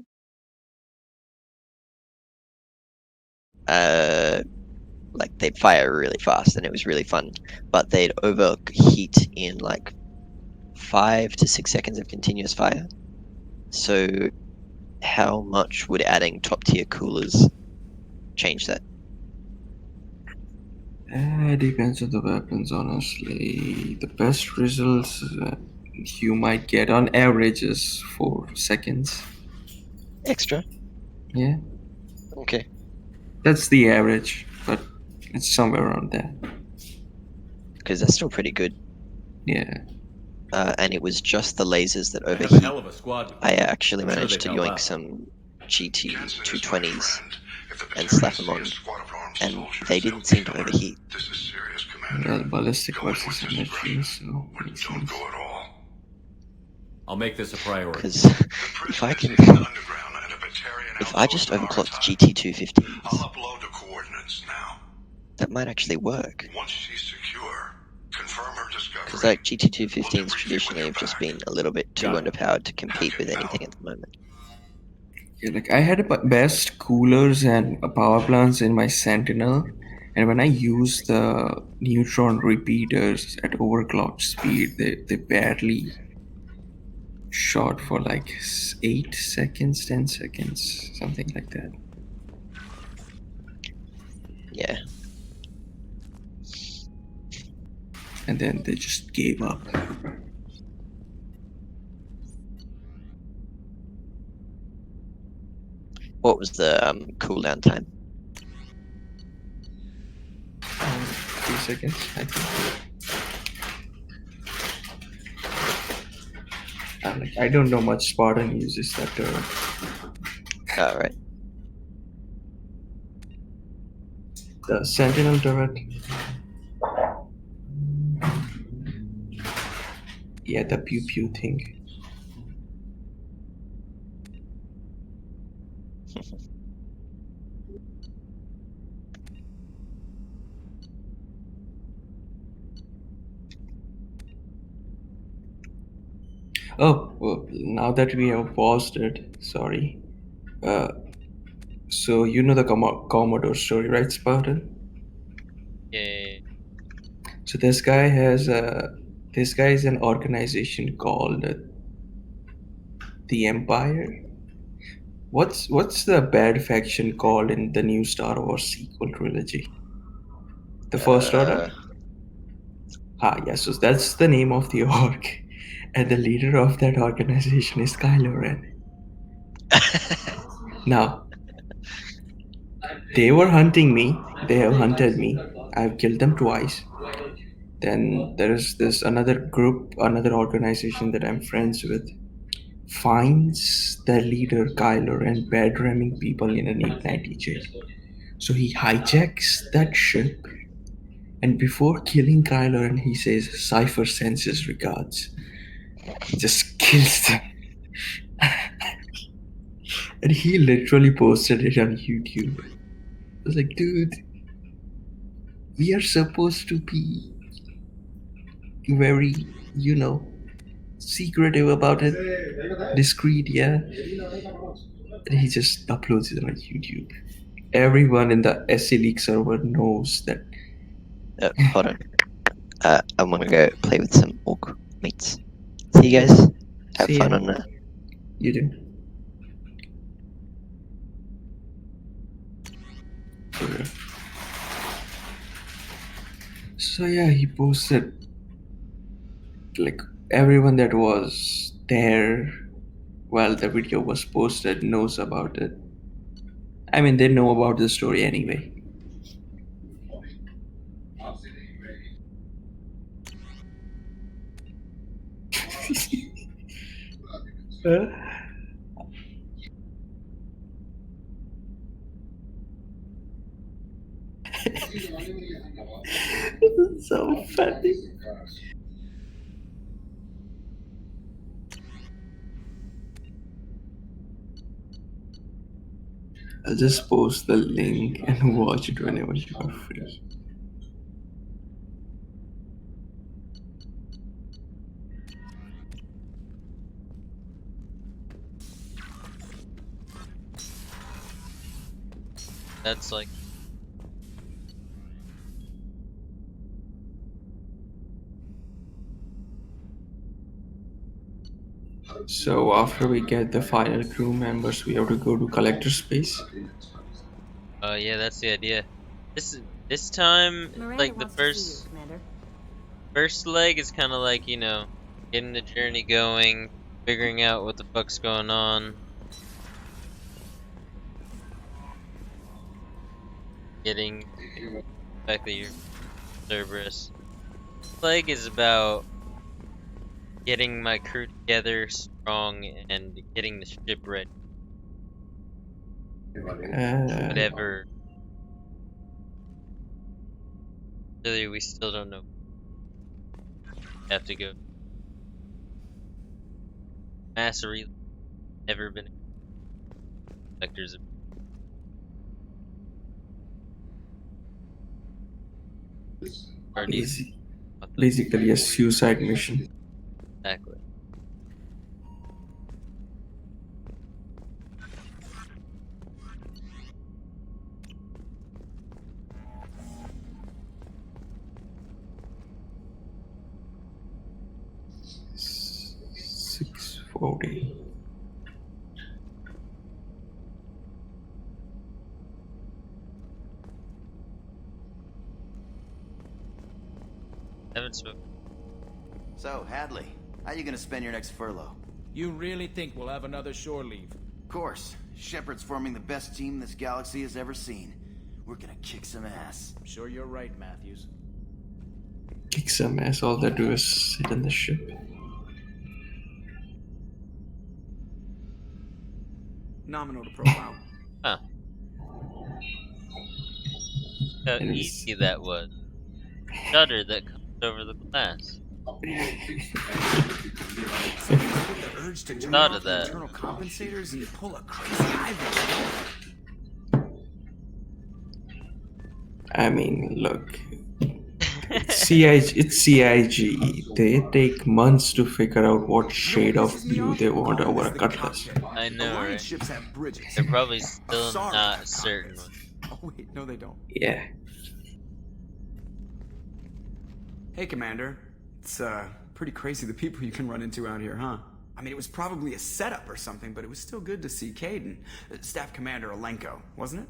like they'd fire really fast, and it was really fun, but they'd overheat in like 5 to 6 seconds of continuous fire. So how much would adding top tier coolers change that? Depends on the weapons, honestly. The best results you might get on average is 4 seconds. Extra? Yeah. Okay. That's the average, but it's somewhere around there. Because that's still pretty good. Yeah. And it was just the lasers that I have a overheat. hell of a squad with I me. actually I'm sure managed they'd to help yoink out. some GT220s and slap them on, and they didn't seem to overheat. Well, ballistic versus MHG, so makes sense. I'll make this a priority. Because if I can, if I just overclocked GT250s, that might actually work. Because like GT215s traditionally have just been a little bit too underpowered to compete with anything at the moment. Yeah, like I had best coolers and power plants in my Sentinel, and when I used the neutron repeaters at overclocked speed, they barely shot for like 8 seconds, 10 seconds, something like that. Yeah. And then they just gave up. What was the cooldown time? 3 seconds, I think. I don't know much Spartan uses that turret. Alright. The Sentinel turret. Yeah, the pew pew thing. Oh, well, now that we have paused it, sorry. So you know the Commodore story, right, Spartan? Yeah. So this guy is an organization called the Empire. What's the bad faction called in the new Star Wars sequel trilogy? The First Order? Yeah, so that's the name of the org. And the leader of that organization is Kylo Ren. Now, they were hunting me. They have hunted me. I've killed them twice. Then there is this another group, another organization that I'm friends with, finds their leader Kylo Ren bed ramming people in an 890 jail. So he hijacks that ship, and before killing Kylo Ren, he says, "Cypher sends his regards." He just kills them. And he literally posted it on YouTube. I was like, dude, we are supposed to be very, secretive about it. Discreet, yeah. And he just uploads it on YouTube. Everyone in the SC League server knows that. Hold on. I'm gonna go play with some orc mates. See you guys. Have See fun ya. on that. You do. So yeah, he posted like everyone that was there while the video was posted knows about it. I mean, they know about the story anyway. So funny. I'll just post the link and watch it whenever you are free. That's like So after we get the final crew members, we have to go to collector space. yeah, that's the idea. This time, Miranda like the wants to see you, first Commander. first leg is kind of like, you know, getting the journey going, figuring out what the fuck's going on, getting the fact that you're Cerberus. Leg is about getting my crew together strong and getting the ship ready. Whatever. Really, we still don't know. Have to go. Massery. Never been. Vectors. Basically a suicide mission. Exactly. $640. Haven't spoken. So, Hadley, how you gonna spend your next furlough? You really think we'll have another shore leave? Of course. Shepard's forming the best team this galaxy has ever seen. We're gonna kick some ass. I'm sure you're right, Matthews. Kick some ass, all they do is sit in the ship. Nominal to profile. Huh. How easy that was. Shutter that comes over the glass. The urge to turn Thought off of the that. internal compensators and pull a crazy Ivan. I mean, look. It's CIG. They take months to figure out what shade of blue they want over a cutlass. I know, right? Ships have bridges. They're probably still Sorry, not certain. Oh wait, no they don't. Yeah. Hey, Commander. It's, pretty crazy the people you can run into out here, huh? I mean, it was probably a setup or something, but it was still good to see Kaidan. Staff Commander Alenko, wasn't it?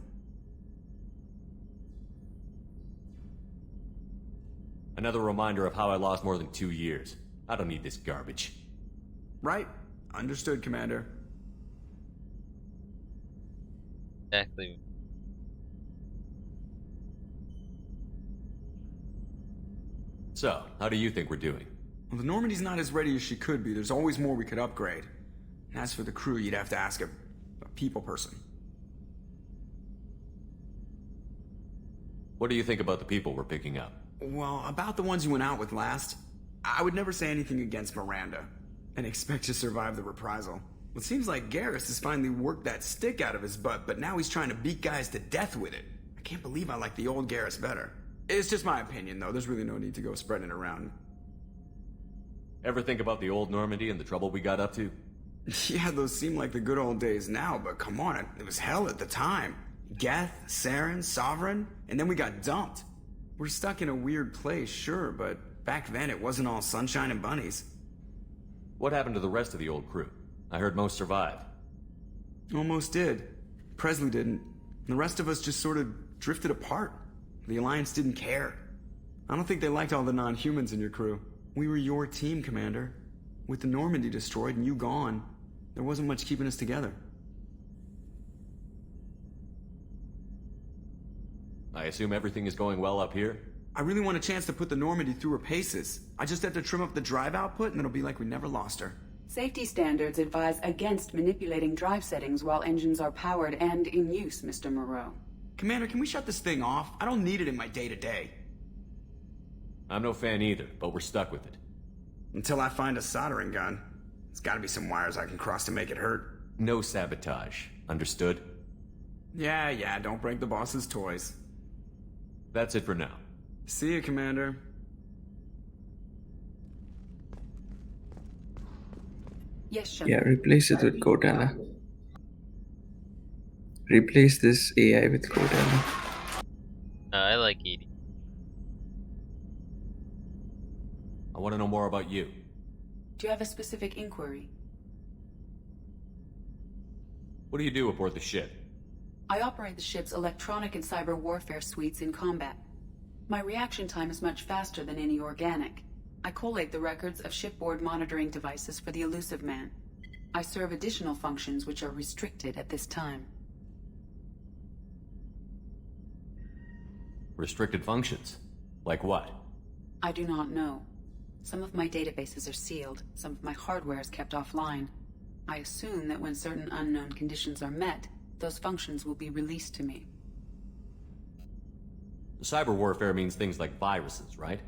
Another reminder of how I lost more than 2 years. I don't need this garbage. Right. Understood, Commander. Exactly. So, how do you think we're doing? Well, the Normandy's not as ready as she could be. There's always more we could upgrade. And as for the crew, you'd have to ask a people person. What do you think about the people we're picking up? Well, about the ones you went out with last, I would never say anything against Miranda and expect to survive the reprisal. It seems like Garrus has finally worked that stick out of his butt, but now he's trying to beat guys to death with it. I can't believe I like the old Garrus better. It's just my opinion, though. There's really no need to go spreading it around. Ever think about the old Normandy and the trouble we got up to? Yeah, those seem like the good old days now, but come on, it was hell at the time. Geth, Saren, Sovereign, and then we got dumped. We're stuck in a weird place, sure, but back then it wasn't all sunshine and bunnies. What happened to the rest of the old crew? I heard most survived. Almost did. Presley didn't. The rest of us just sort of drifted apart. The Alliance didn't care. I don't think they liked all the non-humans in your crew. We were your team, Commander. With the Normandy destroyed and you gone, there wasn't much keeping us together. I assume everything is going well up here? I really want a chance to put the Normandy through her paces. I just have to trim up the drive output and it'll be like we never lost her. Safety standards advise against manipulating drive settings while engines are powered and in use, Mr. Moreau. Commander, can we shut this thing off? I don't need it in my day-to-day. I'm no fan either, but we're stuck with it. Until I find a soldering gun. There's gotta be some wires I can cross to make it hurt. No sabotage. Understood? Yeah, don't break the boss's toys. That's it for now. See you, Commander. Yes, sure. Yeah, replace it with Cortana. Replace this AI with Cortana. I like EDI. I want to know more about you. Do you have a specific inquiry? What do you do aboard the ship? I operate the ship's electronic and cyber warfare suites in combat. My reaction time is much faster than any organic. I collate the records of shipboard monitoring devices for the Illusive Man. I serve additional functions which are restricted at this time. Restricted functions? Like what? I do not know. Some of my databases are sealed, some of my hardware is kept offline. I assume that when certain unknown conditions are met, those functions will be released to me. Cyber warfare means things like viruses, right?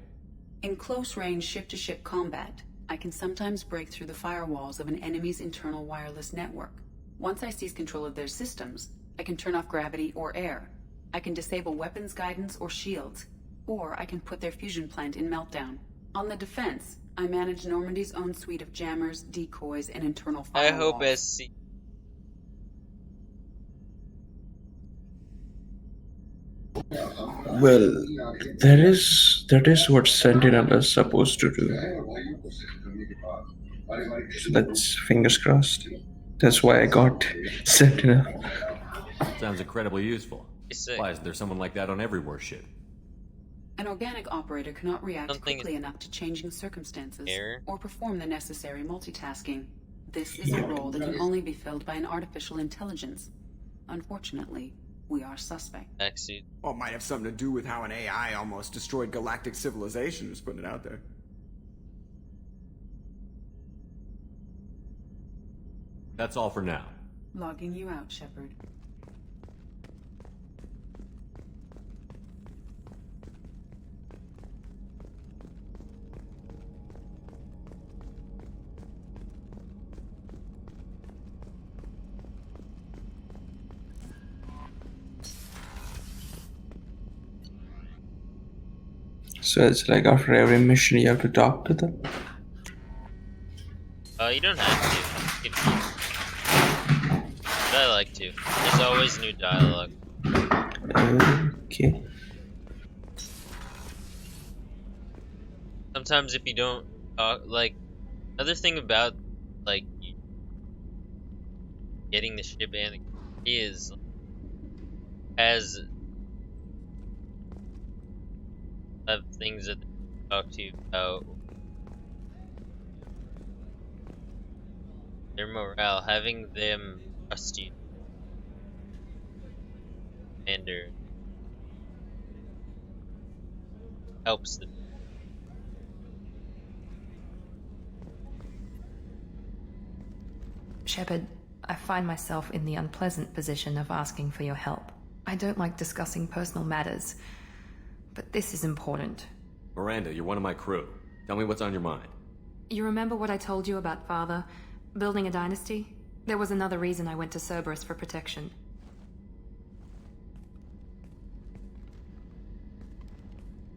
In close-range ship-to-ship combat, I can sometimes break through the firewalls of an enemy's internal wireless network. Once I seize control of their systems, I can turn off gravity or air. I can disable weapons guidance or shields, or I can put their fusion plant in meltdown. On the defense, I manage Normandy's own suite of jammers, decoys, and internal firewalls. I hope SC. Well, that is what Sentinel is supposed to do. So that's fingers crossed. That's why I got Sentinel. Sounds incredibly useful. Sick. Why isn't there someone like that on every warship? An organic operator cannot react quickly enough to changing circumstances or perform the necessary multitasking. This is a role that can only be filled by an artificial intelligence. Unfortunately, we are suspect. Well, it might have something to do with how an AI almost destroyed galactic civilization, just putting it out there. That's all for now. Logging you out, Shepard. So it's like after every mission you have to talk to them? You don't have to. But I like to. There's always new dialogue. Okay. Sometimes if you don't talk, like, another thing about, like, getting the ship and the key is, as of things that they talk to you about their morale, having them trust you, Commander, helps them. Shepard, I find myself in the unpleasant position of asking for your help. I don't like discussing personal matters, but this is important. Miranda, you're one of my crew. Tell me what's on your mind. You remember what I told you about Father? Building a dynasty? There was another reason I went to Cerberus for protection.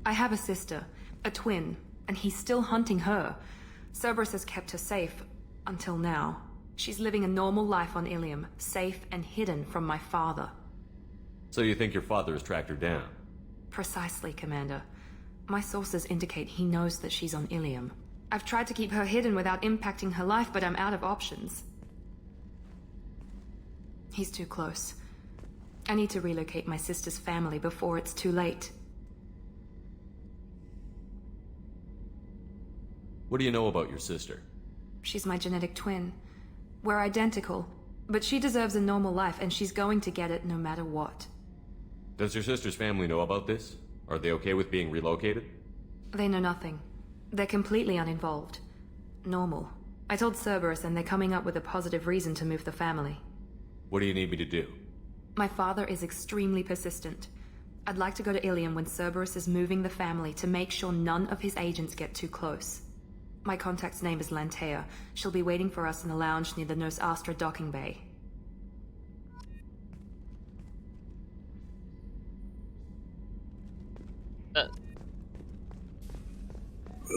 I have a sister, a twin, and he's still hunting her. Cerberus has kept her safe, until now. She's living a normal life on Ilium, safe and hidden from my father. So you think your father has tracked her down? Precisely, Commander. My sources indicate he knows that she's on Ilium. I've tried to keep her hidden without impacting her life, but I'm out of options. He's too close. I need to relocate my sister's family before it's too late. What do you know about your sister? She's my genetic twin. We're identical, but she deserves a normal life, and she's going to get it no matter what. Does your sister's family know about this? Are they okay with being relocated? They know nothing. They're completely uninvolved. Normal. I told Cerberus, and they're coming up with a positive reason to move the family. What do you need me to do? My father is extremely persistent. I'd like to go to Ilium when Cerberus is moving the family to make sure none of his agents get too close. My contact's name is Lantea. She'll be waiting for us in the lounge near the Nos Astra docking bay.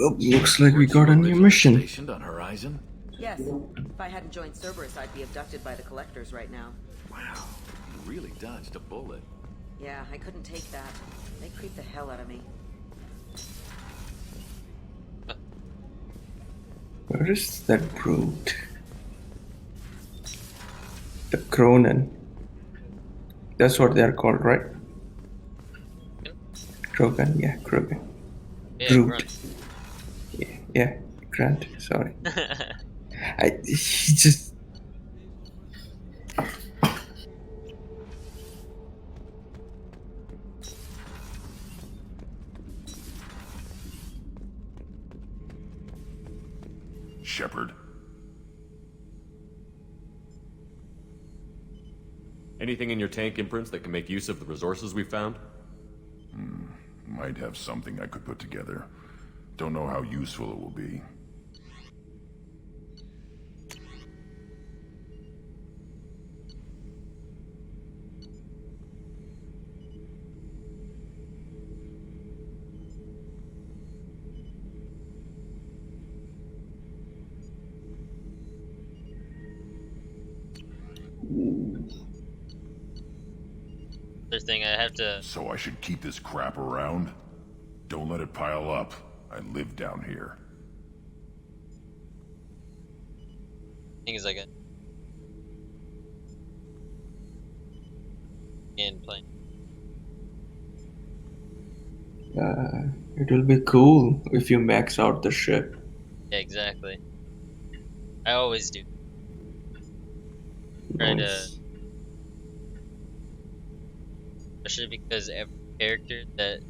Oh, looks like we got a new mission. Stationed on Horizon? Yes. If I hadn't joined Cerberus, I'd be abducted by the Collectors right now. Wow, you really dodged a bullet. Yeah, I couldn't take that. They creep the hell out of me. Where is that brute? The Cronin. That's what they're called, right? Krogan? Yeah, Krogan. Yeah, Brute. Grunt. Yeah, Grant, sorry. He just... Shepard. Anything in your tank imprints that can make use of the resources we found? Might have something I could put together. Don't know how useful it will be. Other thing I have to... So I should keep this crap around? Don't let it pile up. I live down here. Thing is, I got... And plane. It will be cool if you max out the ship. Yeah, exactly. I always do. Try to... Nice. Especially because every character that...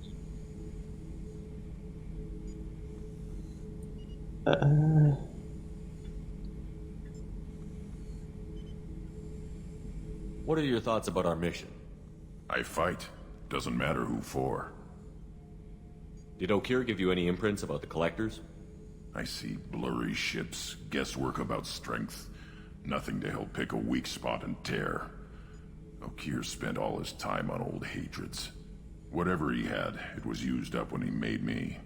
What are your thoughts about our mission? I fight. Doesn't matter who for. Did Okeer give you any imprints about the Collectors? I see blurry ships, guesswork about strength. Nothing to help pick a weak spot and tear. Okeer spent all his time on old hatreds. Whatever he had, it was used up when he made me.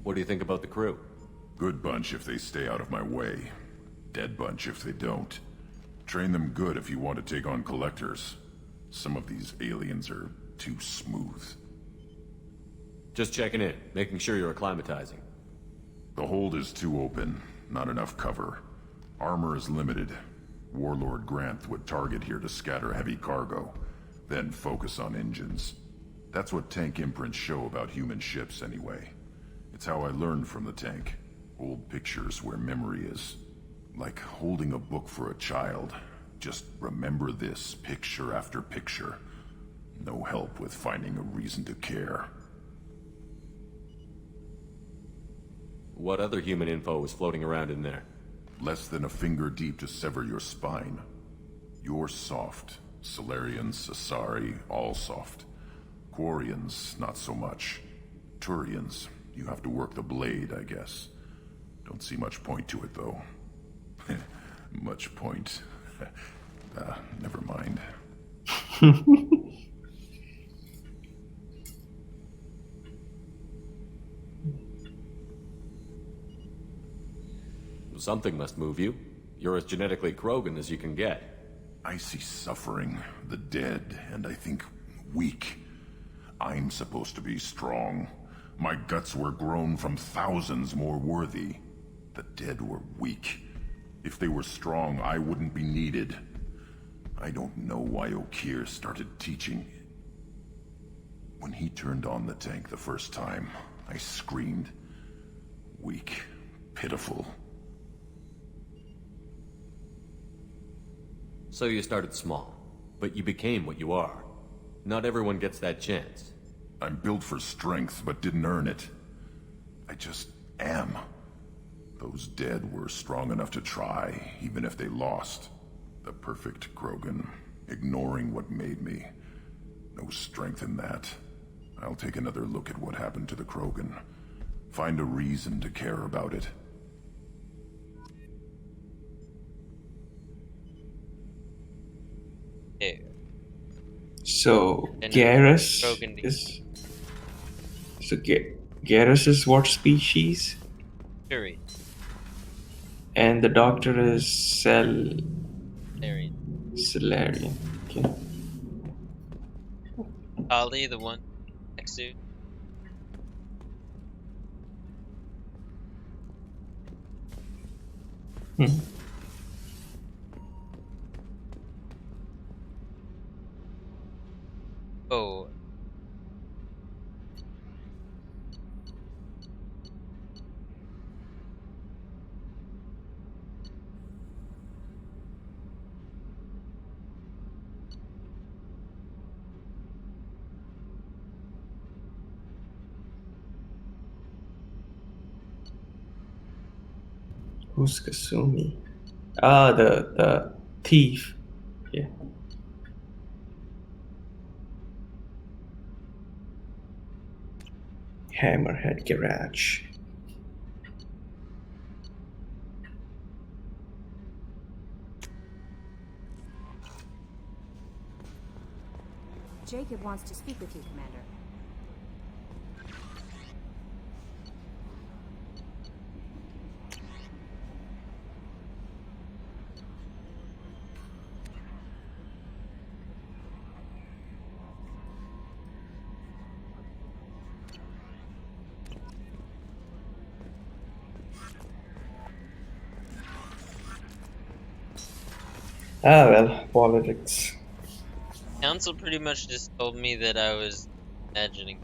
What do you think about the crew? Good bunch if they stay out of my way. Dead bunch if they don't. Train them good if you want to take on Collectors. Some of these aliens are too smooth. Just checking in, making sure you're acclimatizing. The hold is too open. Not enough cover. Armor is limited. Warlord Grant would target here to scatter heavy cargo, then focus on engines. That's what tank imprints show about human ships anyway. It's how I learned from the tank. Old pictures where memory is. Like holding a book for a child. Just remember this picture after picture. No help with finding a reason to care. What other human info is floating around in there? Less than a finger deep to sever your spine. You're soft. Salarians, Asari, all soft. Quarians, not so much. Turians, you have to work the blade, I guess. Don't see much point to it, though. Much point. Never mind. Something must move you. You're as genetically Krogan as you can get. I see suffering, the dead, and I think weak. I'm supposed to be strong. My guts were grown from thousands more worthy. The dead were weak. If they were strong, I wouldn't be needed. I don't know why Okeer started teaching. When he turned on the tank the first time, I screamed. Weak, pitiful. So you started small, but you became what you are. Not everyone gets that chance. I'm built for strength, but didn't earn it. I just am. Those dead were strong enough to try, even if they lost. The perfect Krogan, ignoring what made me. No strength in that. I'll take another look at what happened to the Krogan. Find a reason to care about it. Hey. So And Garrus Krogan is. So Garrus is what species? Fury. And the doctor is Arian. Salarian. Okay. Ollie, the one next to. Hmm. Oh. Who's Kasumi? Ah, the thief. Yeah. Hammerhead Garage. Jacob wants to speak with you, Commander. Ah, well, politics. Council pretty much just told me that I was imagining.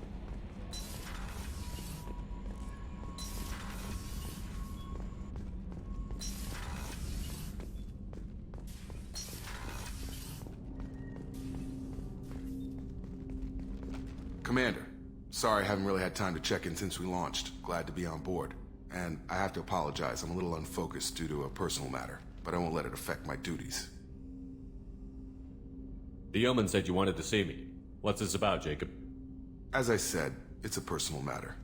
Commander, sorry I haven't really had time to check in since we launched. Glad to be on board. And I have to apologize, I'm a little unfocused due to a personal matter, but I won't let it affect my duties. The yeoman said you wanted to see me. What's this about, Jacob? As I said, it's a personal matter.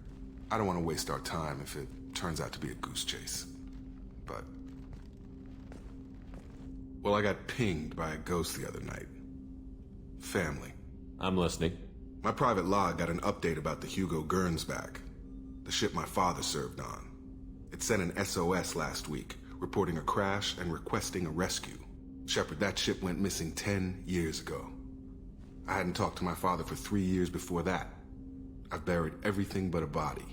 I don't want to waste our time if it turns out to be a goose chase. But... well, I got pinged by a ghost the other night. Family. I'm listening. My private log got an update about the Hugo Gernsback, the ship my father served on. It sent an SOS last week, reporting a crash and requesting a rescue. Shepard, that ship went missing 10 years ago. I hadn't talked to my father for 3 years before that. I've buried everything but a body.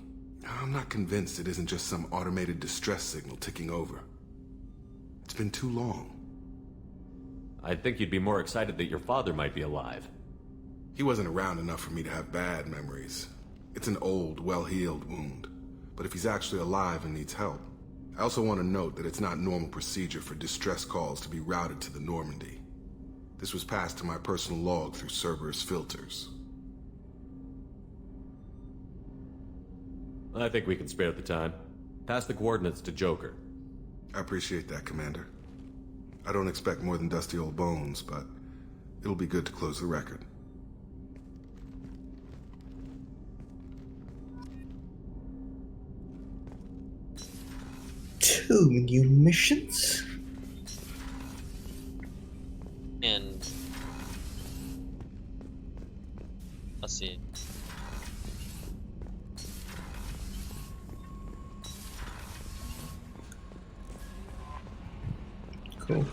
I'm not convinced it isn't just some automated distress signal ticking over. It's been too long. I think you'd be more excited that your father might be alive. He wasn't around enough for me to have bad memories. It's an old, well-healed wound. But if he's actually alive and needs help, I also want to note that it's not normal procedure for distress calls to be routed to the Normandy. This was passed to my personal log through Cerberus filters. I think we can spare the time. Pass the coordinates to Joker. I appreciate that, Commander. I don't expect more than dusty old bones, but it'll be good to close the record. Two new missions? And let's see. Cool.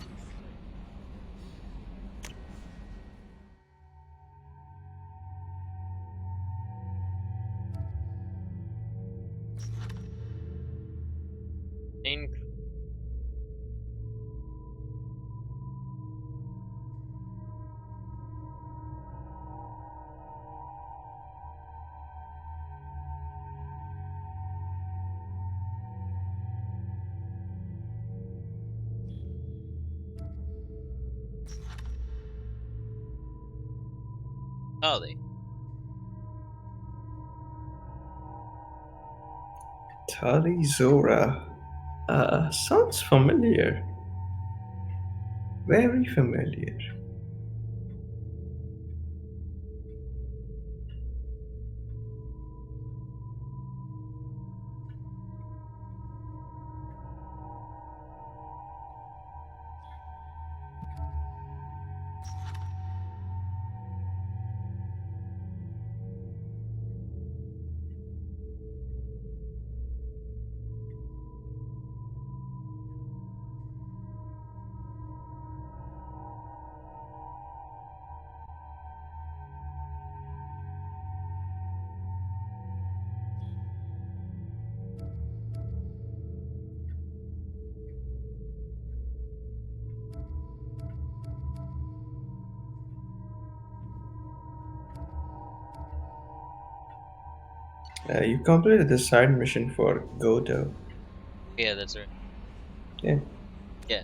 Tali. Tali Zora. Sounds familiar. Very familiar. You completed the side mission for Goto. Yeah, that's right. Yeah. Yeah.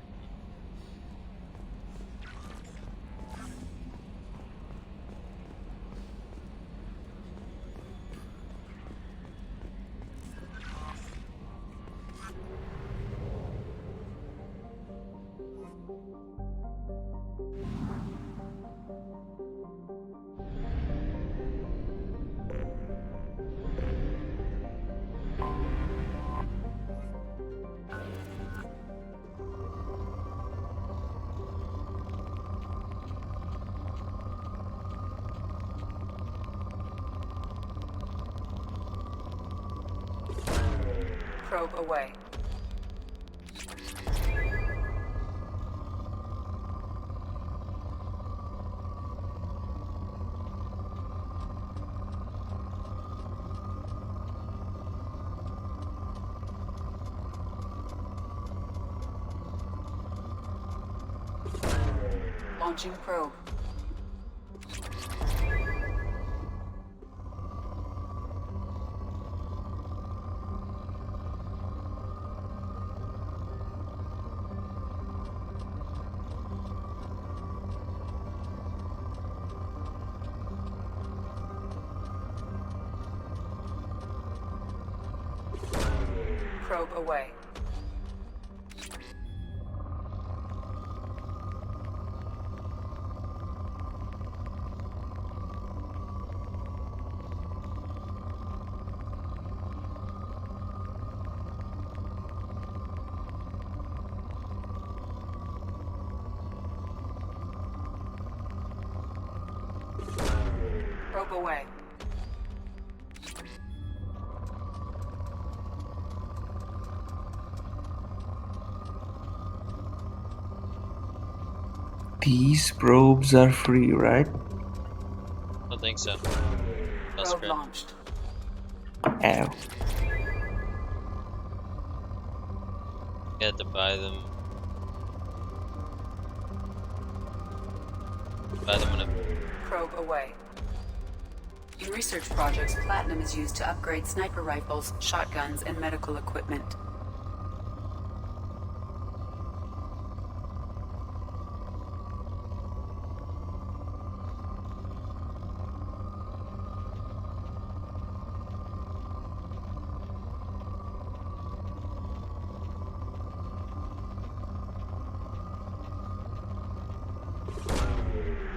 Probe away. Launching probe. Probe away. Probe away. These probes are free, right? I don't think so. That's Probe great. launched. Ow. You had to buy them. Buy them when it. Probe away. In research projects, platinum is used to upgrade sniper rifles, shotguns, and medical equipment.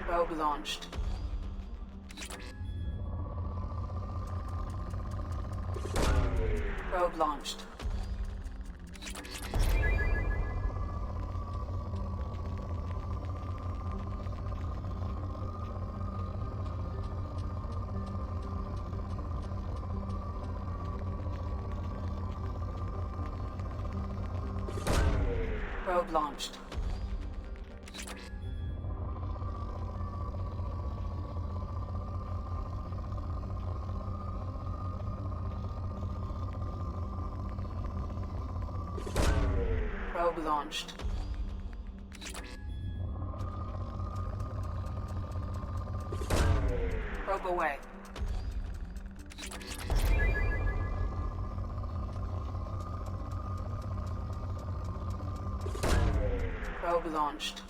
Probe launched. Probe launched. Probe launched. Probe launched. Probe away. Probe launched.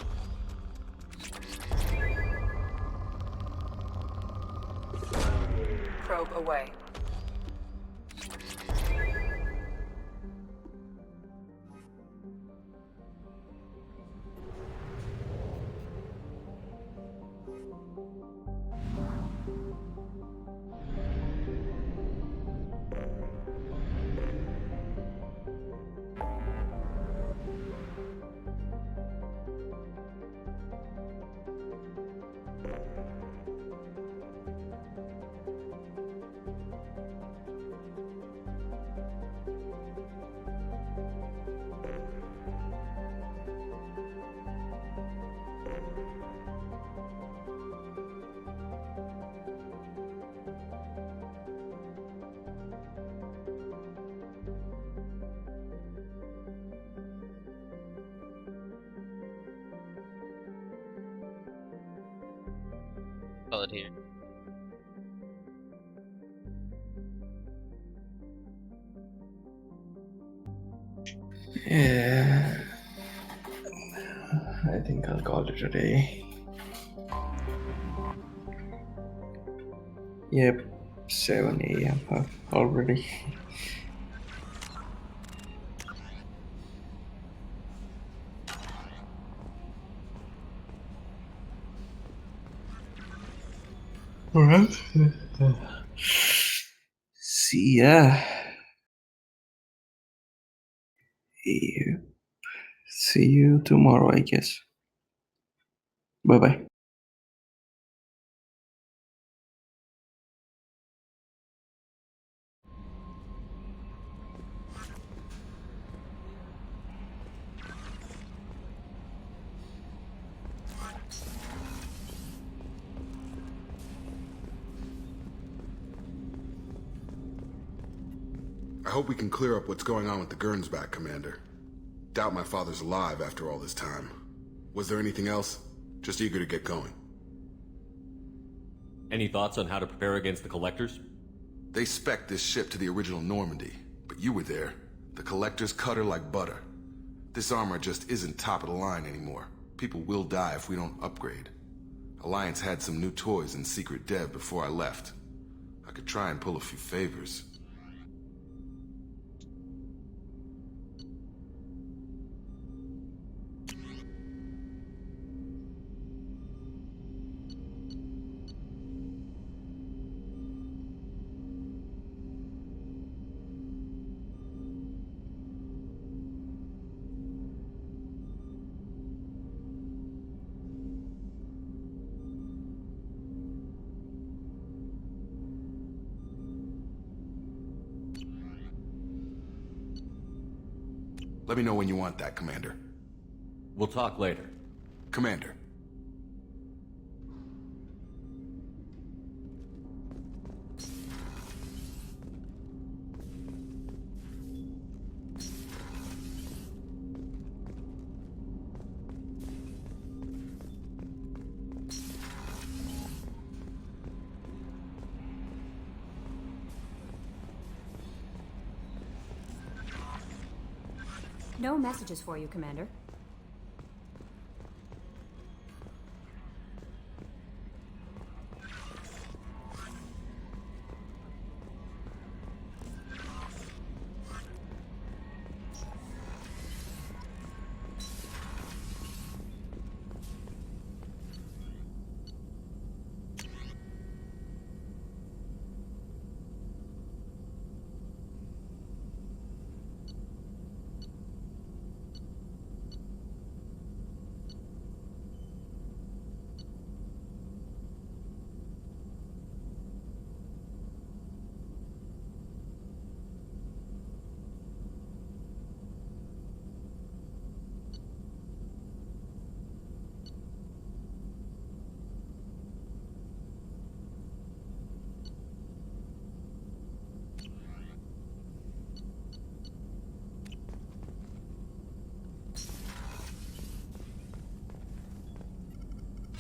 probe away. Call it here. Yeah. I think I'll call it a day. Yep, 7 a.m. already. Alright. See ya. Yep. See you tomorrow, I guess. Bye bye. I hope we can clear up what's going on with the Gernsback, Commander. Doubt my father's alive after all this time. Was there anything else? Just eager to get going. Any thoughts on how to prepare against the Collectors? They spec'd this ship to the original Normandy, but you were there. The Collectors cut her like butter. This armor just isn't top of the line anymore. People will die if we don't upgrade. Alliance had some new toys in secret dev before I left. I could try and pull a few favors. Let me know when you want that, Commander. We'll talk later. Commander. No messages for you, Commander.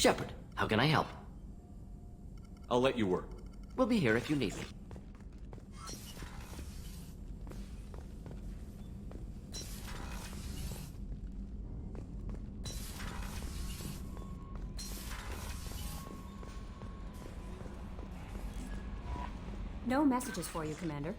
Shepard, how can I help? I'll let you work. We'll be here if you need me. No messages for you, Commander.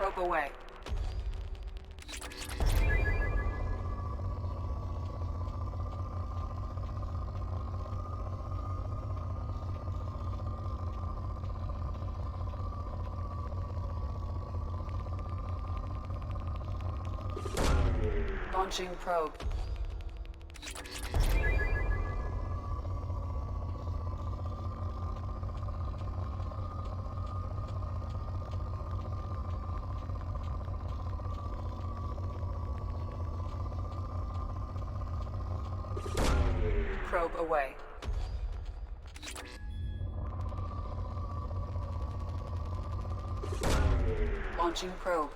Probe away. Launching probe. Probe away. Launching probe.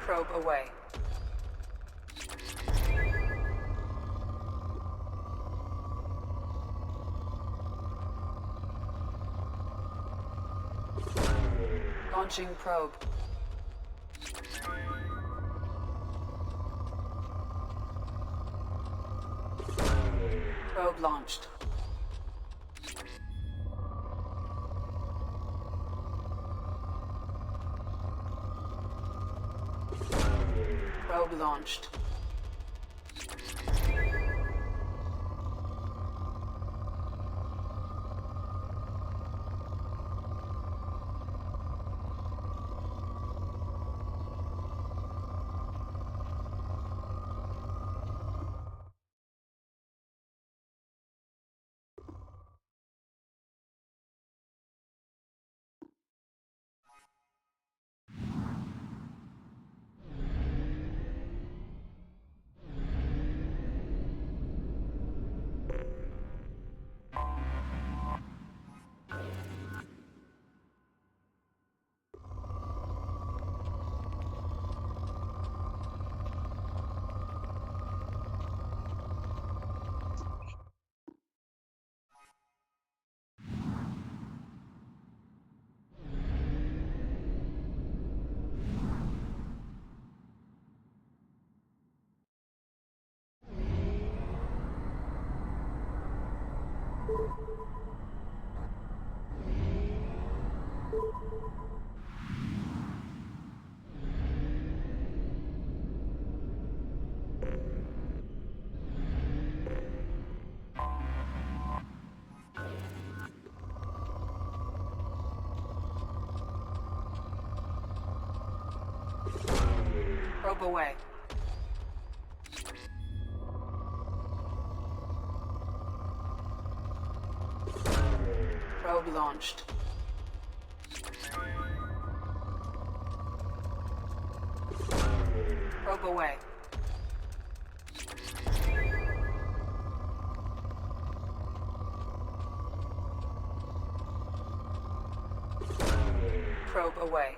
Probe away. Launching probe. Probe launched. Probe launched. away. Probe launched. Probe away. Probe away.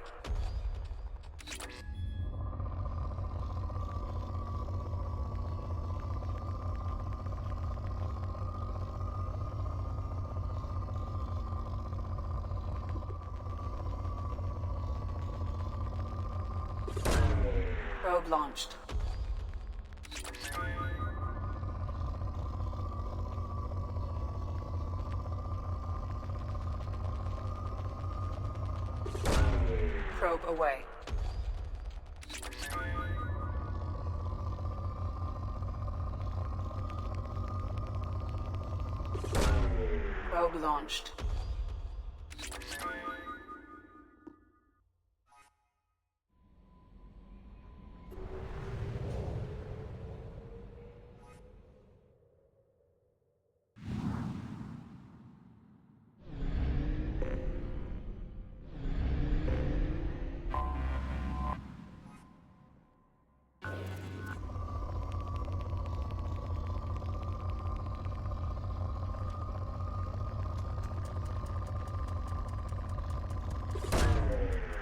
Probe launched. Probe away. Probe launched.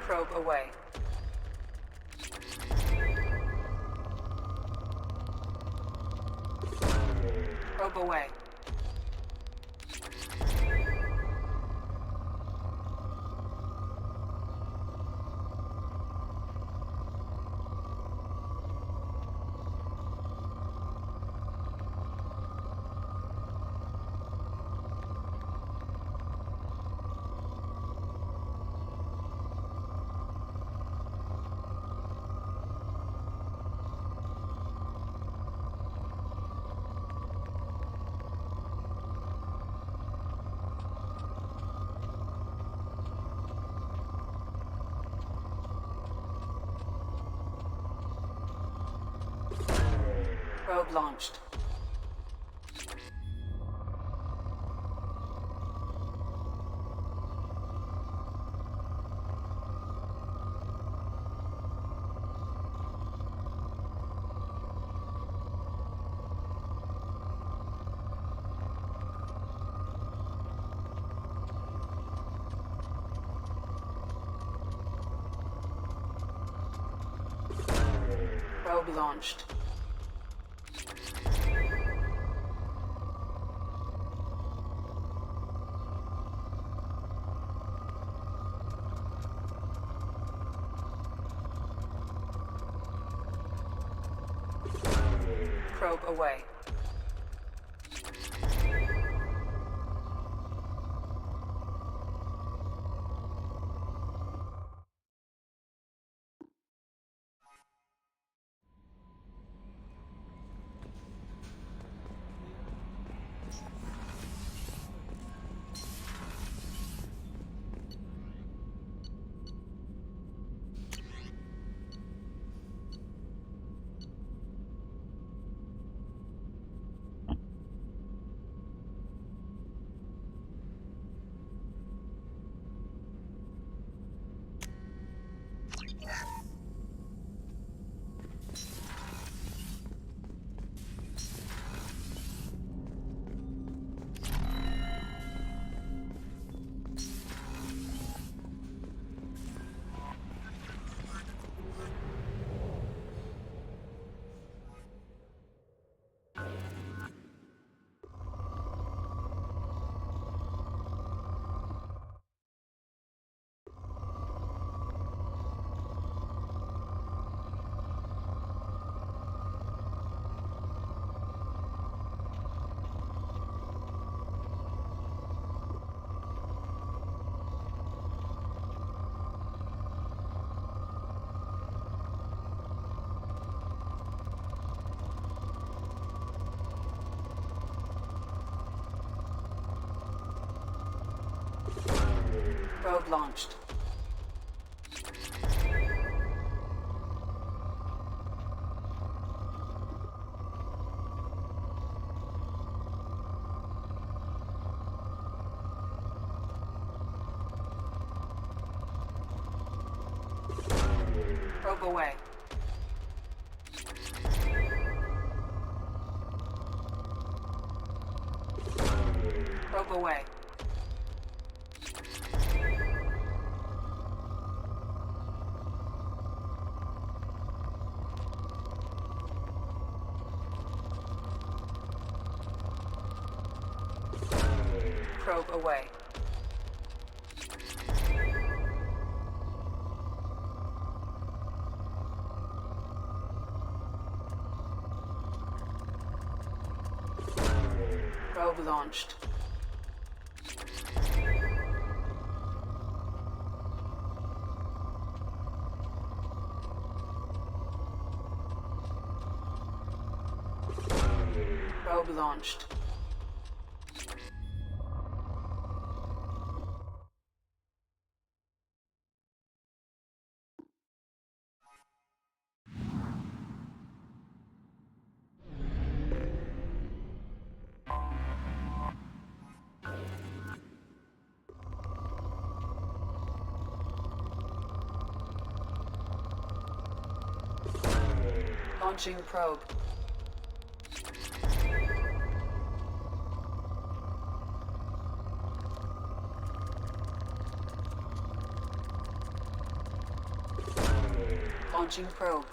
Probe away. Probe away. Probe launched. Probe launched. Probe away. Probe launched. Probe away. Probe away. Probe away. Probe launched. Probe launched. Launching probe. Launching probe.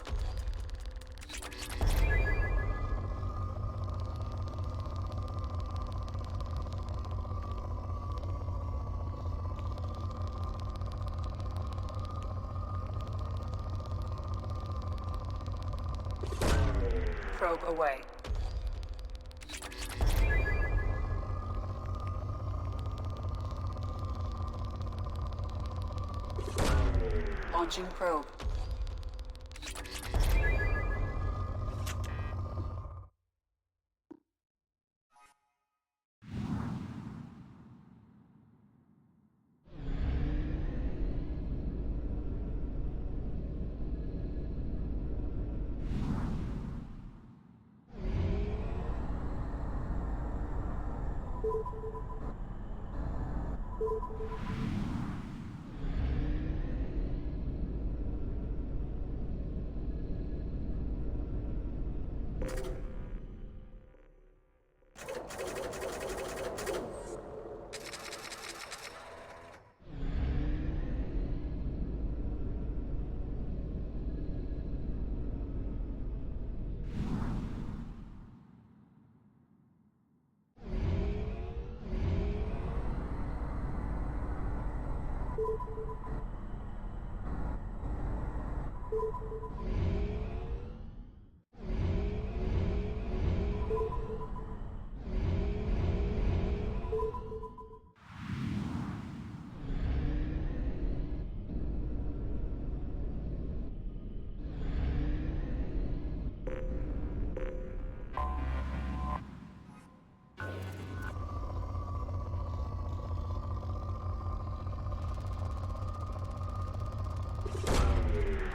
Probe away. Launching probe.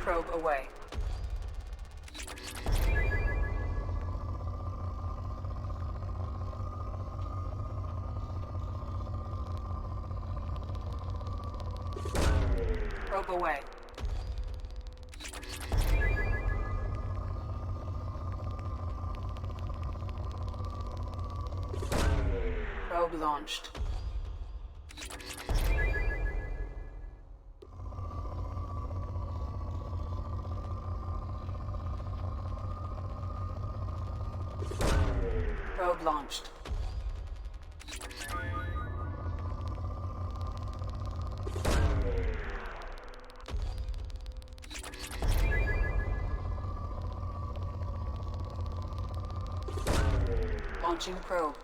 Probe away. Probe away. Probe launched. Probe launched. Launching probe.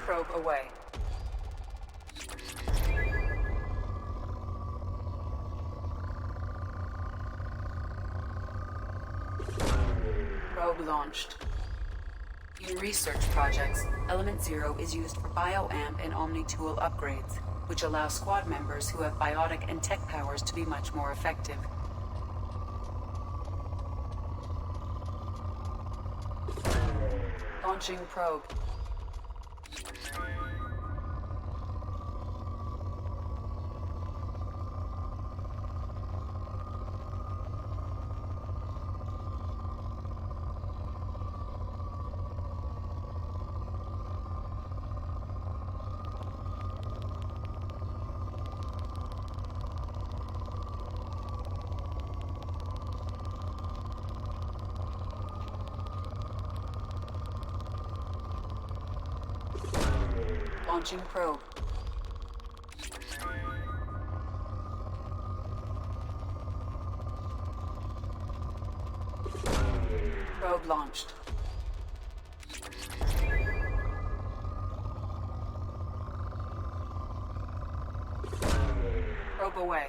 Probe away. Probe launched. In research projects, Element Zero is used for BioAmp and Omni-Tool upgrades, which allow squad members who have biotic and tech powers to be much more effective. Launching probe. Launching probe. Probe launched. Probe away.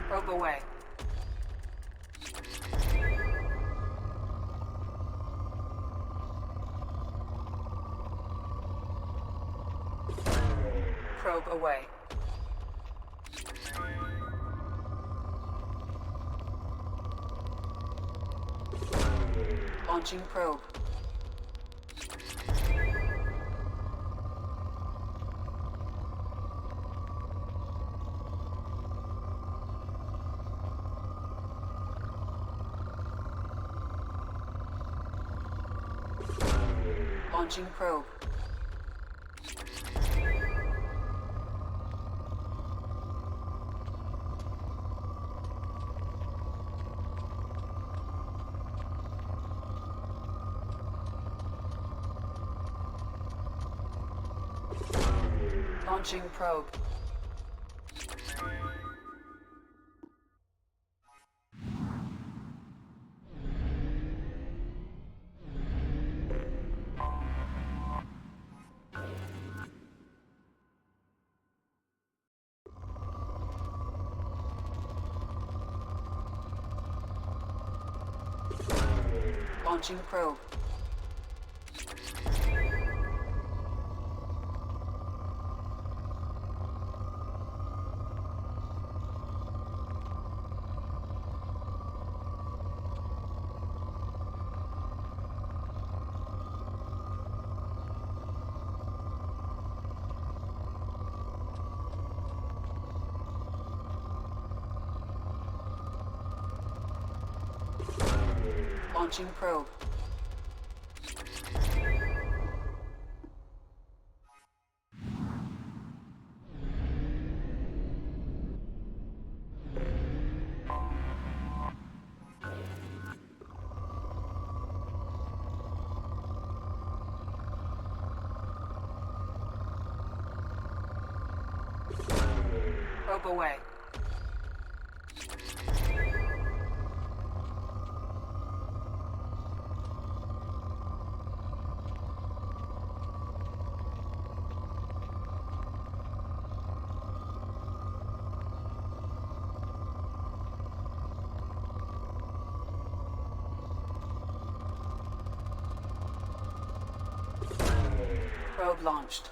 Probe away. Probe away. Launching probe. Launching probe. Launching probe. Launching probe. Launching probe. Probe away. Probe launched.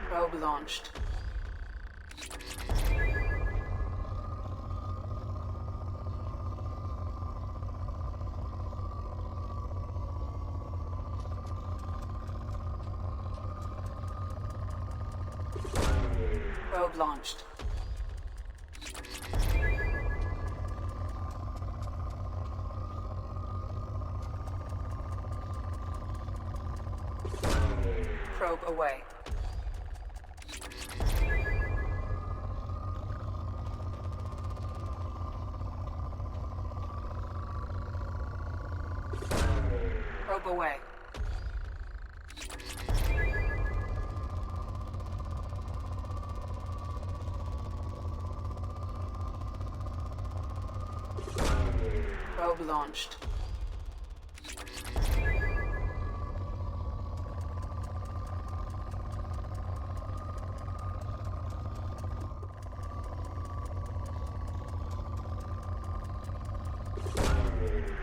Probe launched. Probe launched. Probe away. Probe away. Probe launched.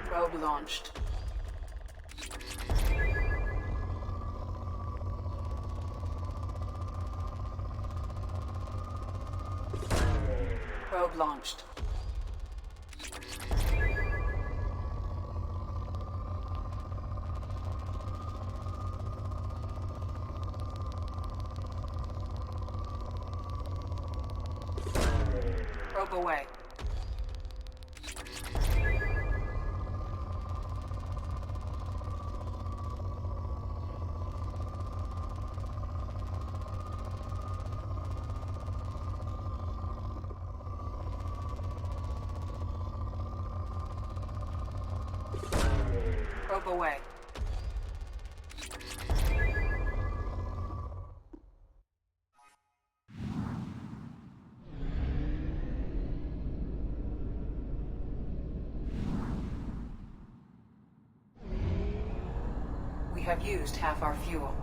Probe launched. Probe launched. Probe away. Probe away. We have used half our fuel.